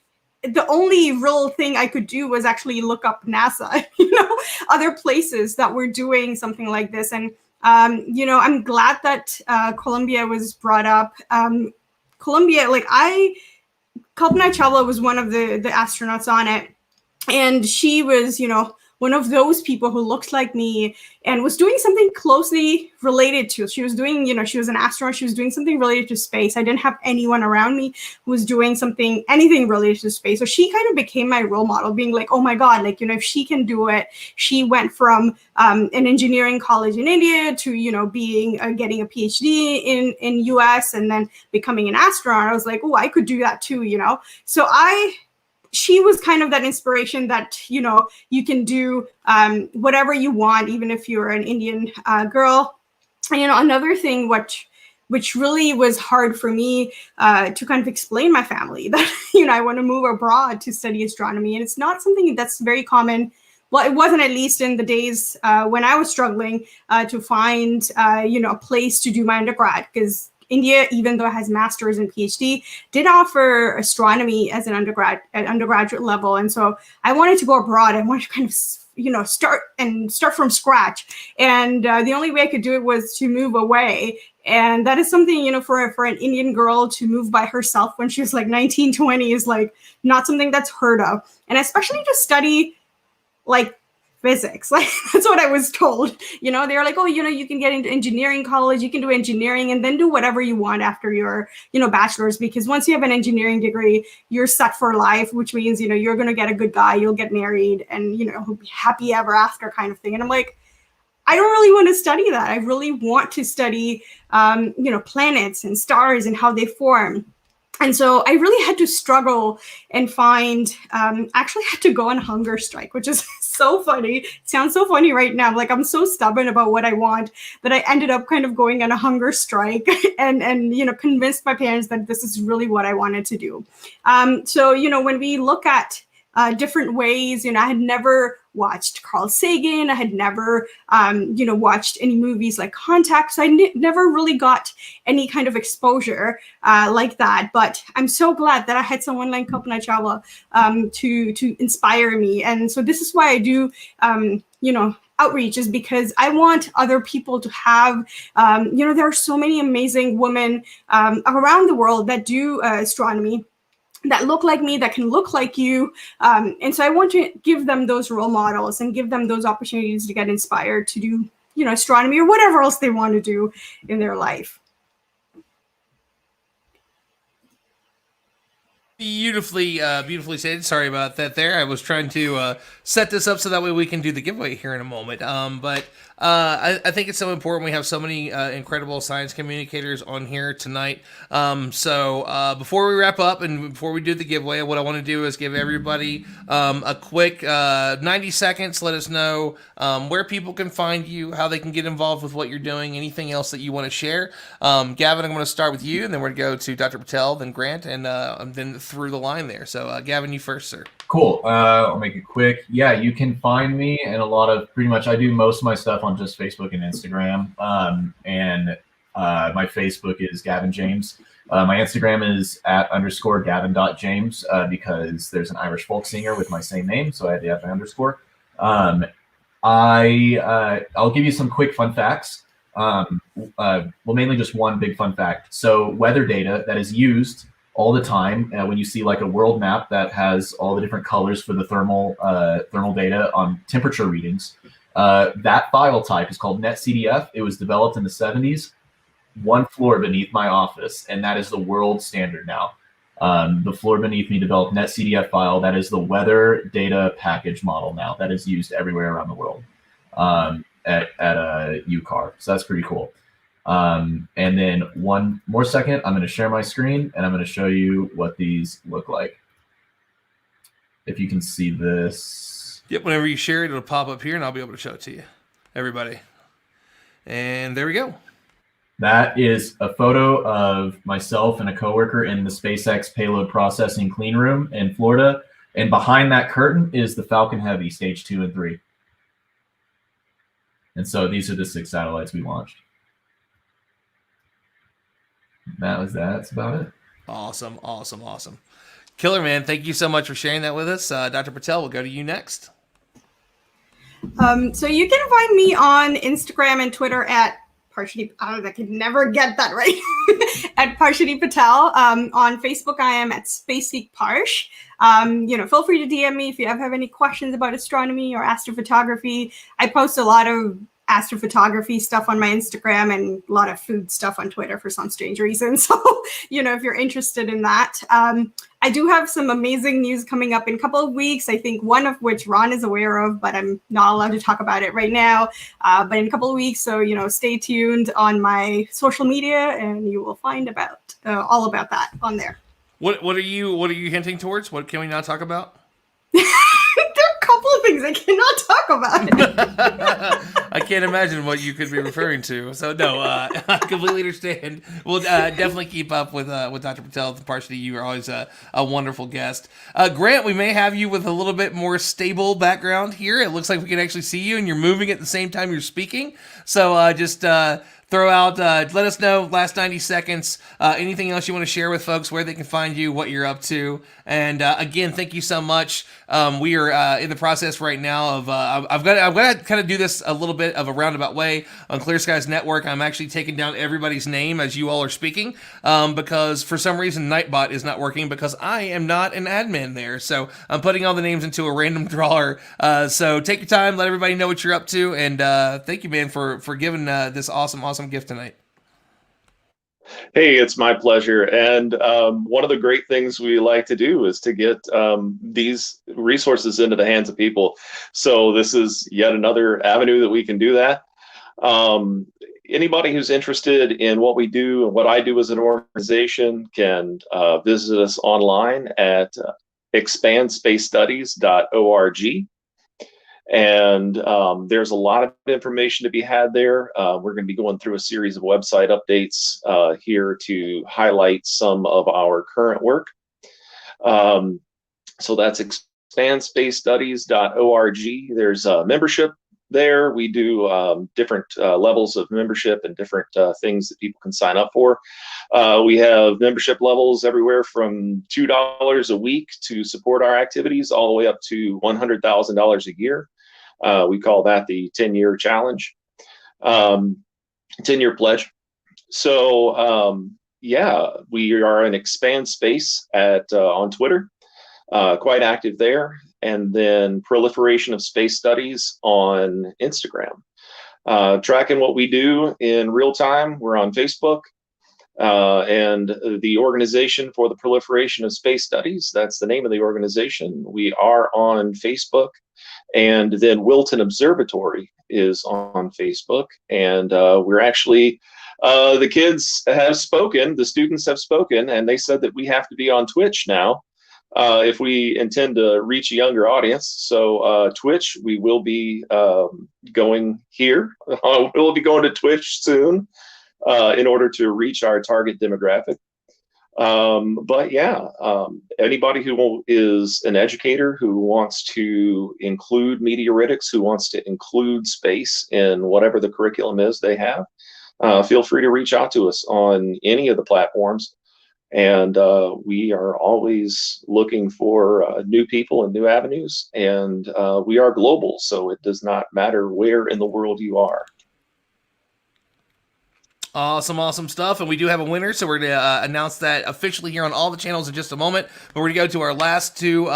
Speaker 3: the only real thing I could do was actually look up NASA, other places that were doing something like this. And, I'm glad that Columbia was brought up. Columbia, Kalpana Chawla was one of the astronauts on it. And she was, one of those people who looked like me and was doing something closely related to. She was doing, she was an astronaut. She was doing something related to space. I didn't have anyone around me who was doing anything related to space. So she kind of became my role model, being like, oh my God, if she can do it. She went from an engineering college in India to, getting a PhD in US and then becoming an astronaut. I was like, oh, I could do that too, So she was kind of that inspiration that, you can do whatever you want, even if you're an Indian girl. And, another thing which really was hard for me to kind of explain my family that, I want to move abroad to study astronomy. And it's not something that's very common. Well, it wasn't, at least in the days when I was struggling to find, a place to do my undergrad, because India, even though it has master's and PhD, did offer astronomy as an undergraduate level. And so I wanted to go abroad. I wanted to kind of, start from scratch. And the only way I could do it was to move away. And that is something, for an Indian girl to move by herself when she was 19, 20 is not something that's heard of. And especially to study physics. That's what I was told. They were like, oh, you can get into engineering college, you can do engineering and then do whatever you want after your, bachelor's, because once you have an engineering degree, you're set for life, which means, you're going to get a good guy, you'll get married and, he'll be happy ever after kind of thing. And I'm like, I don't really want to study that. I really want to study, planets and stars and how they form. And so I really had to struggle and find, actually had to go on hunger strike, which is so funny. It sounds so funny right now. I'm so stubborn about what I want that I ended up kind of going on a hunger strike and convinced my parents that this is really what I wanted to do. So, when we look at different ways, I had never watched Carl Sagan. I had never, watched any movies like Contact. So I never really got any kind of exposure like that. But I'm so glad that I had someone like Kalpana Chawla to inspire me. And so this is why I do, outreach, is because I want other people to have, there are so many amazing women around the world that do astronomy. that look like me, that can look like you. And so I want to give them those role models and give them those opportunities to get inspired to do, astronomy or whatever else they want to do in their life.
Speaker 1: Beautifully stated. Sorry about that there. I was trying to set this up so that way we can do the giveaway here in a moment. But I think it's so important. We have so many incredible science communicators on here tonight. So before we wrap up and before we do the giveaway, what I want to do is give everybody a quick 90 seconds. Let us know where people can find you, how they can get involved with what you're doing, anything else that you want to share. Gavin, I'm going to start with you, and then we're going to go to Dr. Patel, then Grant, and then through the line there. So Gavin, you first, sir.
Speaker 2: Cool. I'll make it quick. Yeah, you can find me and a lot of pretty much I do most of my stuff on just Facebook and Instagram. And my Facebook is Gavin James. My Instagram is @_Gavin.James because there's an Irish folk singer with my same name, so I had to have an underscore. I'll give you some quick fun facts. Well, mainly just one big fun fact. So weather data that is used all the time when you see like a world map that has all the different colors for the thermal data on temperature readings. That file type is called NetCDF. It was developed in the 70s, one floor beneath my office, and that is the world standard now. The floor beneath me developed NetCDF file. That is the weather data package model now that is used everywhere around the world at UCAR. So that's pretty cool. And then one more second, I'm going to share my screen and I'm going to show you what these look like. If you can see this.
Speaker 1: Yep, whenever you share it, it'll pop up here and I'll be able to show it to you, everybody. And there we go.
Speaker 2: That is a photo of myself and a coworker in the SpaceX payload processing clean room in Florida. And behind that curtain is the Falcon Heavy stage 2 and 3. And so these are the 6 satellites we launched. That was that. That's about it.
Speaker 1: Awesome. Killer, man. Thank you so much for sharing that with us. Dr. Patel, we'll go to you next.
Speaker 3: So you can find me on Instagram and Twitter at Parshini. I can never get that right. At Parshini Patel. On Facebook, I am at SpaceSeekParsh. Feel free to DM me if you ever have any questions about astronomy or astrophotography. I post a lot of astrophotography stuff on my Instagram and a lot of food stuff on Twitter for some strange reason. So, if you're interested in that. I do have some amazing news coming up in a couple of weeks, I think one of which Ron is aware of, but I'm not allowed to talk about it right now. But in a couple of weeks, so, stay tuned on my social media and you will find about all about that on there.
Speaker 1: What are you hinting towards? What can we not talk about?
Speaker 3: There are a couple of things I cannot talk about.
Speaker 1: I can't imagine what you could be referring to. So no, I completely understand. We'll definitely keep up with Dr. Patel and Parshini. You are always a wonderful guest. Grant, we may have you with a little bit more stable background here. It looks like we can actually see you, and you're moving at the same time you're speaking. So just throw out, let us know, last 90 seconds, anything else you want to share with folks, where they can find you, what you're up to. And again, thank you so much. We are in the process right now of, I've got to kind of do this a little bit of a roundabout way on Clear Skies Network. I'm actually taking down everybody's name as you all are speaking, because for some reason Nightbot is not working because I am not an admin there. So I'm putting all the names into a random drawer. So take your time, let everybody know what you're up to. And thank you, man, for giving this awesome gift tonight.
Speaker 4: Hey, it's my pleasure. And one of the great things we like to do is to get these resources into the hands of people. So this is yet another avenue that we can do that. Anybody who's interested in what we do and what I do as an organization can visit us online at expandspacestudies.org. And there's a lot of information to be had there. We're going to be going through a series of website updates here to highlight some of our current work. So that's expandspacestudies.org. There's a membership there. We do different levels of membership and different things that people can sign up for. We have membership levels everywhere from $2 a week to support our activities all the way up to $100,000 a year. We call that the 10-year challenge, 10-year pledge. So, yeah, we are in Expand Space at on Twitter, quite active there, and then Proliferation of Space Studies on Instagram. Tracking what we do in real time, we're on Facebook. And the Organization for the Proliferation of Space Studies, that's the name of the organization. We are on Facebook. And then Wilton Observatory is on Facebook. And we're actually, the kids have spoken, the students have spoken, and they said that we have to be on Twitch now if we intend to reach a younger audience. So Twitch, we will be going here. We'll be going to Twitch soon in order to reach our target demographic. But yeah, anybody who is an educator who wants to include meteoritics, who wants to include space in whatever the curriculum is they have, feel free to reach out to us on any of the platforms. And we are always looking for new people and new avenues. And we are global, so it does not matter where in the world you are.
Speaker 1: Awesome stuff. And we do have a winner, so we're going to announce that officially here on all the channels in just a moment. But we're going to go to our last two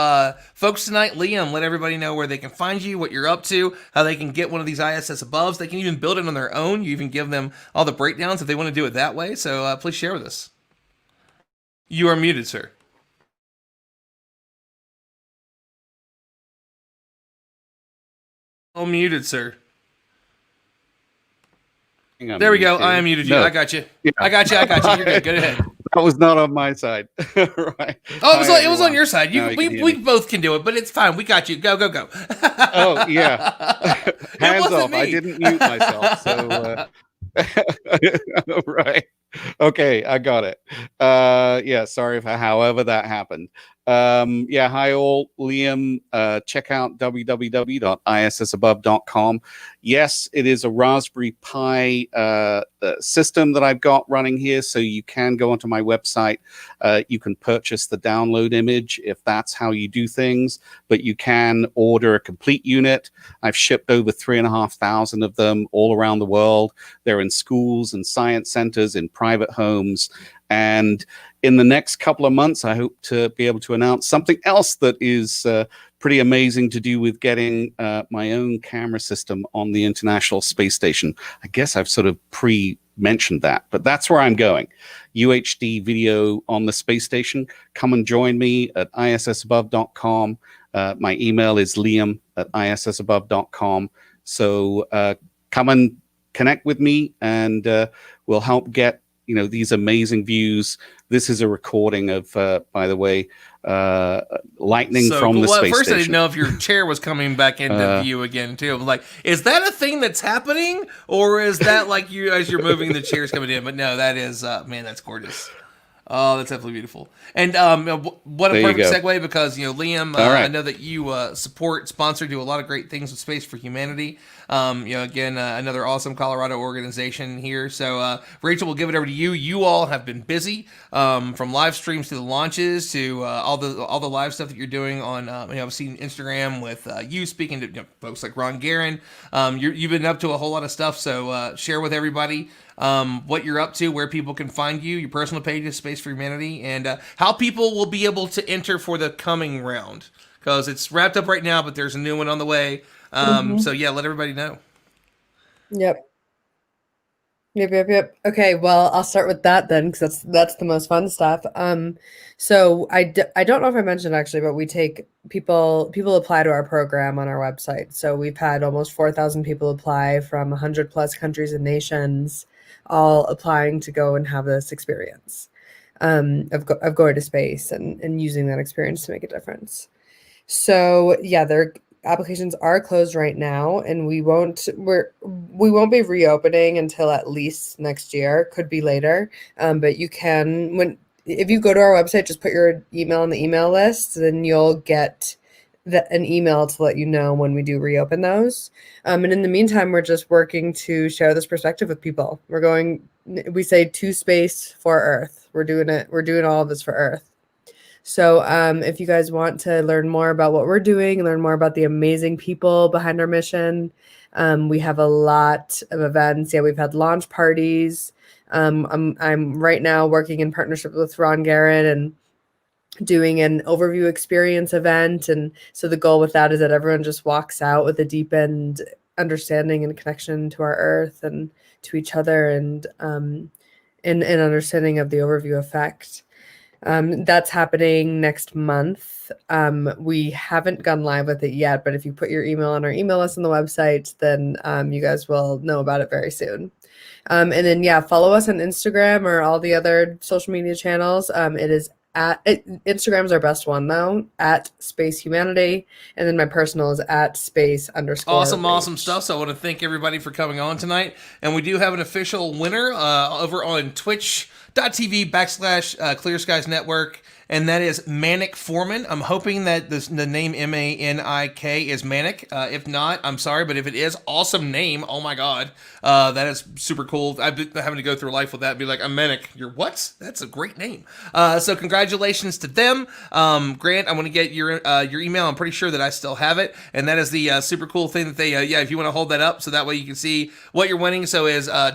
Speaker 1: folks tonight. Liam, let everybody know where they can find you, what you're up to, how they can get one of these ISS aboves. They can even build it on their own. You even give them all the breakdowns if they want to do it that way. So please share with us. You are muted, sir. Oh, muted, sir. There we go. I unmuted you. No. I got you. Yeah. I got you. You're good. Go ahead.
Speaker 6: That was not on my side. Right.
Speaker 1: Oh, it was on your side. We both can do it, but it's fine. We got you. Go.
Speaker 6: Oh, yeah. Hands off. Me. I didn't mute myself. So, right. Okay, I got it. Yeah, sorry for however that happened. Yeah, hi all. Liam, check out www.issabove.com. Yes, it is a Raspberry Pi system that I've got running here, so you can go onto my website. You can purchase the download image if that's how you do things, but you can order a complete unit. I've shipped over 3,500 of them all around the world. They're in schools and science centers, in private homes, and in the next couple of months, I hope to be able to announce something else that is pretty amazing to do with getting my own camera system on the International Space Station. I guess I've sort of pre-mentioned that, but that's where I'm going. UHD video on the space station. Come and join me at issabove.com. My email is liam@issabove.com. So come and connect with me, and we'll help get these amazing views. This is a recording of, by the way, lightning from the space
Speaker 1: first
Speaker 6: station.
Speaker 1: I didn't know if your chair was coming back into view again, too. I'm like, is that a thing that's happening? Or is that like you, as you're moving, the chair's coming in? But no, that is, man, that's gorgeous. Oh, that's absolutely beautiful. And what a perfect segue, because, Liam, right. I know that you sponsor, do a lot of great things with Space for Humanity. Again, another awesome Colorado organization here. So, Rachel, we'll give it over to you. You all have been busy, from live streams to the launches to all the live stuff that you're doing on, I've seen Instagram with you speaking to folks like Ron Guerin. You've been up to a whole lot of stuff. So, share with everybody what you're up to, where people can find you, your personal page is Space for Humanity, and how people will be able to enter for the coming round, because it's wrapped up right now, but there's a new one on the way. So yeah, let everybody know.
Speaker 5: Yep. Okay, well, I'll start with that then, because that's the most fun stuff. So I don't know if I mentioned actually, but we take people apply to our program on our website. So we've had almost 4,000 people apply from 100 plus countries and nations, all applying to go and have this experience of going to space and using that experience to make a difference. So yeah, their applications are closed right now, and we won't be reopening until at least next year. Could be later, but you can, if you go to our website, just put your email on the email list, then you'll get an email to let you know when we do reopen those. And in the meantime, we're just working to share this perspective with people. We say to space for Earth. We're doing all of this for Earth. So if you guys want to learn more about what we're doing, learn more about the amazing people behind our mission, we have a lot of events. Yeah, we've had launch parties. I'm right now working in partnership with Ron Garrett and doing an overview experience event. And so the goal with that is that everyone just walks out with a deepened understanding and connection to our earth and to each other, and an understanding of the overview effect. That's happening next month. We haven't gone live with it yet, but if you put your email on our email list on the website, then you guys will know about it very soon. And then, yeah, follow us on Instagram or all the other social media channels. It is Instagram's our best one, though, at Space Humanity. And then my personal is at space_.
Speaker 1: Awesome stuff. So I want to thank everybody for coming on tonight. And we do have an official winner over on twitch.tv/Clear Skies Network. And that is Manic Foreman. I'm hoping that the name Manik is Manic. If not, I'm sorry, but if it is, awesome name. Oh my God. That is super cool. I've been having to go through life with that and be like, I'm Manic. You're what? That's a great name. So congratulations to them. Grant, I want to get your email. I'm pretty sure that I still have it. And that is the super cool thing that they, if you want to hold that up so that way you can see what you're winning. So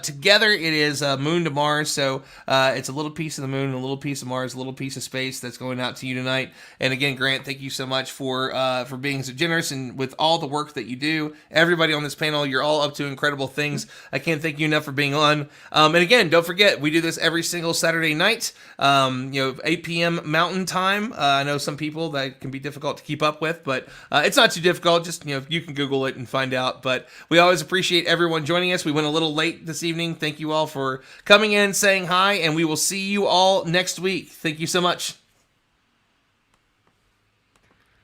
Speaker 1: together it is Moon to Mars. So it's a little piece of the moon, a little piece of Mars, a little piece of space that's going out to you tonight. And again, Grant, thank you so much for being so generous and with all the work that you do. Everybody on this panel, you're all up to incredible things. I can't thank you enough for being on. And again, don't forget, we do this every single Saturday night, 8 p.m. Mountain Time. I know some people that can be difficult to keep up with, but it's not too difficult. Just, you can Google it and find out. But we always appreciate everyone joining us. We went a little late this evening. Thank you all for coming in, saying hi, and we will see you all next week. Thank you so much.